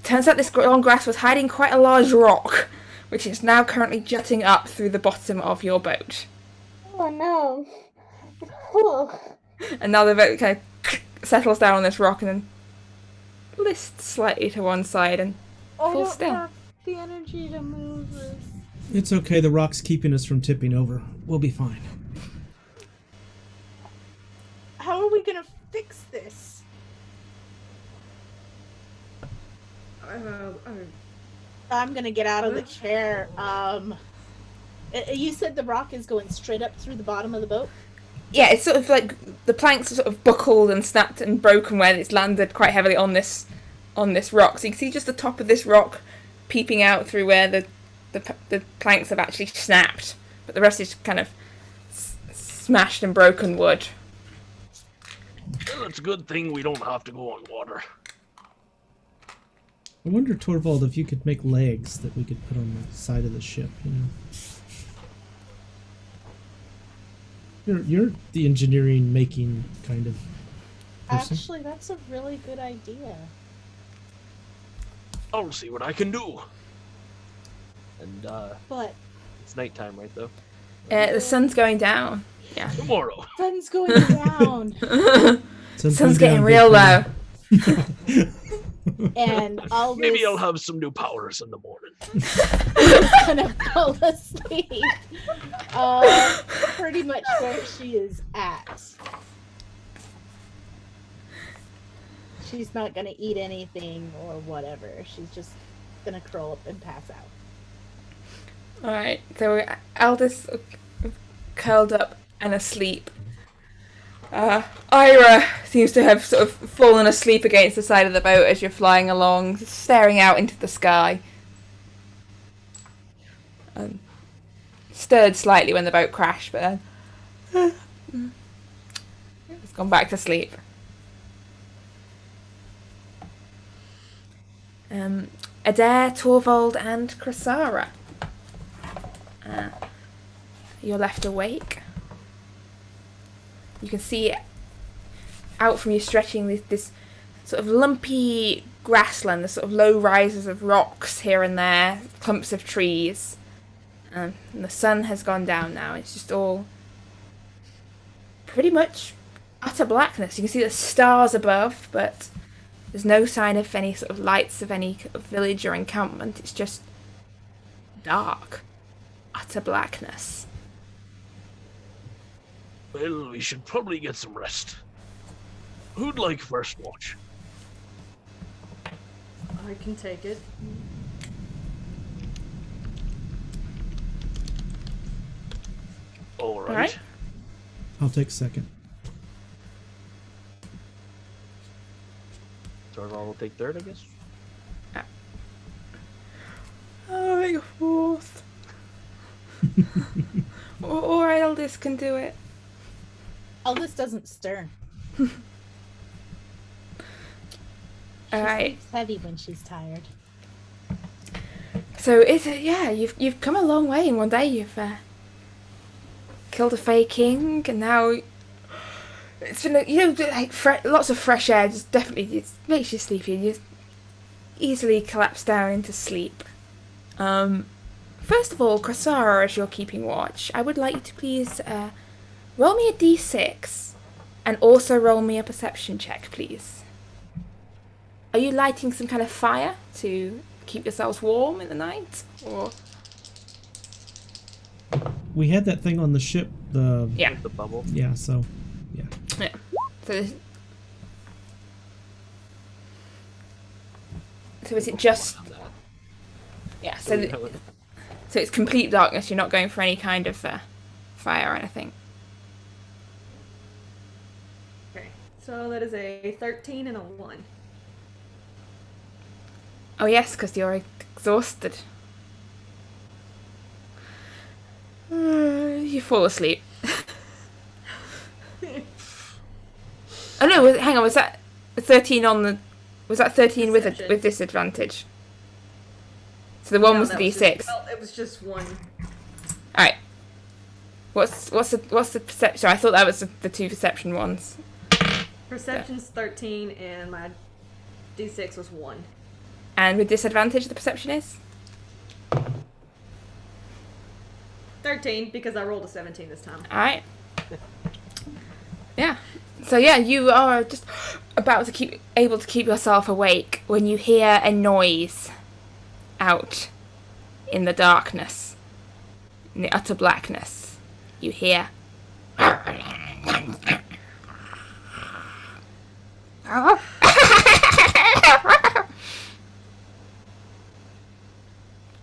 Speaker 6: turns out this long grass was hiding quite a large rock, which is now currently jutting up through the bottom of your boat.
Speaker 5: Oh no.
Speaker 6: And now the boat kind of settles down on this rock and then lists slightly to one side and falls still.
Speaker 5: The energy to move this.
Speaker 2: It's okay, the rock's keeping us from tipping over. We'll be fine.
Speaker 5: How are we gonna fix this? I'm gonna get out of the chair. You said the rock is going straight up through the bottom of the boat?
Speaker 6: Yeah, it's sort of like the planks are sort of buckled and snapped and broken where it's landed quite heavily on this rock. So you can see just the top of this rock peeping out through where the planks have actually snapped, but the rest is kind of smashed and broken wood.
Speaker 3: Well, it's a good thing we don't have to go on water.
Speaker 2: I wonder, Torvald, if you could make legs that we could put on the side of the ship, you know? You're the engineering making kind of person.
Speaker 5: Actually, that's a really good idea.
Speaker 3: I'll see what I can do. And
Speaker 5: But
Speaker 3: it's nighttime, right, though?
Speaker 6: The sun's going down. Yeah.
Speaker 3: Tomorrow.
Speaker 5: sun's going down,
Speaker 6: Sun's getting real low.
Speaker 5: and I'll
Speaker 3: Maybe I'll have some new powers in the morning.
Speaker 5: gonna fall asleep. Pretty much where she is at. She's not gonna eat anything or whatever. She's just gonna curl up and pass out.
Speaker 6: Alright, so Aldous curled up and asleep. Ira seems to have sort of fallen asleep against the side of the boat as you're flying along, staring out into the sky. Stirred slightly when the boat crashed, but then it's gone back to sleep. Adair, Torvald, and Krasara. You're left awake. You can see out from you stretching this sort of lumpy grassland, the sort of low rises of rocks here and there, clumps of trees. And the sun has gone down now. It's just all pretty much utter blackness. You can see the stars above, but there's no sign of any sort of lights of any sort of village or encampment. It's just dark. Utter blackness.
Speaker 3: Well, we should probably get some rest. Who'd like first watch?
Speaker 4: I can take it.
Speaker 3: All right.
Speaker 6: Alright.
Speaker 2: I'll take second.
Speaker 3: Torvald will take third, I guess.
Speaker 6: Oh, make a fourth. or eldest can do it.
Speaker 5: Eldest doesn't stir.
Speaker 6: Alright.
Speaker 5: Sleeps heavy when she's tired.
Speaker 6: So you've come a long way in one day. You've killed a Fey King, and now it's been lots of fresh air. Just definitely it makes you sleepy. You easily collapse down into sleep. First of all, Krasara, as you're keeping watch, I would like you to please roll me a d6 and also roll me a perception check, please. Are you lighting some kind of fire to keep yourselves warm in the night, or?
Speaker 2: We had that thing on the ship. The
Speaker 3: bubble.
Speaker 2: Yeah. So. Yeah.
Speaker 6: Yeah. So is it just? Yeah. So it's complete darkness. You're not going for any kind of fire or anything.
Speaker 4: Okay, so that is a 13 and a 1.
Speaker 6: Oh yes, because you're exhausted. You fall asleep. Oh no! Hang on. Was that 13 on the? Was that 13 with disadvantage? So the one was the d6.
Speaker 4: It was just one.
Speaker 6: All right. What's the perception? I thought that was the two perception ones.
Speaker 4: Perception's 13 and my d6 was 1.
Speaker 6: And with disadvantage, the perception is?
Speaker 4: 13 because I rolled a 17 this time.
Speaker 6: All right. Yeah. So yeah, you are just about to able to keep yourself awake when you hear a noise out in the darkness, in the utter blackness. You hear. Or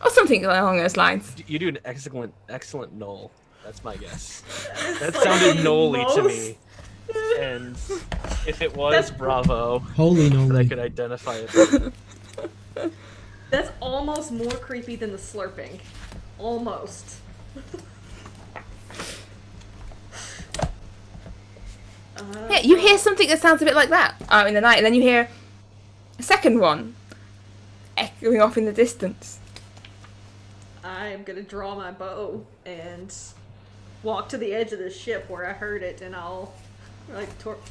Speaker 6: something along those lines.
Speaker 3: You do an excellent Knoll. That's my guess. That sounded Knoll-y to me. And if it was, bravo.
Speaker 2: Holy no!
Speaker 3: I could identify it.
Speaker 4: That's almost more creepy than the slurping. Almost.
Speaker 6: Yeah, you hear something that sounds a bit like that in the night, and then you hear a second one echoing off in the distance.
Speaker 4: I'm gonna draw my bow and walk to the edge of the ship where I heard it, and I'll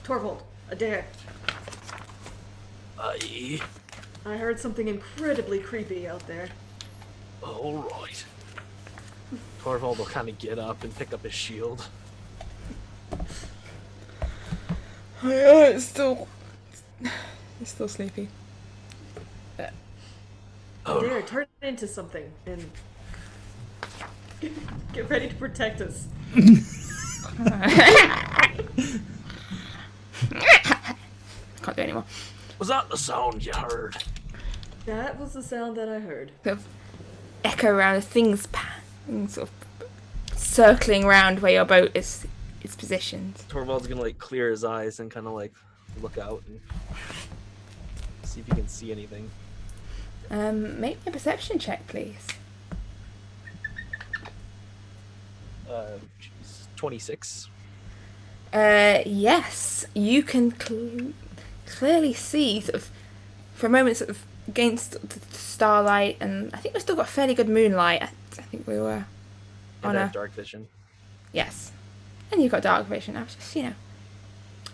Speaker 4: Torvald, Adair.
Speaker 3: Aye.
Speaker 4: I heard something incredibly creepy out there.
Speaker 3: All right. Torvald will kind of get up and pick up his shield.
Speaker 6: It's still sleepy.
Speaker 4: Adair, turn it into something and get ready to protect us.
Speaker 6: Can't do anymore.
Speaker 3: Was that the sound you heard?
Speaker 4: That was the sound that I heard.
Speaker 6: Sort of echo around, things sort of circling around where your boat is positioned.
Speaker 3: Torvald's gonna clear his eyes and kind of look out and see if he can see anything.
Speaker 6: Make me a perception check, please.
Speaker 3: 26.
Speaker 6: Yes, you can clearly see, sort of, for a moment, sort of against the starlight, and I think we've still got fairly good moonlight. I think we were
Speaker 3: And
Speaker 6: on
Speaker 3: I
Speaker 6: a
Speaker 3: have dark vision.
Speaker 6: yes, and you've got dark vision. I was just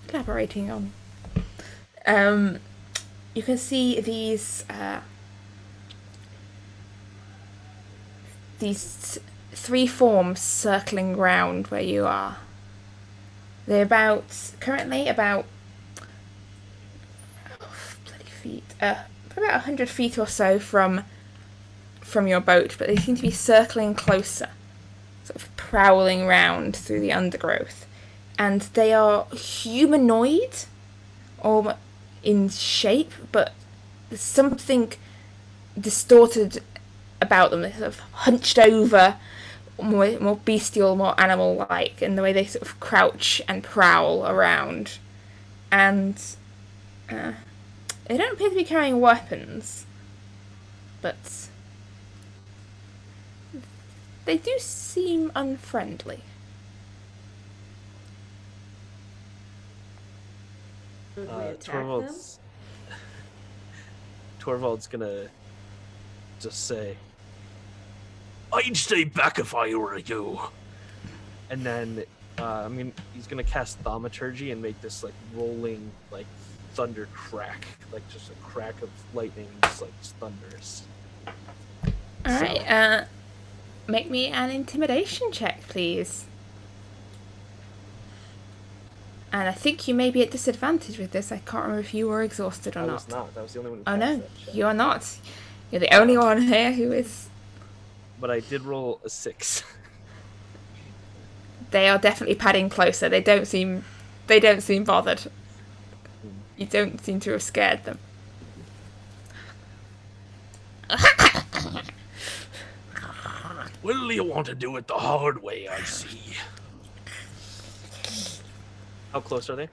Speaker 6: elaborating on. You can see these three forms circling round where you are. They're currently about about 100 feet or so from your boat, but they seem to be circling closer, sort of prowling round through the undergrowth. And they are humanoid, or in shape, but there's something distorted about them. They're sort of hunched over, more bestial, more animal-like in the way they sort of crouch and prowl around. And they don't appear to be carrying weapons, but they do seem unfriendly.
Speaker 4: Would we attack them?
Speaker 3: Torvald's gonna just say, "I'd stay back if I were you." And then, he's gonna cast Thaumaturgy and make this like rolling, like thunder crack, like just a crack of lightning, just like thunders.
Speaker 6: All right, make me an intimidation check, please. And I think you may be at disadvantage with this. I can't remember if you were exhausted or
Speaker 3: I
Speaker 6: not.
Speaker 3: was not. That was the only one who
Speaker 6: Oh
Speaker 3: passed
Speaker 6: no,
Speaker 3: that check.
Speaker 6: you are not. You're the only one here who is.
Speaker 3: But I did roll a 6.
Speaker 6: They are definitely padding closer. They don't seem bothered. You don't seem to have scared them.
Speaker 3: Well, you want to do it the hard way, I see. How close are they?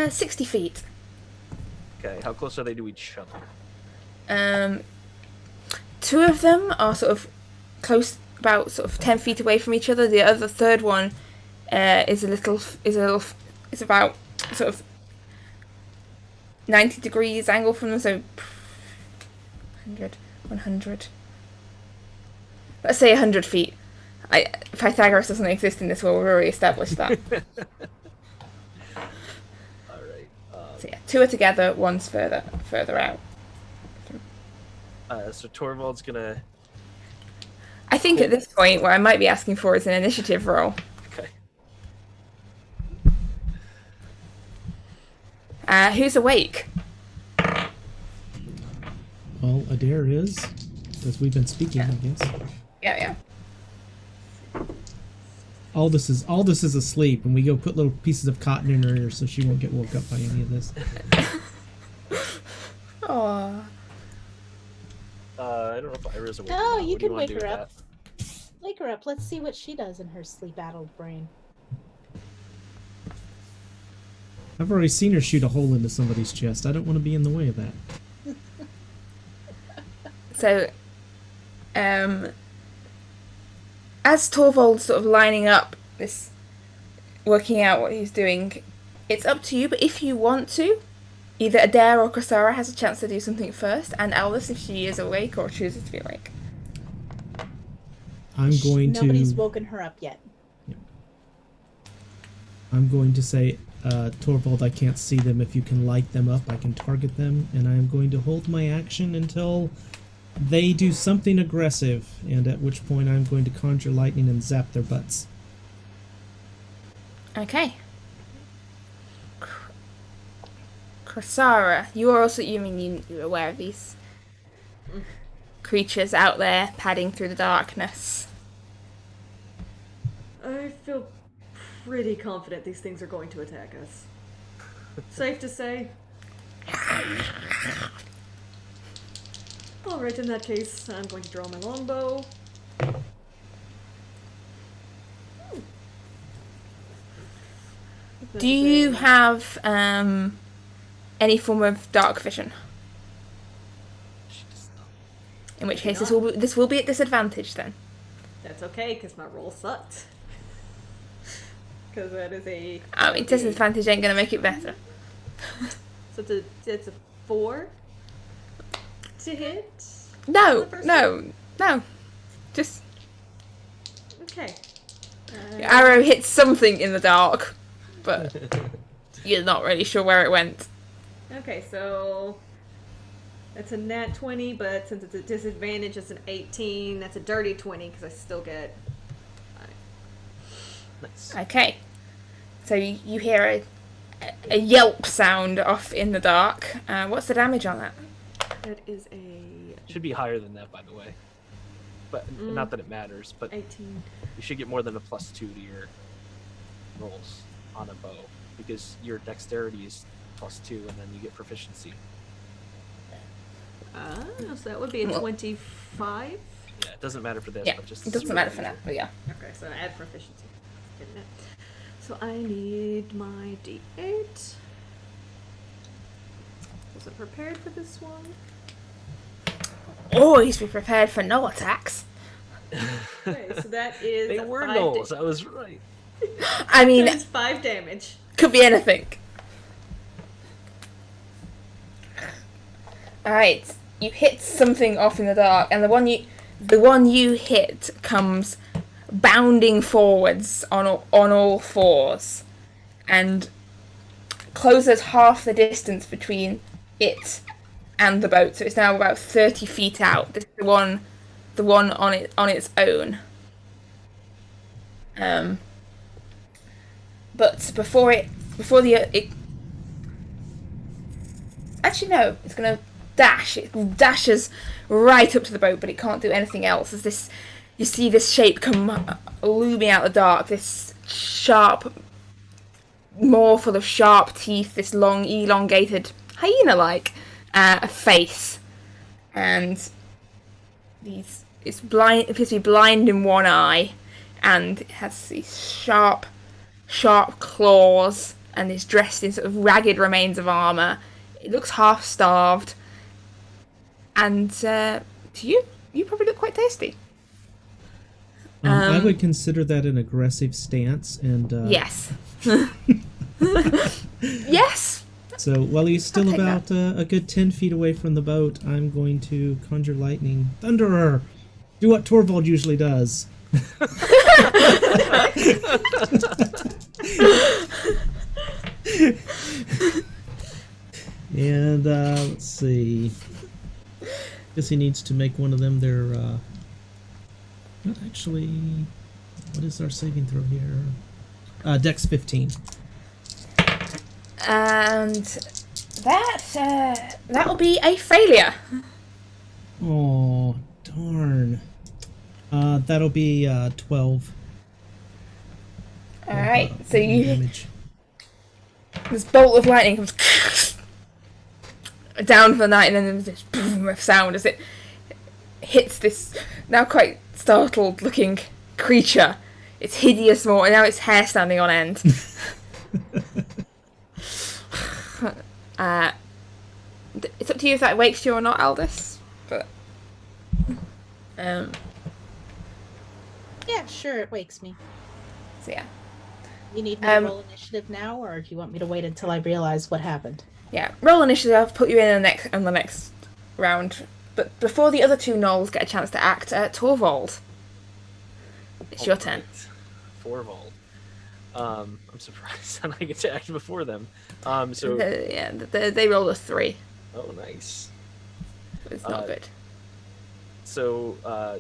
Speaker 6: 60 feet.
Speaker 3: Okay, how close are they to each other?
Speaker 6: Two of them are sort of close, about sort of 10 feet away from each other. The other third one is about sort of 90 degrees angle from them, so 100. Let's say 100 feet. Pythagoras doesn't exist in this world, we've already established that.
Speaker 3: Alright.
Speaker 6: So yeah, two are together, one's further out.
Speaker 3: So Torvald's gonna...
Speaker 6: I think at this point, what I might be asking for is an initiative roll.
Speaker 3: Okay.
Speaker 6: Who's awake?
Speaker 2: Well, Adair is, because we've been speaking, I guess.
Speaker 6: Yeah.
Speaker 2: All this is asleep, and we go put little pieces of cotton in her ear so she won't get woke up by any of this.
Speaker 6: Aww.
Speaker 3: I don't know if Ira's awake.
Speaker 5: Oh,
Speaker 3: or not.
Speaker 5: you
Speaker 3: What do
Speaker 5: can
Speaker 3: wanna
Speaker 5: wake
Speaker 3: do
Speaker 5: her
Speaker 3: with
Speaker 5: up. Wake her up. Let's see what she does in her sleep-addled brain.
Speaker 2: I've already seen her shoot a hole into somebody's chest. I don't want to be in the way of that.
Speaker 6: So, as Torvald's sort of lining up this, working out what he's doing, it's up to you, but if you want to, either Adair or Krasara has a chance to do something first, and Aldous if she is awake or chooses to be awake.
Speaker 5: Nobody's woken her up yet.
Speaker 2: I'm going to say, Torvald, I can't see them. If you can light them up, I can target them, and I am going to hold my action until they do something aggressive, and at which point I'm going to conjure lightning and zap their butts.
Speaker 6: Okay. Krasara, you're aware of these creatures out there padding through the darkness.
Speaker 4: I feel pretty confident these things are going to attack us. Safe to say. Alright, in that case, I'm going to draw my longbow.
Speaker 6: Do you have any form of dark vision? In which case, this will be at disadvantage then.
Speaker 4: That's okay, because my roll sucked. Because that is a...
Speaker 6: I mean, disadvantage ain't gonna make it better.
Speaker 4: So it's a 4 to hit?
Speaker 6: No. Just...
Speaker 4: Okay.
Speaker 6: Your arrow hits something in the dark. but you're not really sure where it went.
Speaker 4: Okay, so that's a nat 20, but since it's a disadvantage, it's an 18. That's a dirty 20 because I still get.
Speaker 3: Nice.
Speaker 6: Okay. So you hear a yelp sound off in the dark. What's the damage on that?
Speaker 4: That is a
Speaker 3: Should be higher than that, by the way. But not that it matters. But
Speaker 4: 18.
Speaker 3: you should get more than a +2 to your rolls on a bow because your dexterity is +2, and then you get proficiency.
Speaker 4: So that would be a 25.
Speaker 3: Yeah, it doesn't matter for this.
Speaker 6: Yeah,
Speaker 3: but just
Speaker 6: it doesn't matter for that, but yeah.
Speaker 4: Okay, so add proficiency. Getting it. So I need my D8. Wasn't prepared for this one.
Speaker 6: Always be prepared for no attacks.
Speaker 4: Okay, so that is.
Speaker 3: They
Speaker 4: a
Speaker 3: were
Speaker 4: 5
Speaker 3: gnolls. I was right.
Speaker 6: I mean,
Speaker 4: That is 5 damage.
Speaker 6: could be anything. Alright, you hit something off in the dark, and the one you hit comes bounding forwards on all fours, and closes half the distance between it and the boat. So it's now about 30 feet out. This is the one on its own. But before it actually no, it's gonna dash. It dashes right up to the boat, but it can't do anything else. As you see this shape come looming out of the dark. This sharp, more full of sharp teeth. This long, elongated hyena-like face, and it's blind. It appears to be blind in one eye, and it has these sharp claws, and is dressed in sort of ragged remains of armor. It looks half starved, and to you probably look quite tasty.
Speaker 2: I would consider that an aggressive stance, and
Speaker 6: Yes. Yes.
Speaker 2: so while he's still
Speaker 6: I'll take
Speaker 2: about a good 10 feet away from the boat, I'm going to conjure lightning. Thunderer! Do what Torvald usually does. And let's see. Guess he needs to make one of them their. Not actually. What is our saving throw here? Dex 15.
Speaker 6: And that will be a failure.
Speaker 2: Oh darn. That'll be 12.
Speaker 6: All right. So you
Speaker 2: damage.
Speaker 6: this bolt of lightning comes down from the night, and then there's this boom of sound as it hits this now quite startled-looking creature. It's hideous, more, and now its hair standing on end. It's up to you if that wakes you or not, Aldous. But
Speaker 5: Yeah, sure, it wakes me.
Speaker 6: so yeah.
Speaker 5: You need me to roll initiative now, or do you want me to wait until I realize what happened?
Speaker 6: Yeah, roll initiative. I'll put you in the next round. But before the other two gnolls get a chance to act, Torvald, it's your turn.
Speaker 3: Torvald. I'm surprised that I get to act before them.
Speaker 6: They rolled a 3.
Speaker 3: Oh, nice.
Speaker 6: It's not good.
Speaker 3: So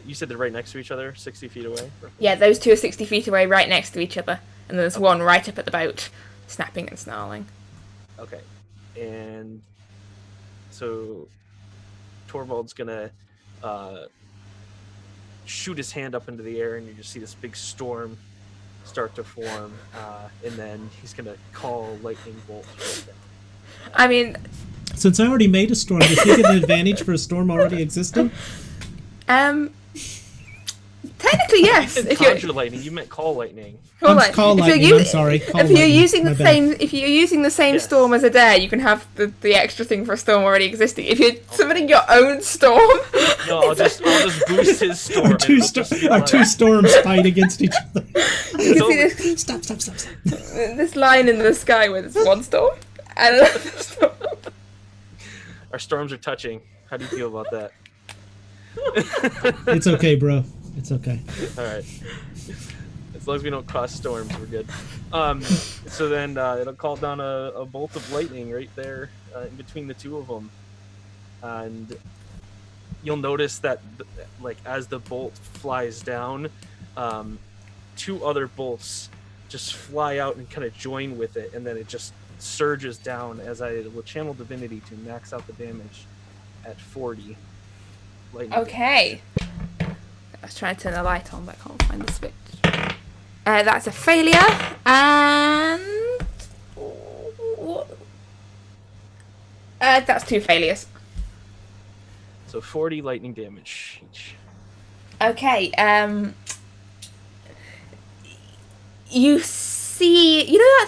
Speaker 3: you said they're right next to each other, 60 feet away?
Speaker 6: Yeah, those two are 60 feet away, right next to each other, and there's one right up at the boat, snapping and snarling.
Speaker 3: Okay, and so Torvald's gonna shoot his hand up into the air, and you just see this big storm start to form, and then he's gonna call lightning bolts right there.
Speaker 6: I mean,
Speaker 2: Since I already made a storm, does he get an advantage for a storm already existing?
Speaker 6: technically yes.
Speaker 3: If conjure lightning, you meant call lightning.
Speaker 2: Call lightning, I'm sorry. Call
Speaker 6: If you're
Speaker 2: lightning,
Speaker 6: using
Speaker 2: my
Speaker 6: the
Speaker 2: bad.
Speaker 6: same, if you're using the same
Speaker 3: Yes.
Speaker 6: storm as a dare, you can have the extra thing for a storm already existing. If you're summoning your own storm,
Speaker 3: No, I'll just boost his storm.
Speaker 2: Our
Speaker 3: and
Speaker 2: two,
Speaker 3: it'll just be like-
Speaker 2: two storms fight against each other.
Speaker 6: you can see this
Speaker 2: Stop.
Speaker 6: this line in the sky where there's one storm and another storm.
Speaker 3: Our storms are touching. How do you feel about that?
Speaker 2: It's okay, bro. It's okay.
Speaker 3: All right. Let's As long as we don't cross storms, we're good. So then it'll call down a bolt of lightning right there in between the two of them. And you'll notice that, like, as the bolt flies down, 2 other bolts just fly out and kind of join with it, and then it just surges down as I will channel Divinity to max out the damage at 40. Lightning
Speaker 6: Okay. I was trying to turn the light on, but I can't find the switch. That's a failure, and that's 2 failures.
Speaker 3: So 40 lightning damage each.
Speaker 6: Okay, you see, you know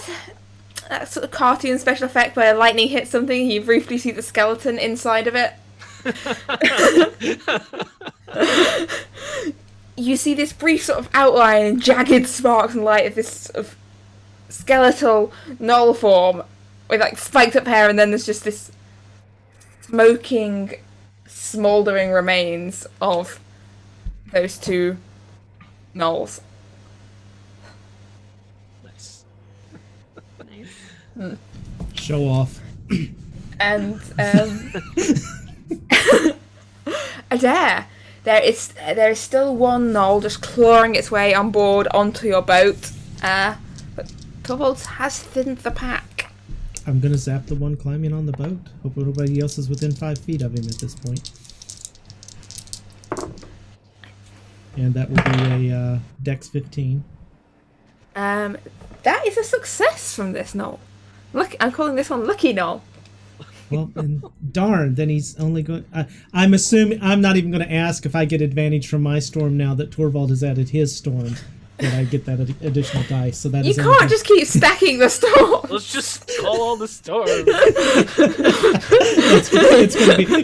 Speaker 6: that sort of cartoon special effect where lightning hits something and you briefly see the skeleton inside of it? You see this brief sort of outline and jagged sparks and light of this sort of skeletal gnoll form with like spiked up hair, and then there's just this smoking, smouldering remains of those 2 gnolls.
Speaker 3: Nice.
Speaker 4: Nice.
Speaker 2: Show off.
Speaker 6: And Adair, there is still one gnoll just clawing its way on board onto your boat. But Torvald has thinned the pack.
Speaker 2: I'm gonna zap the one climbing on the boat. Hope nobody else is within 5 feet of him at this point. And that will be a Dex 15.
Speaker 6: That is a success from this gnoll. Look, I'm calling this one Lucky Gnoll.
Speaker 2: Well, and darn, then he's only going... I'm assuming... I'm not even going to ask if I get advantage from my storm now that Torvald has added his storm. That I get that additional dice. So that
Speaker 6: You
Speaker 2: is
Speaker 6: can't just keep stacking the storms.
Speaker 3: Let's just call all the storms.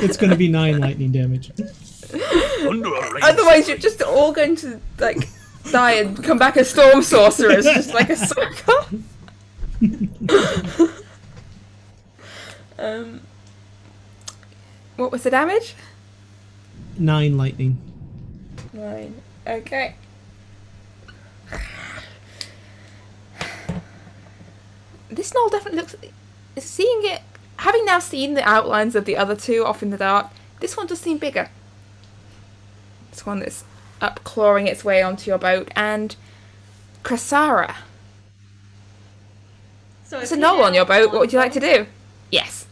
Speaker 2: it's going to be 9 lightning damage.
Speaker 6: Otherwise, you're just all going to like die and come back as storm sorcerers, just like a circle. What was the damage?
Speaker 2: 9 lightning.
Speaker 6: 9. Okay. This gnoll definitely looks... Seeing it... Having now seen the outlines of the other 2 off in the dark, this one does seem bigger. This one that's up clawing its way onto your boat. And... Krasara.
Speaker 4: So
Speaker 6: There's a gnoll on your boat. What would you like to do? Yes.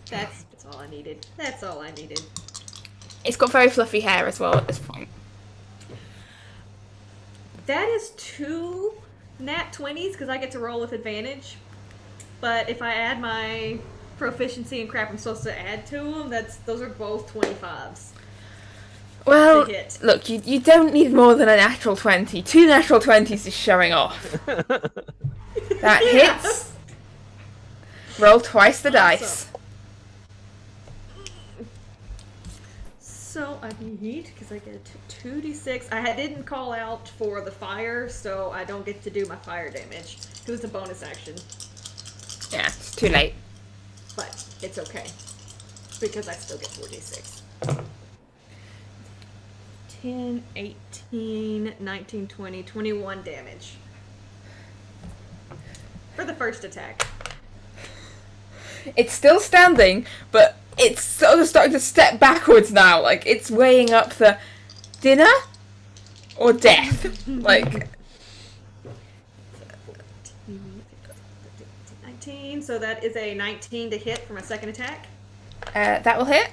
Speaker 4: That's all I needed. That's all I needed.
Speaker 6: It's got very fluffy hair as well at this point.
Speaker 4: That is 2 nat 20s because I get to roll with advantage. But if I add my proficiency and crap I'm supposed to add to them, those are both 25s.
Speaker 6: Well,
Speaker 4: to hit.
Speaker 6: look, you don't need more than a natural 20. 2 natural 20s is showing off. That hits. Roll twice the dice.
Speaker 4: So I need, because I get 2d6. I didn't call out for the fire, so I don't get to do my fire damage. It was a bonus action.
Speaker 6: Yeah, it's too late.
Speaker 4: But it's okay. Because I still get 4d6. 10, 18, 19, 20, 21 damage. For the first attack.
Speaker 6: It's still standing, but it's sort of starting to step backwards now. Like, it's weighing up the dinner or death. Like...
Speaker 4: 19, so that is a 19 to hit for my second attack.
Speaker 6: That will hit.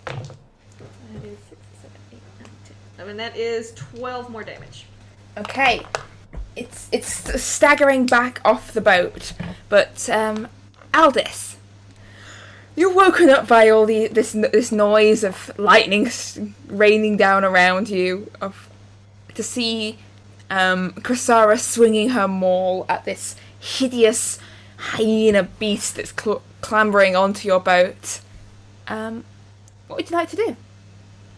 Speaker 4: That is 6, 7, 8, 9, 10. I mean, that is 12 more damage.
Speaker 6: Okay. It's staggering back off the boat, but Aldous, you're woken up by all this noise of lightning raining down around you, to see Krasara swinging her maul at this hideous hyena beast that's clambering onto your boat. What would you like to do?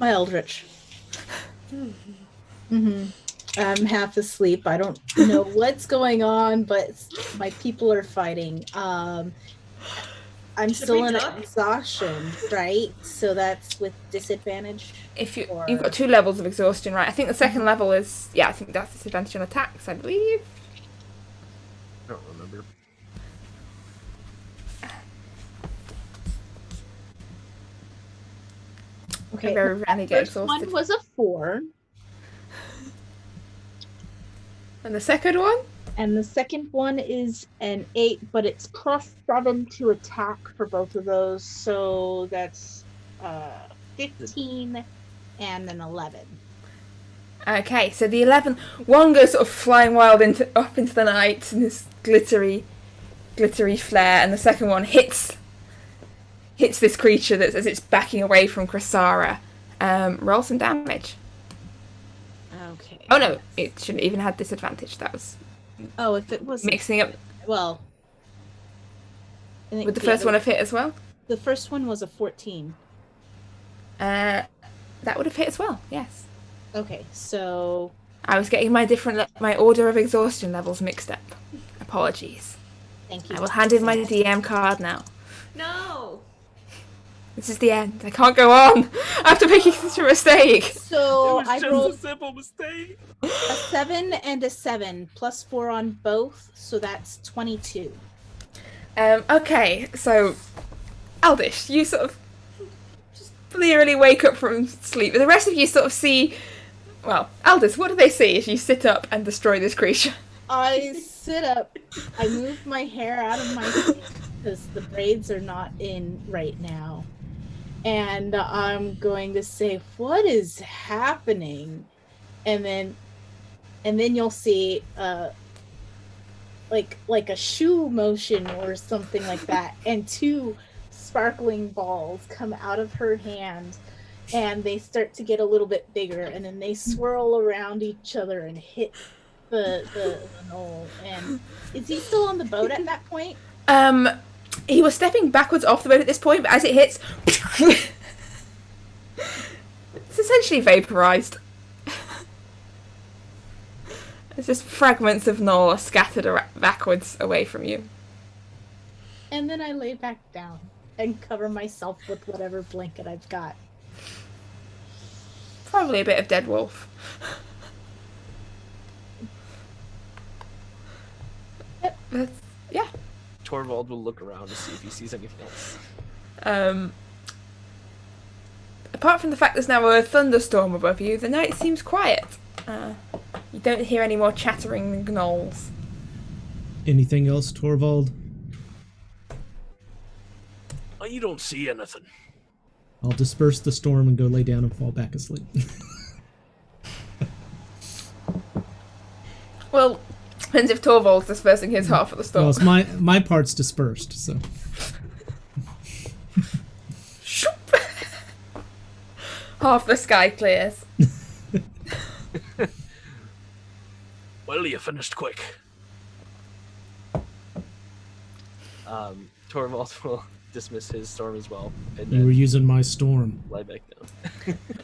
Speaker 5: My Eldritch. I'm half asleep. I don't know what's going on, but my people are fighting. I'm
Speaker 4: Should
Speaker 5: still
Speaker 4: we
Speaker 5: in
Speaker 4: duck?
Speaker 5: exhaustion, right? So that's with disadvantage.
Speaker 6: If
Speaker 5: Or-
Speaker 6: you've got 2 levels of exhaustion, right? I think the second level is I think that's disadvantage on attacks, I believe.
Speaker 3: I don't remember.
Speaker 6: I very rarely get
Speaker 5: First one
Speaker 6: exhausted.
Speaker 5: was a 4,
Speaker 6: And the second one?
Speaker 5: and the second one is an 8, but it's +7 to attack for both of those, so that's 15 and an 11.
Speaker 6: Okay, so the 11, one goes sort of flying wild up into the night in this glittery flare, and the second one hits this creature as it's backing away from Krasara. Roll some damage.
Speaker 5: Okay.
Speaker 6: Oh no, it shouldn't even have disadvantage. That was
Speaker 5: Oh, if it was
Speaker 6: mixing up.
Speaker 5: well, I think
Speaker 6: Would the first one have hit as well?
Speaker 5: The first one was a 14.
Speaker 6: That would have hit as well. Yes.
Speaker 5: Okay, so
Speaker 6: I was getting my order of exhaustion levels mixed up. Apologies.
Speaker 5: thank you.
Speaker 6: I will hand in my DM card now.
Speaker 4: No.
Speaker 6: This is the end. I can't go on after making such a mistake.
Speaker 5: So
Speaker 3: it was
Speaker 5: I
Speaker 3: just
Speaker 5: rolled
Speaker 3: a simple mistake.
Speaker 5: a 7 and a 7, +4 on both, so that's 22.
Speaker 6: Okay, so Aldish, you sort of just blearily wake up from sleep. The rest of you sort of see. Well, Aldous, what do they see as you sit up and destroy this creature?
Speaker 5: I sit up, I move my hair out of my face because the braids are not in right now. And I'm going to say, what is happening? And then you'll see like a shoe motion or something like that, and 2 sparkling balls come out of her hand, and they start to get a little bit bigger, and then they swirl around each other and hit the knoll. And is he still on the boat at that point?
Speaker 6: He was stepping backwards off the boat at this point, but as it hits, it's essentially vaporized. It's just fragments of gnoll scattered backwards away from you.
Speaker 5: And then I lay back down and cover myself with whatever blanket I've got.
Speaker 6: Probably a bit of dead wolf. But, yeah.
Speaker 3: Torvald will look around to see if he sees anything else.
Speaker 6: Apart from the fact there's now a thunderstorm above you, the night seems quiet. You don't hear any more chattering gnolls.
Speaker 2: Anything else, Torvald?
Speaker 3: Oh, you don't see anything.
Speaker 2: I'll disperse the storm and go lay down and fall back asleep.
Speaker 6: Well, depends if Torvald's dispersing his half of the storm.
Speaker 2: Well, it's my part's dispersed, so.
Speaker 6: Half the sky clears.
Speaker 3: Well, you finished quick. Torvald will dismiss his storm as well, and
Speaker 2: You were
Speaker 3: then
Speaker 2: using my storm.
Speaker 3: lie back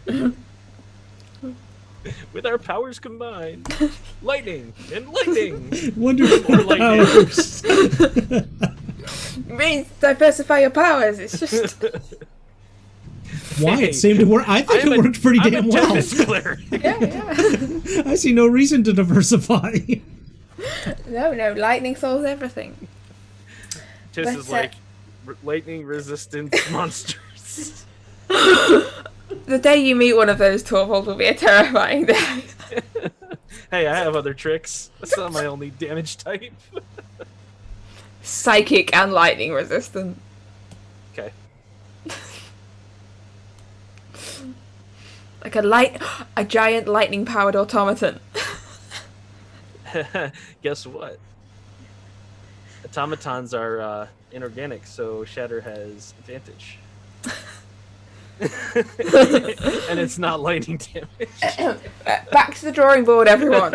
Speaker 3: down. With our powers combined, lightning and lightning.
Speaker 2: Wonderful
Speaker 3: More lightning.
Speaker 2: powers.
Speaker 6: It means diversify your powers. It's just
Speaker 2: Why?
Speaker 3: Hey,
Speaker 2: It seemed to work. I think
Speaker 3: I'm
Speaker 2: it worked pretty
Speaker 3: I'm
Speaker 2: damn
Speaker 3: a
Speaker 2: well.
Speaker 3: tempest cleric.
Speaker 6: yeah.
Speaker 2: I see no reason to diversify.
Speaker 6: No, lightning solves everything.
Speaker 3: Tis
Speaker 6: But,
Speaker 3: is like lightning resistant monsters.
Speaker 6: The day you meet one of those, Torvald, will be a terrifying day.
Speaker 3: Hey, I have other tricks. That's not my only damage type.
Speaker 6: Psychic and lightning resistant.
Speaker 3: Okay.
Speaker 6: Like a giant lightning powered automaton.
Speaker 3: Guess what? Automatons are inorganic, so Shatter has advantage. And it's not lightning damage.
Speaker 6: Back to the drawing board, everyone.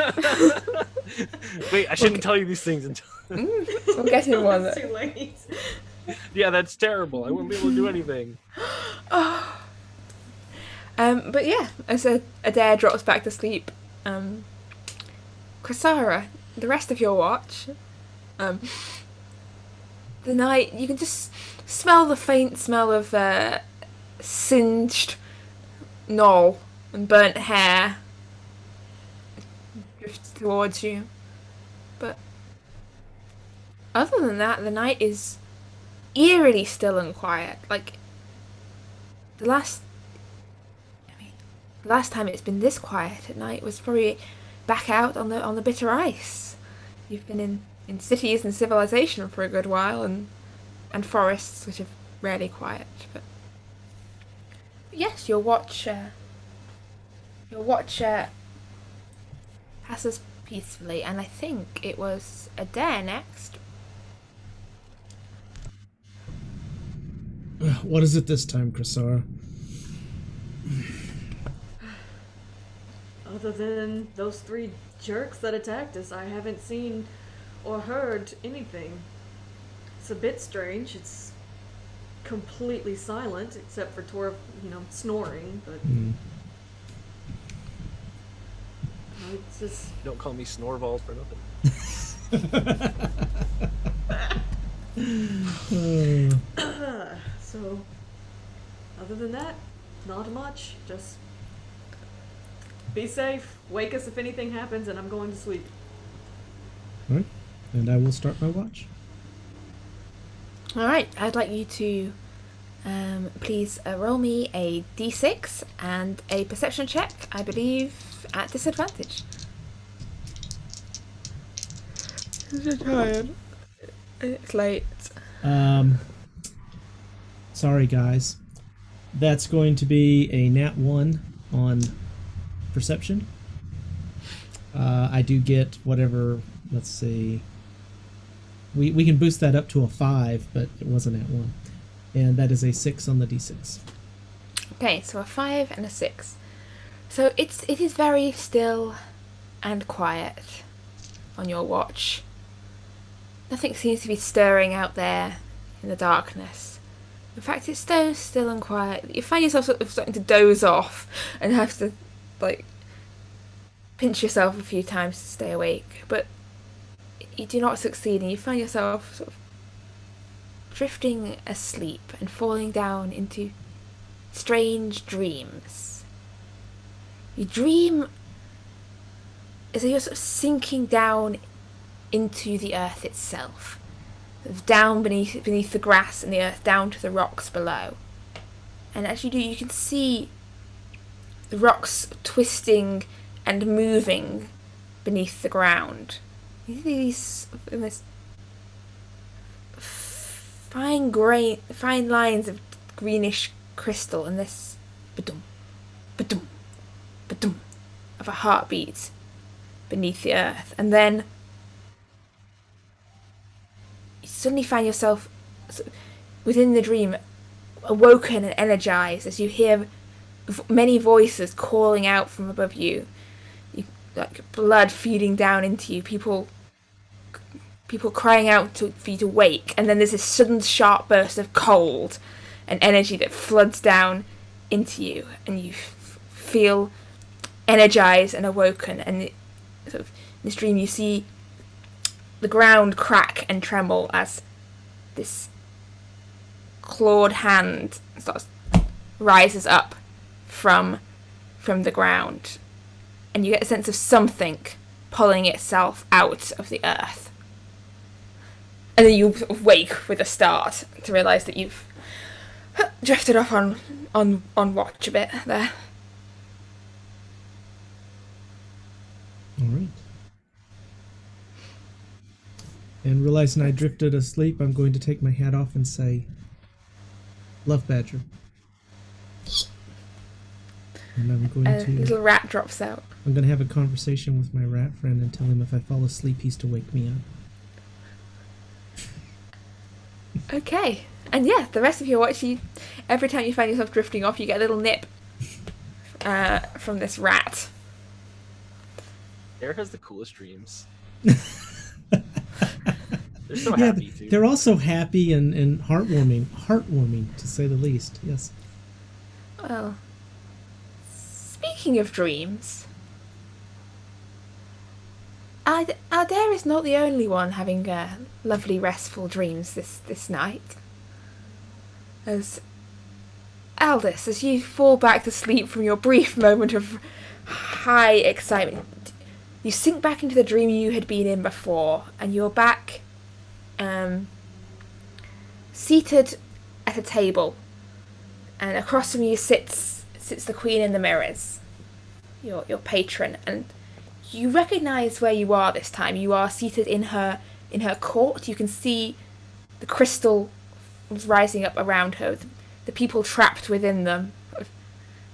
Speaker 3: Wait, I shouldn't tell you these things until.
Speaker 6: We'll get in one.
Speaker 4: It's too late.
Speaker 3: Yeah, that's terrible. I wouldn't be able to do anything.
Speaker 6: But yeah, as Adair drops back to sleep, Krasara, the rest of your watch, the night. You can just smell the faint smell of singed knoll and burnt hair drift towards you. But other than that, the night is eerily still and quiet. Like the last time it's been this quiet at night was probably back out on the bitter ice. You've been in cities and civilization for a good while, and forests which are rarely quiet. But yes, your watch passes peacefully, and I think it was Adair next.
Speaker 2: What is it this time, Chrysara?
Speaker 4: Other than those 3 jerks that attacked us, I haven't seen or heard anything. It's a bit strange. It's completely silent, except for Tor, snoring, but it's just...
Speaker 3: Don't call me Snorval for nothing.
Speaker 4: So, other than that, not much. Just be safe, wake us if anything happens, and I'm going to sleep.
Speaker 2: Alright, and I will start my watch.
Speaker 6: Alright, I'd like you to please roll me a d6 and a perception check, I believe, at disadvantage. I'm so tired. It's late.
Speaker 2: Sorry guys. That's going to be a nat 1 on perception. I do get whatever, let's see. We can boost that up to a 5, but it wasn't at 1. And that is a 6 on the d6.
Speaker 6: Okay, so a 5 and a 6. So it is very still and quiet on your watch. Nothing seems to be stirring out there in the darkness. In fact, it's so still and quiet that you find yourself sort of starting to doze off and have to, like, pinch yourself a few times to stay awake. But you do not succeed, and you find yourself sort of drifting asleep and falling down into strange dreams. You dream as though you're sort of sinking down into the earth itself, sort of down beneath the grass and the earth, down to the rocks below. And as you do, you can see the rocks twisting and moving beneath the ground. You see these fine lines of greenish crystal, and this ba-dum, ba-dum, ba-dum of a heartbeat beneath the earth. And then you suddenly find yourself within the dream, awoken and energized as you hear many voices calling out from above you. Like blood feeding down into you, people crying out for you to wake, and then there's this sudden sharp burst of cold and energy that floods down into you, and you feel energized and awoken. And sort of in this dream you see the ground crack and tremble as this clawed hand rises up from the ground, and you get a sense of something pulling itself out of the earth. And then you sort of wake with a start to realise that you've drifted off on watch a bit there.
Speaker 2: Alright. And realizing I drifted asleep, I'm going to take my hat off and say, Love Badger. And I'm going
Speaker 6: A little rat drops out.
Speaker 2: I'm going to have a conversation with my rat friend and tell him if I fall asleep, he's to wake me up.
Speaker 6: Okay. And yeah, the rest of your watch, every time you find yourself drifting off, you get a little nip from this rat.
Speaker 3: Eric has the coolest dreams. They're so happy, too.
Speaker 2: They're also happy and heartwarming, to say the least, yes.
Speaker 6: Well, speaking of dreams, Adair is not the only one having lovely restful dreams this night. As Aldous, as you fall back to sleep from your brief moment of high excitement, you sink back into the dream you had been in before, and you're back seated at a table, and across from you sits the Queen in the mirrors, your patron, and you recognise where you are this time. You are seated in her court. You can see the crystal rising up around her, the people trapped within them,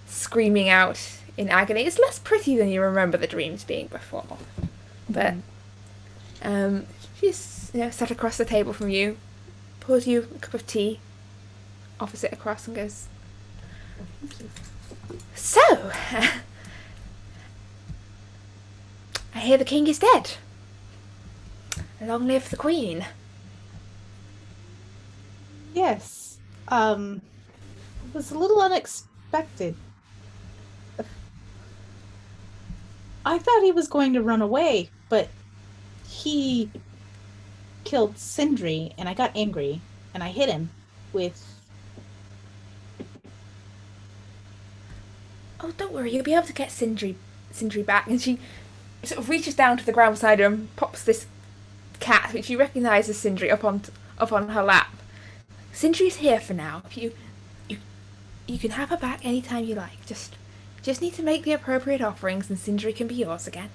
Speaker 6: screaming out in agony. It's less pretty than you remember the dreams being before. But she's sat across the table from you, pours you a cup of tea, offers it across and goes, "So, I hear the king is dead. Long live the queen."
Speaker 5: Yes. It was a little unexpected. I thought he was going to run away, but he killed Sindri, and I got angry, and I hit him with...
Speaker 6: "Oh, don't worry, you'll be able to get Sindri back." And she sort of reaches down to the ground beside her and pops this cat, which you recognise as Sindri, up on her lap. "Sindri's here for now. You can have her back anytime you like. Just need to make the appropriate offerings, and Sindri can be yours again."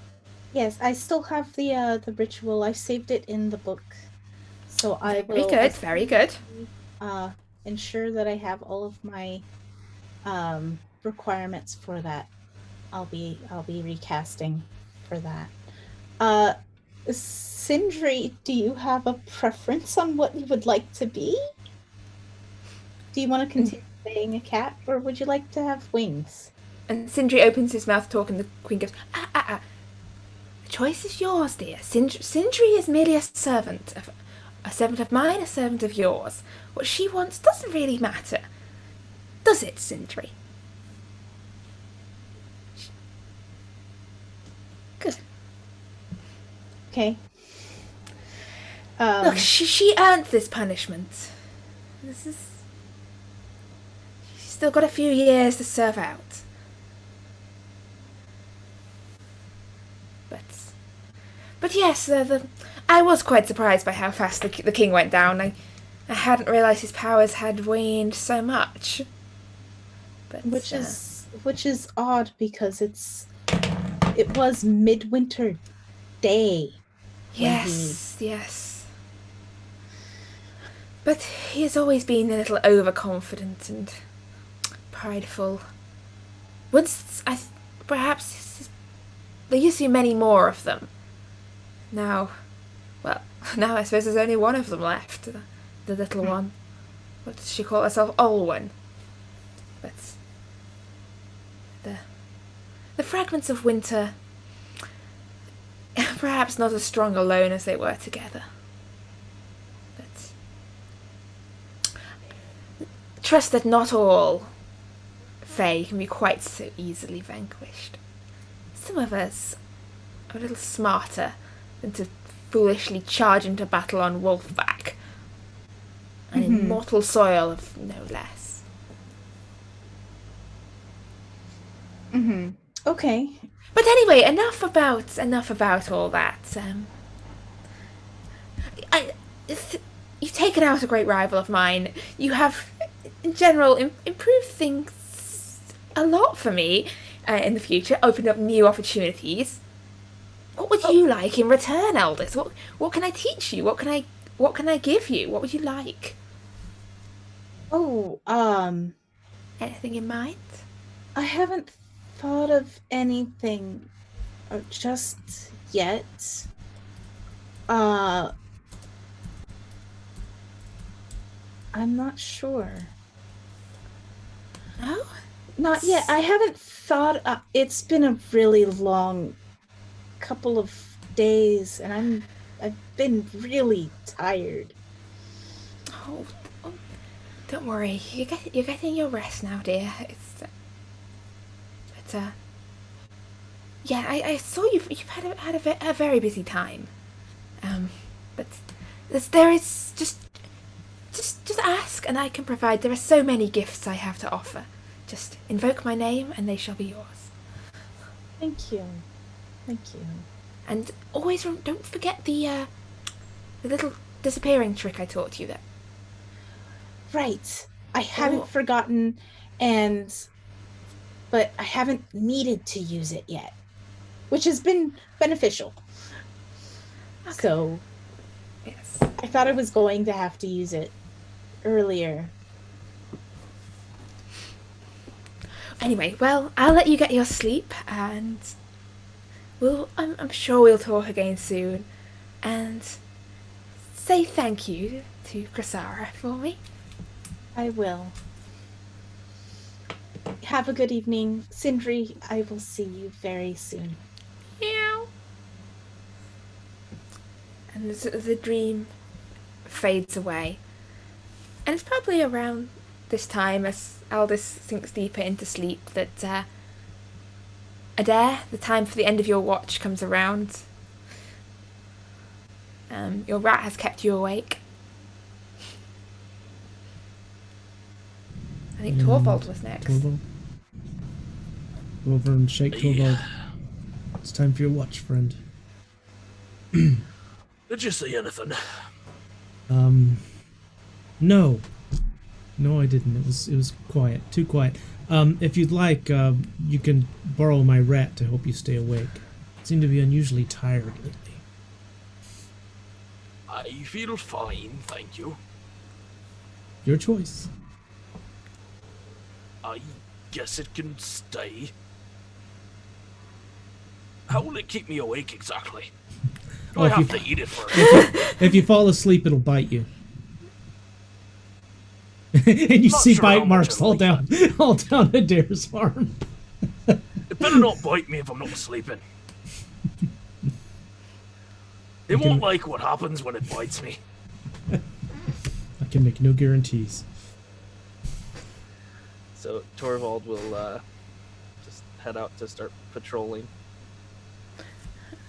Speaker 5: Yes, I still have the ritual. I saved it in the book. So I will...
Speaker 6: Very good.
Speaker 5: Ensure that I have all of my requirements for that. I'll be recasting for that. Sindri, do you have a preference on what you would like to be? Do you want to continue being a cat, or would you like to have wings?
Speaker 6: And Sindri opens his mouth to talk, and the queen goes, The choice is yours, dear. Sindri is merely a servant of mine, a servant of yours. What she wants doesn't really matter. Does it, Sindri?" Good.
Speaker 5: Okay.
Speaker 6: Look, she earned this punishment. She's still got a few years to serve out. But yes, I was quite surprised by how fast the king went down. I hadn't realised his powers had waned so much. But
Speaker 5: which is odd, because it was Midwinter Day.
Speaker 6: Yes. But he has always been a little overconfident and prideful. Perhaps there used to be many more of them. Now I suppose there's only one of them left, the little one. What does she call herself? Olwen. But the fragments of winter, perhaps not as strong alone as they were together. But trust that not all Fae can be quite so easily vanquished. Some of us are a little smarter than to foolishly charge into battle on wolfback. An immortal soil of no less.
Speaker 5: Okay.
Speaker 6: But anyway, enough about all that. You've taken out a great rival of mine. You have, in general, improved things a lot for me in the future. Opened up new opportunities. What would you like in return, Eldest? What can I teach you? What can I give you? What would you like? Anything in mind?
Speaker 5: I haven't thought of anything just yet. I'm not sure.
Speaker 6: No?
Speaker 5: Not yet. I haven't thought. It's been a really long couple of days, and I've been really tired.
Speaker 6: Oh, don't worry. You're getting your rest now, dear. Yeah, I saw you've had a very busy time. But there is just ask and I can provide. There are so many gifts I have to offer. Just invoke my name and they shall be yours.
Speaker 5: Thank you. Thank you.
Speaker 6: And always don't forget the little disappearing trick I taught you there.
Speaker 5: Right. I haven't forgotten, but I haven't needed to use it yet, which has been beneficial. Okay. So,
Speaker 6: yes,
Speaker 5: I thought I was going to have to use it earlier.
Speaker 6: Anyway, well, I'll let you get your sleep, and I'm sure we'll talk again soon. And say thank you to Krasara for me.
Speaker 5: I will. Have a good evening. Sindri, I will see you very soon.
Speaker 6: Meow. And the dream fades away. And it's probably around this time, as Aldous sinks deeper into sleep, that Adair, the time for the end of your watch comes around. Your rat has kept you awake. I think Torvald was next.
Speaker 2: Torvald? Go over and shake Torvald. It's time for your watch, friend.
Speaker 3: Did you see anything?
Speaker 2: No. No, I didn't. It was quiet. Too quiet. If you'd like, you can borrow my rat to help you stay awake. You seem to be unusually tired lately.
Speaker 3: I feel fine, thank you.
Speaker 2: Your choice.
Speaker 3: I guess it can stay. How will it keep me awake exactly? Do I have to eat it first?
Speaker 2: If you fall asleep, it'll bite you. And you see bite marks all down Adair's farm.
Speaker 3: It better not bite me if I'm not sleeping. It won't like what happens when it bites me.
Speaker 2: I can make no guarantees.
Speaker 3: So Torvald will just head out to start patrolling.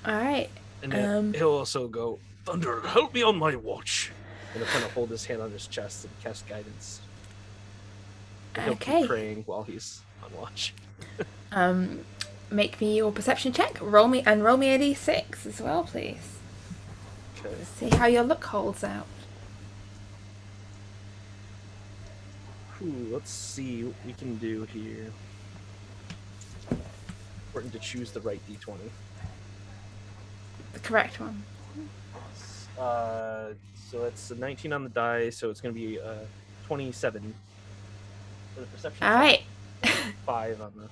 Speaker 6: Alright.
Speaker 3: And then he'll also go, Thunder, help me on my watch. And he'll kind of hold his hand on his chest and cast guidance. And he'll keep praying while he's on watch.
Speaker 6: Make me your perception check. Roll me a d6 as well, please.
Speaker 3: Okay.
Speaker 6: See how your look holds out.
Speaker 3: Let's see what we can do here. Important to choose the right d20.
Speaker 6: The correct one.
Speaker 3: So it's a 19 on the die, so it's going to be 27 for the perception.
Speaker 6: Alright.
Speaker 3: 5 on the...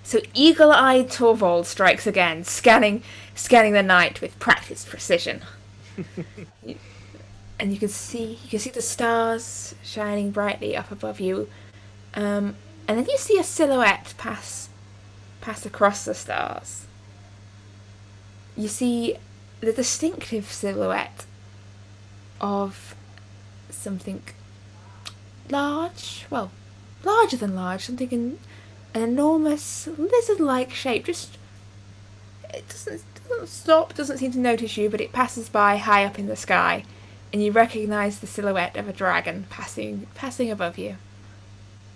Speaker 6: So eagle-eyed Torvald strikes again, scanning the night with practiced precision. And you can see the stars shining brightly up above you, and then you see a silhouette pass across the stars. You see the distinctive silhouette of something large, well, larger than large, something in an enormous lizard-like shape. Just it doesn't stop, doesn't seem to notice you, but it passes by high up in the sky. And you recognise the silhouette of a dragon passing above you.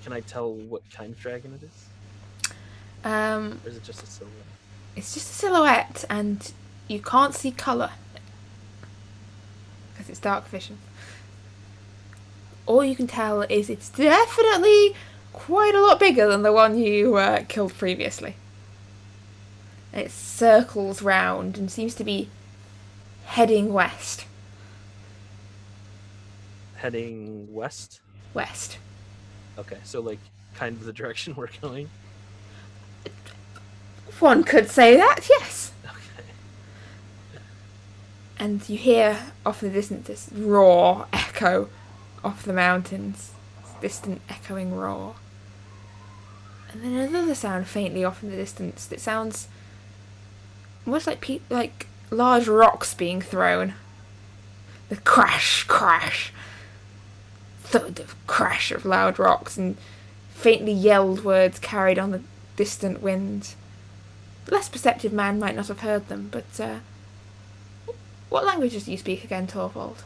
Speaker 3: Can I tell what kind of dragon it is? Or is it just a silhouette?
Speaker 6: It's just a silhouette, and you can't see colour. Because it's dark vision. All you can tell is it's definitely quite a lot bigger than the one you killed previously. And it circles round and seems to be heading west.
Speaker 3: Heading west?
Speaker 6: West.
Speaker 3: Okay, so like kind of the direction we're going?
Speaker 6: One could say that, yes.
Speaker 3: Okay.
Speaker 6: And you hear off in the distance this roar echo off the mountains. This distant echoing roar. And then another sound faintly off in the distance that sounds almost like large rocks being thrown. The crash, crash. Thud of crash of loud rocks and faintly yelled words carried on the distant wind. less perceptive man might not have heard them, but what languages do you speak again, Torvald?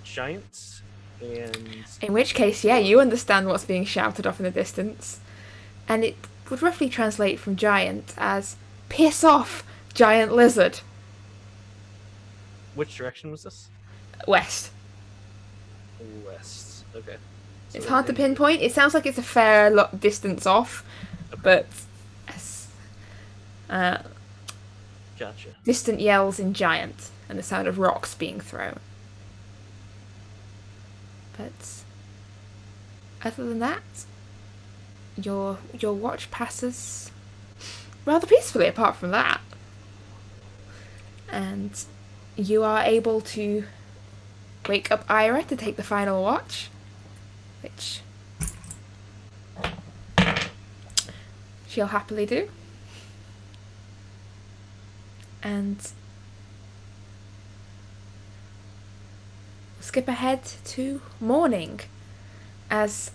Speaker 3: Giants and
Speaker 6: In which case, yeah, you understand what's being shouted off in the distance. And it would roughly translate from giant as, "Piss off, giant lizard."
Speaker 3: which direction was this?
Speaker 6: West.
Speaker 3: West. Okay. So
Speaker 6: It's
Speaker 3: then
Speaker 6: hard to
Speaker 3: in-
Speaker 6: pinpoint. It sounds like it's a fair distance off, but yes.
Speaker 3: Gotcha.
Speaker 6: Distant yells in giant and the sound of rocks being thrown. But other than that, your watch passes rather peacefully apart from that. And you are able to wake up Ira to take the final watch, which she'll happily do. And skip ahead to morning as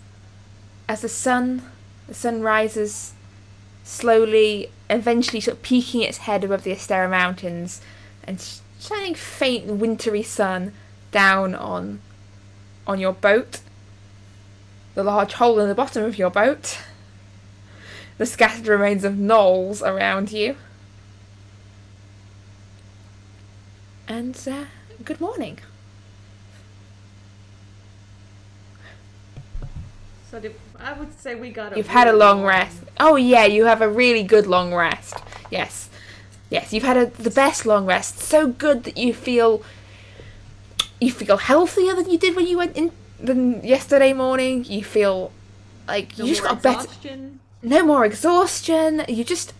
Speaker 6: the sun rises slowly, eventually sort of peeking its head above the Astera Mountains and shining faint wintry sun down on your boat, the large hole in the bottom of your boat, the scattered remains of knolls around you. And good morning.
Speaker 4: So I would say we got a
Speaker 6: You've had a
Speaker 4: really
Speaker 6: long rest. Oh yeah, you have a really good long rest. Yes, you've had the best long rest. So good that you feel healthier than you did when you went in than yesterday morning. You feel like you
Speaker 4: No
Speaker 6: just
Speaker 4: more
Speaker 6: got better.
Speaker 4: exhaustion.
Speaker 6: No more exhaustion. You just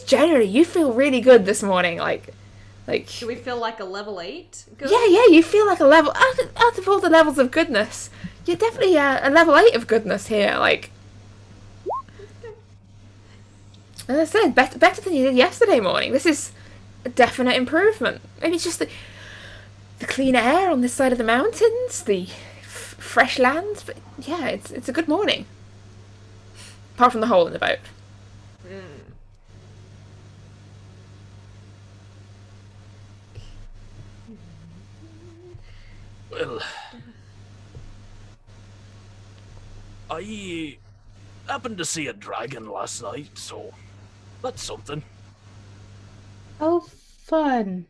Speaker 6: generally you feel really good this morning. Like.
Speaker 4: Do we feel like a level 8? Good?
Speaker 6: Yeah, you feel like a level out of all the levels of goodness. You're definitely a level 8 of goodness here. Like, as I said, better than you did yesterday morning. This is a definite improvement. Maybe it's just the cleaner air on this side of the mountains, the fresh land. But yeah, it's a good morning. Apart from the hole in the boat.
Speaker 3: Well, I happened to see a dragon last night, so that's something.
Speaker 5: Oh, fun.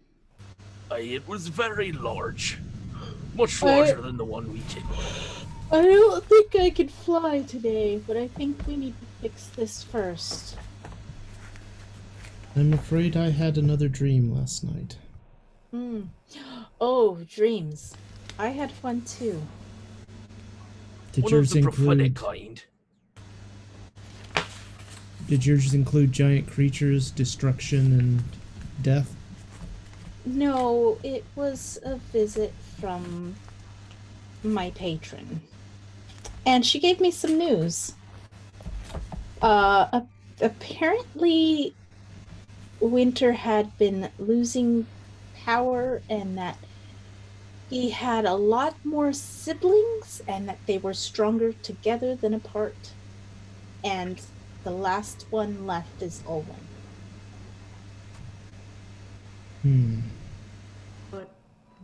Speaker 3: It was very large. Much larger than the one we came with.
Speaker 5: I don't think I can fly today, but I think we need to fix this first.
Speaker 2: I'm afraid I had another dream last night.
Speaker 5: Oh, dreams. I had fun too.
Speaker 2: Did
Speaker 3: One
Speaker 2: yours
Speaker 3: of the prophetic
Speaker 2: include?
Speaker 3: kind.
Speaker 2: Did yours include giant creatures, destruction, and death?
Speaker 5: No, it was a visit from my patron. And she gave me some news. Apparently Winter had been losing power and that he had a lot more siblings and that they were stronger together than apart. And the last one left is Olwen.
Speaker 4: But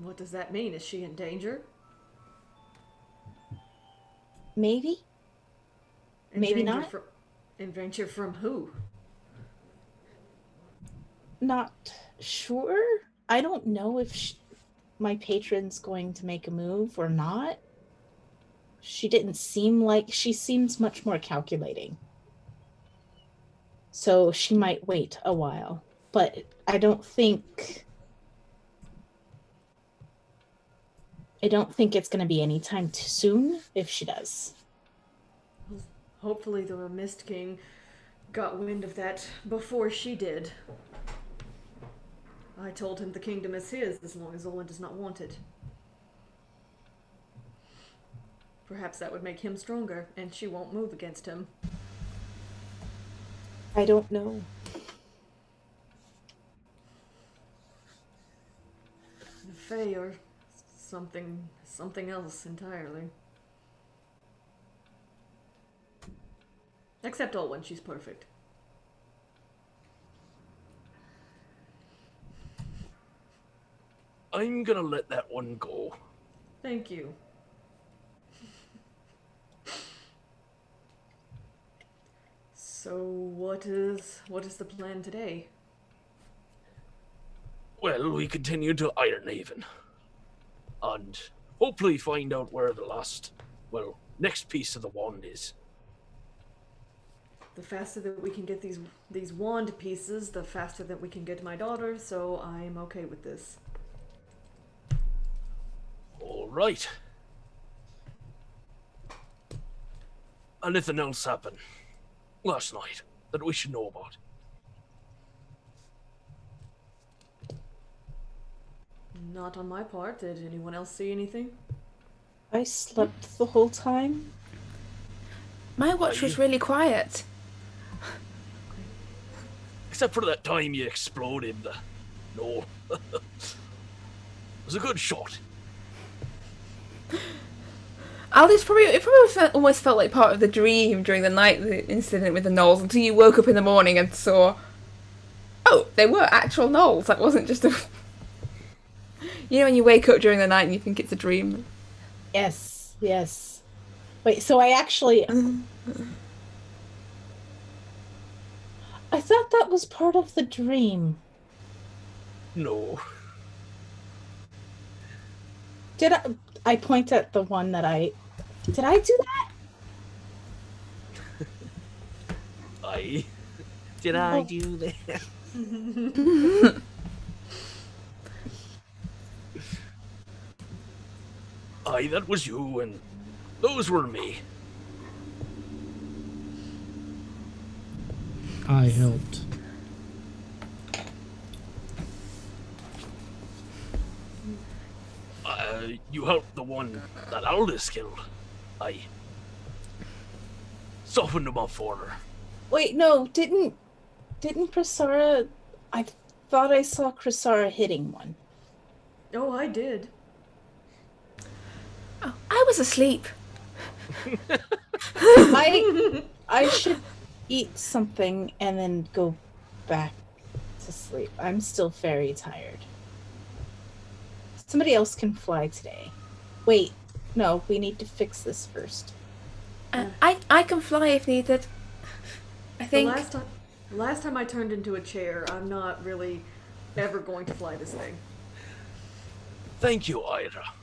Speaker 4: what does that mean? Is she in danger?
Speaker 5: Maybe? Maybe not.
Speaker 4: In danger from who?
Speaker 5: Not sure. I don't know if my patron's going to make a move or not. She didn't seem like... She seems much more calculating. So she might wait a while. But I don't think it's going to be anytime too soon if she does.
Speaker 4: Hopefully the Mist King got wind of that before she did. I told him the kingdom is his as long as Olwen does not want it. Perhaps that would make him stronger, and she won't move against him.
Speaker 5: I don't know.
Speaker 4: The Fae or something else entirely. Except Olwen, she's perfect.
Speaker 3: I'm gonna let that one go.
Speaker 4: Thank you. So what is the plan today?
Speaker 3: Well, we continue to Ironhaven. And hopefully find out where the next piece of the wand is.
Speaker 4: The faster that we can get these wand pieces, the faster that we can get my daughter, so I'm okay with this.
Speaker 3: All right. Anything else happened last night that we should know about?
Speaker 4: Not on my part. Did anyone else see anything?
Speaker 5: I slept the whole time.
Speaker 1: My watch was really quiet.
Speaker 3: Except for that time you exploded. No. It was a good shot.
Speaker 1: It probably almost felt like part of the dream during the night, the incident with the gnolls, until you woke up in the morning and saw, oh, they were actual gnolls. That wasn't just a... You know when you wake up during the night and you think it's a dream?
Speaker 5: Yes, yes. Wait, so I actually... I thought that was part of the dream.
Speaker 3: No.
Speaker 5: Did I point at the one that did I do that?
Speaker 3: Did I do that? Aye, that was you, and those were me.
Speaker 2: I helped.
Speaker 3: You helped the one that Aldous killed. Aye. Softened him up for her.
Speaker 5: Wait, no, didn't Crisara... I thought I saw Crisara hitting one.
Speaker 4: Oh, I did.
Speaker 1: Oh, I was asleep.
Speaker 5: I should eat something and then go back to sleep. I'm still very tired. Somebody else can fly today. Wait, no, we need to fix this first.
Speaker 1: I can fly if needed. I think.
Speaker 4: The last time I turned into a chair, I'm not really ever going to fly this thing.
Speaker 3: Thank you, Ira.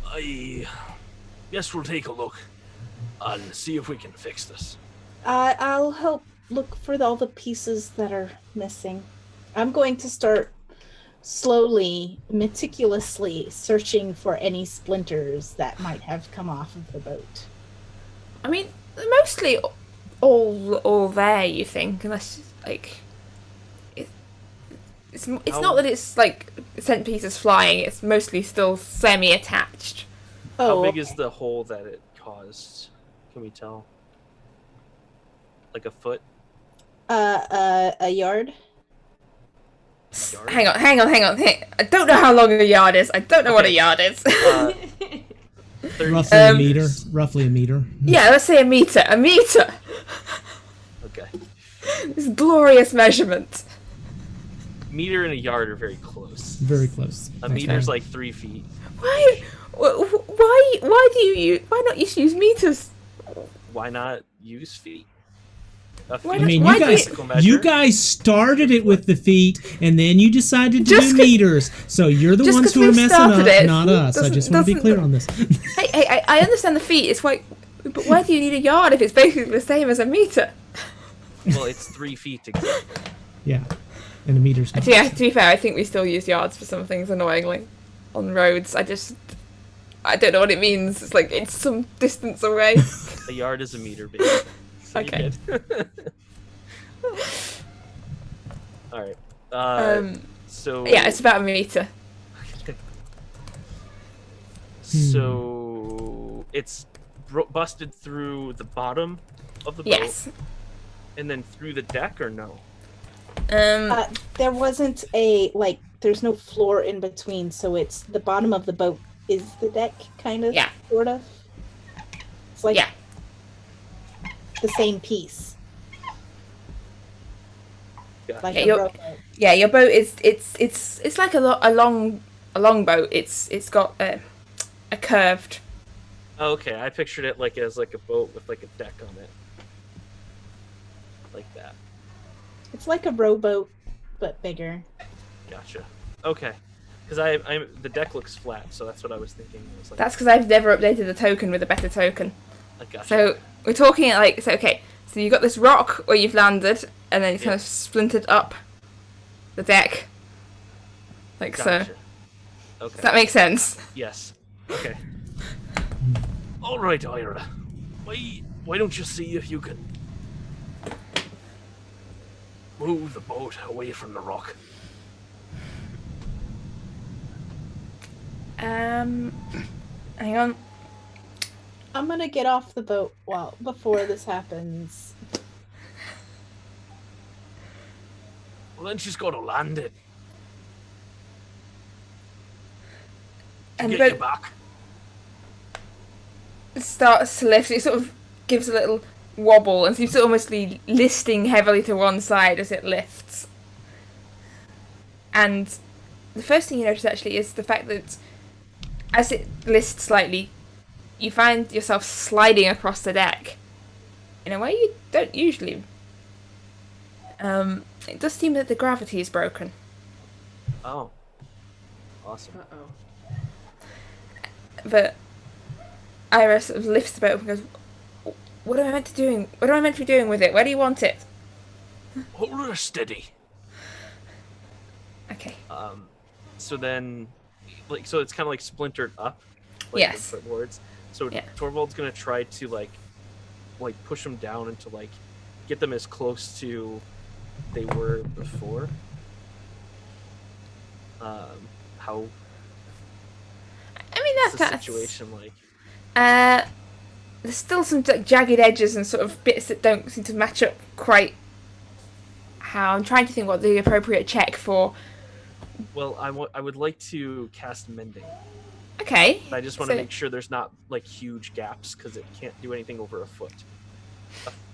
Speaker 3: I guess we'll take a look and see if we can fix this.
Speaker 5: I'll help look for all the pieces that are missing. I'm going to start slowly, meticulously searching for any splinters that might have come off of the boat.
Speaker 1: I mean, mostly all there. You think, unless like it's not that it's like sent pieces flying. It's mostly still semi-attached.
Speaker 5: Oh,
Speaker 3: How big
Speaker 5: okay.
Speaker 3: is the hole that it caused? Can we tell? Like a foot?
Speaker 5: A yard?
Speaker 3: Yard?
Speaker 1: Hang on. I don't know how long a yard is. I don't know what a yard is.
Speaker 3: 30.
Speaker 2: Roughly a meter.
Speaker 1: Yeah, let's say a meter. A meter.
Speaker 3: Okay.
Speaker 1: This glorious measure.
Speaker 3: Meter and a yard are very close.
Speaker 2: Very close.
Speaker 3: A meter's like 3 feet.
Speaker 1: Why not just use meters?
Speaker 3: Why not use feet?
Speaker 1: Why
Speaker 2: I
Speaker 1: not-
Speaker 2: mean,
Speaker 1: why
Speaker 2: you guys started it with the feet, and then you decided to do meters. So you're the
Speaker 1: just
Speaker 2: ones
Speaker 1: 'cause
Speaker 2: who are
Speaker 1: we've
Speaker 2: messing
Speaker 1: started
Speaker 2: up,
Speaker 1: it
Speaker 2: not us. I just want to be clear on this.
Speaker 1: Hey, I understand the feet. It's like, but why do you need a yard if it's basically the same as a meter?
Speaker 3: Well, it's 3 feet exactly.
Speaker 2: Yeah, and a meter's not.
Speaker 1: Yeah, to be fair, I think we still use yards for some things, annoyingly, on roads. I don't know what it means. It's like, it's some distance away.
Speaker 3: A yard is a meter, baby. So
Speaker 1: Okay.
Speaker 3: Alright. So...
Speaker 1: Yeah, it's about a meter.
Speaker 3: So... It's busted through the bottom of the boat?
Speaker 1: Yes.
Speaker 3: And then through the deck, or no?
Speaker 5: There wasn't there's no floor in between, so it's the bottom of the boat is the deck, kind of,
Speaker 1: Yeah.
Speaker 5: sort of. It's like,
Speaker 1: Yeah.
Speaker 5: the same piece.
Speaker 3: Yeah.
Speaker 5: Like
Speaker 6: Yeah,
Speaker 5: a
Speaker 6: your
Speaker 5: rowboat.
Speaker 6: yeah, your boat is it's like a long boat. It's got a curved.
Speaker 3: Okay, I pictured it like as like a boat with like a deck on it, like that.
Speaker 5: It's like a rowboat, but bigger.
Speaker 3: Gotcha. Okay, because I'm the deck looks flat, so that's what I was thinking. It was like,
Speaker 6: That's because I've never updated the token with a better token.
Speaker 3: I gotcha.
Speaker 6: So we're talking like okay. So you've got this rock where you've landed, and then it's kind of splintered up the deck, like so.
Speaker 3: Gotcha. Okay.
Speaker 6: Does that make sense?
Speaker 3: Yes. Okay. All right, Ira. Why don't you see if you can move the boat away from the rock?
Speaker 6: Hang on.
Speaker 5: I'm gonna get off the boat before this happens.
Speaker 3: Well, then she's got to land it. To
Speaker 6: And
Speaker 3: get
Speaker 6: the
Speaker 3: you
Speaker 6: boat
Speaker 3: back.
Speaker 6: starts to lift. It sort of gives a little wobble and seems to almost be listing heavily to one side as it lifts. And the first thing you notice actually is the fact that as it lists slightly, you find yourself sliding across the deck in a way you don't usually. It does seem that the gravity is broken.
Speaker 3: Oh. Awesome.
Speaker 4: Uh-oh.
Speaker 6: But Ira sort of lifts the boat up and goes, What am I meant to doing? What am I meant to be doing with it? Where do you want it?
Speaker 3: Hold her steady.
Speaker 6: Okay.
Speaker 3: So then, like, so it's kind of like splintered up. Like,
Speaker 6: Yes.
Speaker 3: with words. So
Speaker 6: Yeah.
Speaker 3: Torvald's gonna try to like push them down and to like get them as close to they were before. How
Speaker 6: I mean,
Speaker 3: is
Speaker 6: that's
Speaker 3: the situation like?
Speaker 6: There's still some jagged edges and sort of bits that don't seem to match up quite. How I'm trying to think what the appropriate check for.
Speaker 3: Well, I would like to cast mending.
Speaker 6: Okay.
Speaker 3: I just want to make sure there's not like huge gaps because it can't do anything over a foot.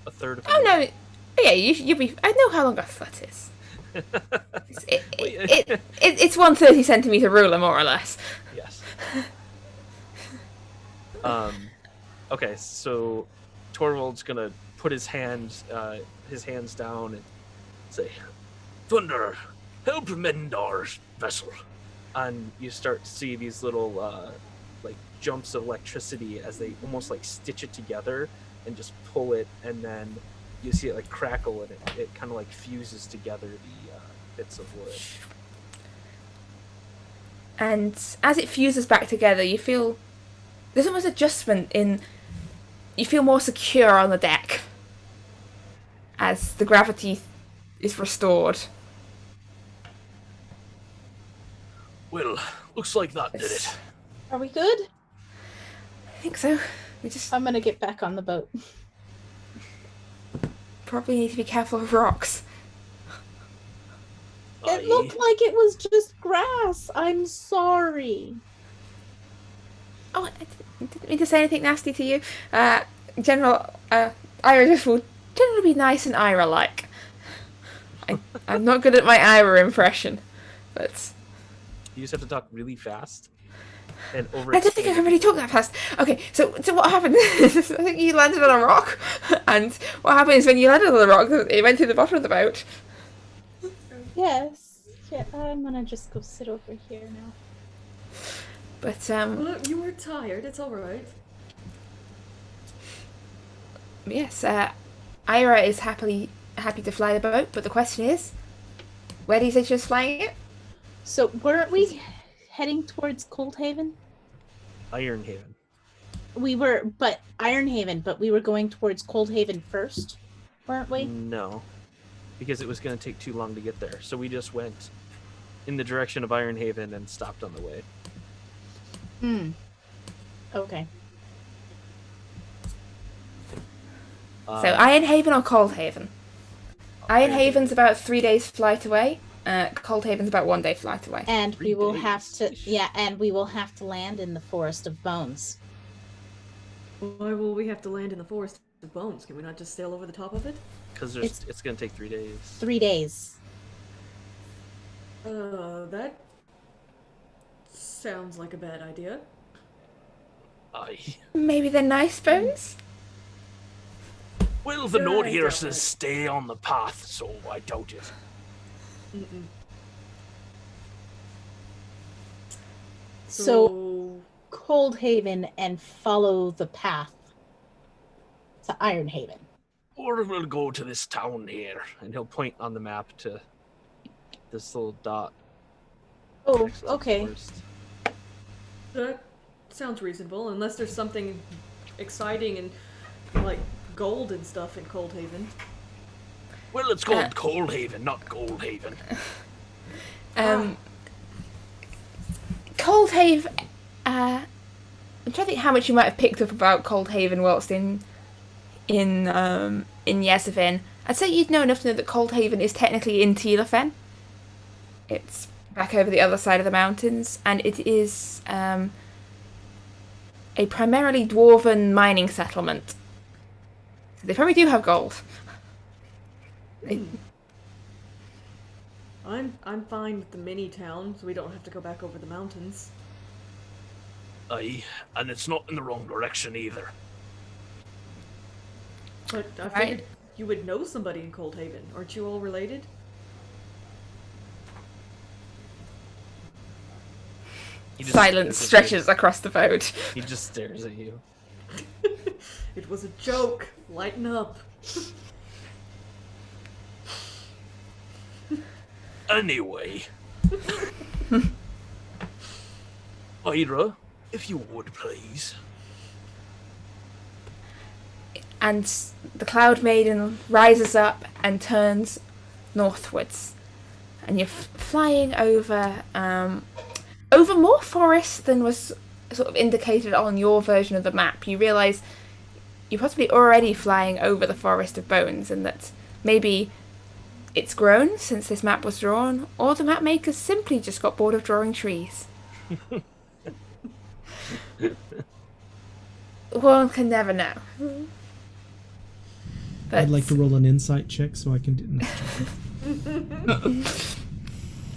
Speaker 3: A third of a
Speaker 6: Oh no.
Speaker 3: foot.
Speaker 6: Yeah, you'll be. I know how long a foot is. It's 130 centimeter ruler, more or less.
Speaker 3: Yes. Okay, so Torvald's gonna put his hands down and say, "Thunder, help mend our vessel." And you start to see these little like jumps of electricity as they almost like stitch it together and just pull it, and then you see it like crackle and it kind of like fuses together the bits of wood.
Speaker 6: And as it fuses back together, you feel there's almost adjustment in. You feel more secure on the deck as the gravity is restored.
Speaker 3: Well, looks like that did it.
Speaker 5: Are we good?
Speaker 6: I think so. We just
Speaker 5: I'm gonna get back on the boat.
Speaker 6: probably need to be careful of rocks.
Speaker 5: It looked like it was just grass. I'm sorry.
Speaker 6: Oh, I didn't mean to say anything nasty to you. General, Ira just will generally be nice and Ira-like. I'm not good at my Ira impression, but...
Speaker 3: You just have to talk really fast and over.
Speaker 6: I don't think I can really talk that fast. Okay, so what happened is, I think you landed on a rock, and what happened is when you landed on the rock, it went to the bottom of the boat.
Speaker 5: Yes. Yeah, I'm gonna just go sit over here now.
Speaker 6: But,
Speaker 4: Well, look, you were tired. It's all right.
Speaker 6: yes, Ira is happy to fly the boat, but the question is, where do you say she was flying it?
Speaker 5: So, weren't we heading towards Coldhaven?
Speaker 3: Ironhaven.
Speaker 5: We were, but Ironhaven, but we were going towards Coldhaven first, weren't we?
Speaker 3: No, because it was going to take too long to get there. So we just went in the direction of Ironhaven and stopped on the way.
Speaker 5: Okay.
Speaker 6: So Ironhaven or Coldhaven? Ironhaven's about 3 days flight away. Coldhaven's about 1 day flight away.
Speaker 5: And
Speaker 3: 3
Speaker 5: we will
Speaker 3: days.
Speaker 5: have to, yeah, and we will have to land in the Forest of Bones.
Speaker 4: Why will we have to land in the forest The bones. Can we not just sail over the top of it?
Speaker 3: Because it's going to take 3 days.
Speaker 5: 3 days.
Speaker 4: That sounds like a bad idea.
Speaker 3: Aye.
Speaker 6: Maybe they're nice bones?
Speaker 3: Well, the
Speaker 4: Yeah,
Speaker 3: note
Speaker 4: I
Speaker 3: here
Speaker 4: doubt
Speaker 3: says
Speaker 4: it.
Speaker 3: stay on the path, so I doubt it.
Speaker 4: Mm-mm.
Speaker 5: So Coldhaven and follow the path to Ironhaven.
Speaker 3: Or we'll go to this town here. And he'll point on the map to this little dot.
Speaker 5: Oh,
Speaker 3: next to the
Speaker 5: okay.
Speaker 3: forest.
Speaker 4: That sounds reasonable, unless there's something exciting and like gold and stuff in Coldhaven.
Speaker 3: Well, it's called Coldhaven, not Goldhaven.
Speaker 6: Coldhaven. I'm trying to think how much you might have picked up about Coldhaven whilst in Yezavin. I'd say you'd know enough to know that Coldhaven is technically in Tilafen. It's back over the other side of the mountains, and it is a primarily dwarven mining settlement. So they probably do have gold.
Speaker 4: I'm fine with the mini town, so we don't have to go back over the mountains.
Speaker 3: Aye, and it's not in the wrong direction either.
Speaker 4: But I
Speaker 6: Right.
Speaker 4: figured you would know somebody in Coldhaven. Aren't you all related?
Speaker 3: He just
Speaker 6: Silence
Speaker 3: stares at
Speaker 6: stretches across the boat.
Speaker 3: you. He just stares at you.
Speaker 4: It was a joke. Lighten up.
Speaker 3: Anyway. Ira, if you would, please.
Speaker 6: And the Cloud Maiden rises up and turns northwards. And you're flying over over more forest than was sort of indicated on your version of the map. You realise you're possibly already flying over the Forest of Bones, and that maybe it's grown since this map was drawn, or the map makers simply just got bored of drawing trees. One can never know. But
Speaker 2: I'd like to roll an insight check so I can do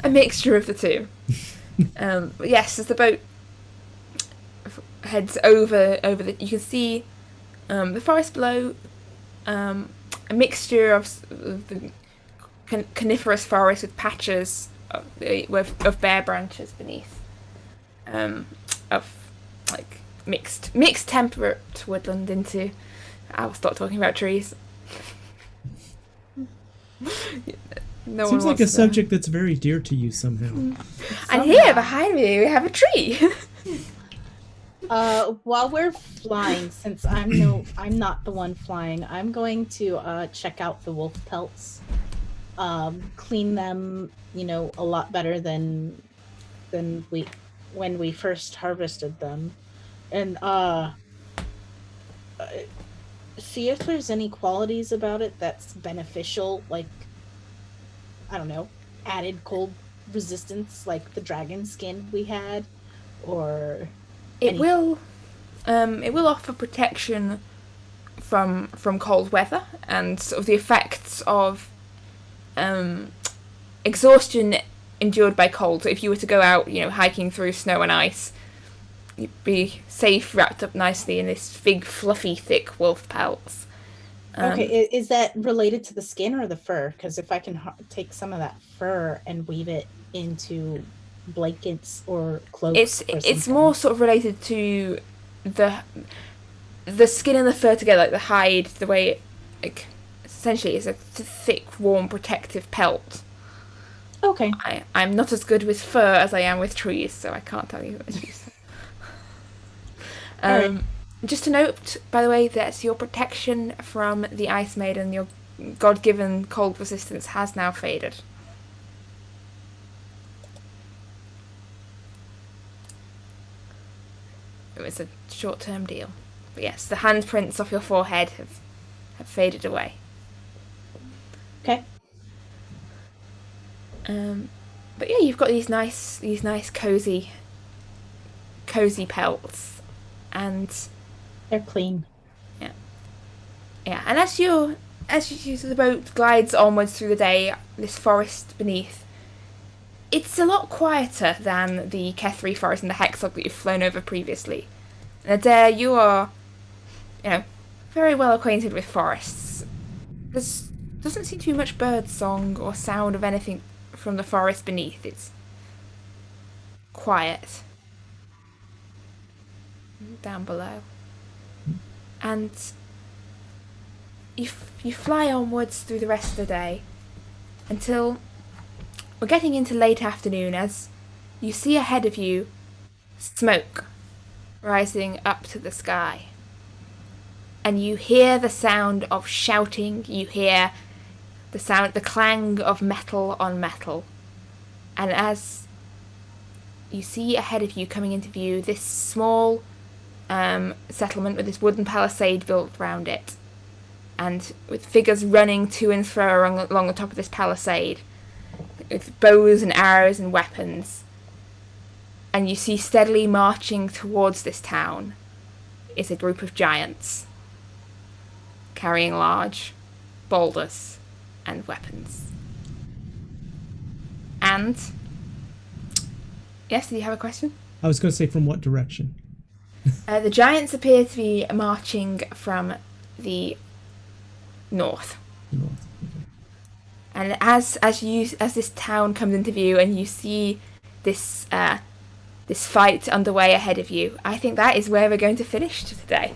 Speaker 6: a mixture of the two. But yes, as the boat heads over you can see the forest below, a mixture of the coniferous forest with patches of bare branches beneath, of like mixed temperate woodland into. I'll stop talking about trees. No
Speaker 2: Seems
Speaker 6: one
Speaker 2: like a
Speaker 6: wants to-
Speaker 2: subject that's very dear to you somehow.
Speaker 6: And here behind me we have a tree.
Speaker 5: While we're flying, since I'm not the one flying, I'm going to check out the wolf pelts, clean them, a lot better than when we first harvested them, and see if there's any qualities about it that's beneficial, like, I don't know, added cold resistance, like the dragon skin we had, or
Speaker 6: It will offer protection from cold weather and sort of the effects of exhaustion endured by cold. So if you were to go out, hiking through snow and ice, you'd be safe, wrapped up nicely in this big, fluffy, thick wolf pelts.
Speaker 5: Okay, is that related to the skin or the fur? Because if I can take some of that fur and weave it into blankets or cloaks,
Speaker 6: it's more sort of related to the skin and the fur together, like the hide, the way it, like, essentially is a thick, warm, protective pelt.
Speaker 5: Okay.
Speaker 6: I'm not as good with fur as I am with trees, so I can't tell you what it is.
Speaker 5: Alright.
Speaker 6: Just a note, by the way, that your protection from the Ice Maiden, your God-given cold resistance, has now faded. It was a short-term deal. But yes, the handprints off your forehead have faded away.
Speaker 5: Okay.
Speaker 6: But yeah, you've got these nice cozy pelts, and
Speaker 5: They're clean.
Speaker 6: Yeah, and as the boat glides onwards through the day, this forest beneath, it's a lot quieter than the Kethri forest and the Hexlog that you've flown over previously. And Adair, you are, very well acquainted with forests. There doesn't seem to be much bird song or sound of anything from the forest beneath. It's quiet down below. And you fly onwards through the rest of the day until we're getting into late afternoon as you see ahead of you smoke rising up to the sky. And you hear the sound of shouting, you hear the clang of metal on metal. And as you see ahead of you coming into view this small settlement with this wooden palisade built around it, and with figures running to and fro along the top of this palisade with bows and arrows and weapons, and you see steadily marching towards this town is a group of giants carrying large boulders and weapons. And yes, do you have a question?
Speaker 2: I was going to say, from what direction?
Speaker 6: The giants appear to be marching from the north.
Speaker 2: North. Okay.
Speaker 6: And as this town comes into view and you see this fight underway ahead of you, I think that is where we're going to finish today.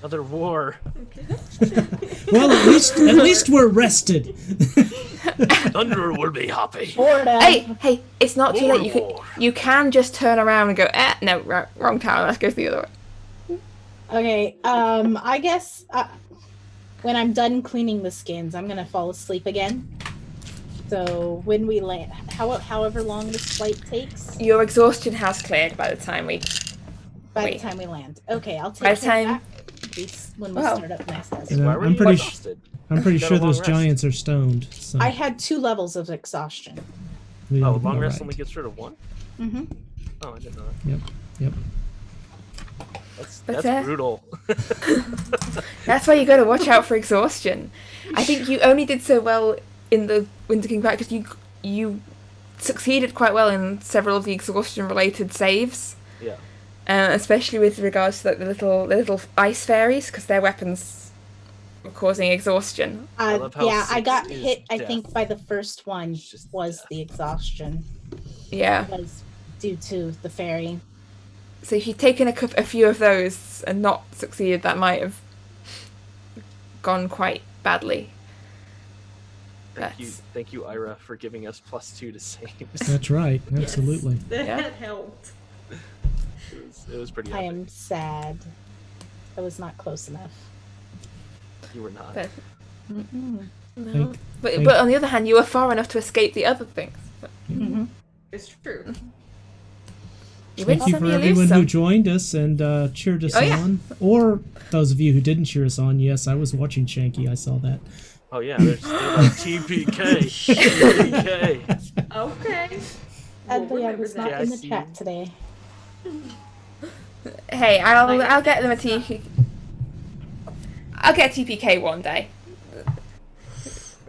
Speaker 3: Another war.
Speaker 2: Well, at least we're rested.
Speaker 3: Thunder will be happy.
Speaker 6: Hey, it's not too late.
Speaker 3: War.
Speaker 6: You can just turn around and go, no, wrong town, let's go the other way.
Speaker 5: Okay, I guess when I'm done cleaning the skins, I'm gonna fall asleep again. So when we land, however long this flight takes,
Speaker 6: Your exhaustion has cleared by the time we
Speaker 5: by the time we land. Okay, I'll take
Speaker 6: By the
Speaker 5: care of
Speaker 6: time-
Speaker 5: that when we
Speaker 6: Wow.
Speaker 5: start up next.
Speaker 2: And
Speaker 3: Why were
Speaker 2: I'm
Speaker 3: you
Speaker 2: pretty
Speaker 3: exhausted?
Speaker 2: I'm pretty
Speaker 3: Got a
Speaker 2: sure
Speaker 3: long
Speaker 2: those
Speaker 3: rest.
Speaker 2: giants are stoned. So
Speaker 5: I had 2 levels of exhaustion.
Speaker 2: we'll
Speaker 3: Oh,
Speaker 2: be
Speaker 3: long rest
Speaker 2: alright.
Speaker 3: only gets rid of 1?
Speaker 5: Mm-hmm.
Speaker 3: Oh, I didn't know that.
Speaker 2: Yep.
Speaker 6: But,
Speaker 3: That's brutal.
Speaker 6: That's why you got to watch out for exhaustion. I think you only did so well in the Winter King pack because you succeeded quite well in several of the exhaustion-related saves,
Speaker 3: Yeah.
Speaker 6: especially with regards to like the little ice fairies, because their weapons were causing exhaustion.
Speaker 3: I love how
Speaker 5: Yeah, I
Speaker 3: 6
Speaker 5: got
Speaker 3: is
Speaker 5: hit. I
Speaker 3: death.
Speaker 5: think by the first one
Speaker 3: It's just
Speaker 5: was
Speaker 3: death.
Speaker 5: the exhaustion.
Speaker 6: Yeah.
Speaker 5: Was due to the fairy.
Speaker 6: So if you'd taken a few of those and not succeeded, that might have gone quite badly.
Speaker 3: Thank you, Ira, for giving us +2 to saves.
Speaker 2: That's right. Absolutely.
Speaker 4: That
Speaker 6: Yeah.
Speaker 4: helped.
Speaker 3: It was pretty
Speaker 5: I
Speaker 3: epic.
Speaker 5: am sad. I was not close enough.
Speaker 3: You were not.
Speaker 6: But,
Speaker 5: Mm-mm.
Speaker 6: no.
Speaker 2: Thank-
Speaker 6: But on the other hand, you were far enough to escape the other things. But
Speaker 5: Mm-hmm.
Speaker 4: It's true.
Speaker 6: you win
Speaker 2: Thank you
Speaker 6: some,
Speaker 2: for
Speaker 6: you lose
Speaker 2: everyone who
Speaker 6: some.
Speaker 2: joined us and cheered us
Speaker 6: Oh, yeah.
Speaker 2: on, or those of you who didn't cheer us on. Yes, I was watching Shanky. I saw that.
Speaker 3: Oh yeah, there's still like TPK. TPK.
Speaker 4: Okay.
Speaker 5: Sadly, I
Speaker 4: remember
Speaker 5: was
Speaker 4: that.
Speaker 5: not
Speaker 3: Yeah,
Speaker 5: in
Speaker 3: I
Speaker 5: the
Speaker 3: see.
Speaker 5: chat today.
Speaker 6: Hey, I'll get them a TPK. I'll get a TPK one day.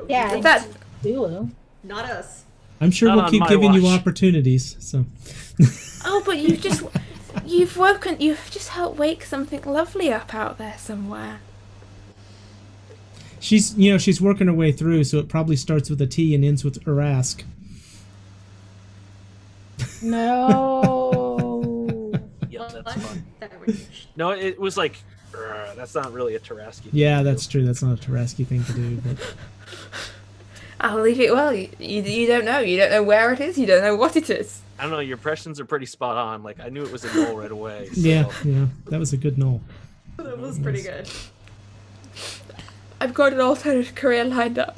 Speaker 5: Yeah,
Speaker 6: That
Speaker 5: Boogaloo.
Speaker 4: Not us.
Speaker 2: I'm sure
Speaker 3: Not
Speaker 2: we'll
Speaker 3: on
Speaker 2: keep
Speaker 3: my
Speaker 2: giving you
Speaker 3: watch.
Speaker 2: opportunities. So
Speaker 6: but you've just helped wake something lovely up out there somewhere.
Speaker 2: she's working her way through. So it probably starts with a T and ends with Urask.
Speaker 5: No.
Speaker 3: Yeah, that's
Speaker 4: What?
Speaker 3: fun.
Speaker 4: That was-
Speaker 3: No, it was like, that's not really a Taraski.
Speaker 2: Yeah, that's true. That's not a Taraski thing to do. But
Speaker 6: I'll leave it well. You don't know. You don't know where it is. You don't know what it is.
Speaker 3: I don't know, your impressions are pretty spot on. Like, I knew it was a null right away. So.
Speaker 2: yeah, that was a good null.
Speaker 4: That was pretty good.
Speaker 6: I've got an alternative career lined up.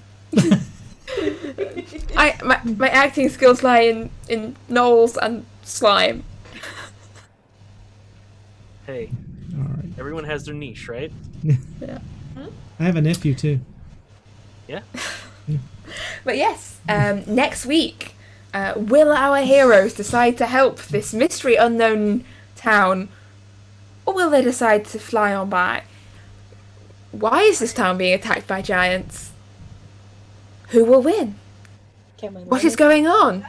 Speaker 6: My acting skills lie in gnolls and slime.
Speaker 3: Hey,
Speaker 2: All right.
Speaker 3: everyone has their niche, right?
Speaker 6: Yeah.
Speaker 2: I have a nephew too.
Speaker 3: Yeah?
Speaker 6: But yes, next week, will our heroes decide to help this mystery unknown town Or will they decide to fly on by? Why is this town being attacked by giants? Who will win?
Speaker 5: Can we
Speaker 6: What
Speaker 5: learn
Speaker 6: is going on?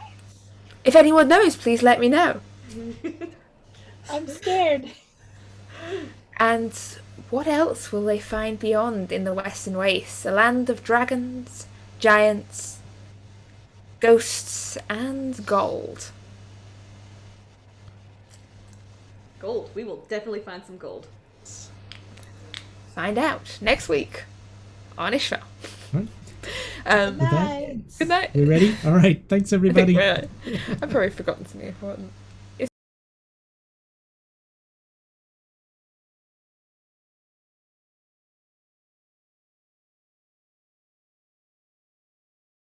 Speaker 6: If anyone knows, please let me know.
Speaker 5: I'm scared.
Speaker 6: And what else will they find beyond in the Western Wastes? A land of dragons, giants, ghosts, and gold.
Speaker 4: Gold. We will definitely find some gold.
Speaker 6: Find out next week on Isfjell.
Speaker 2: Right.
Speaker 6: Good
Speaker 2: With that,
Speaker 6: night.
Speaker 2: we ready? All right. Thanks, everybody.
Speaker 6: I've probably forgotten something important.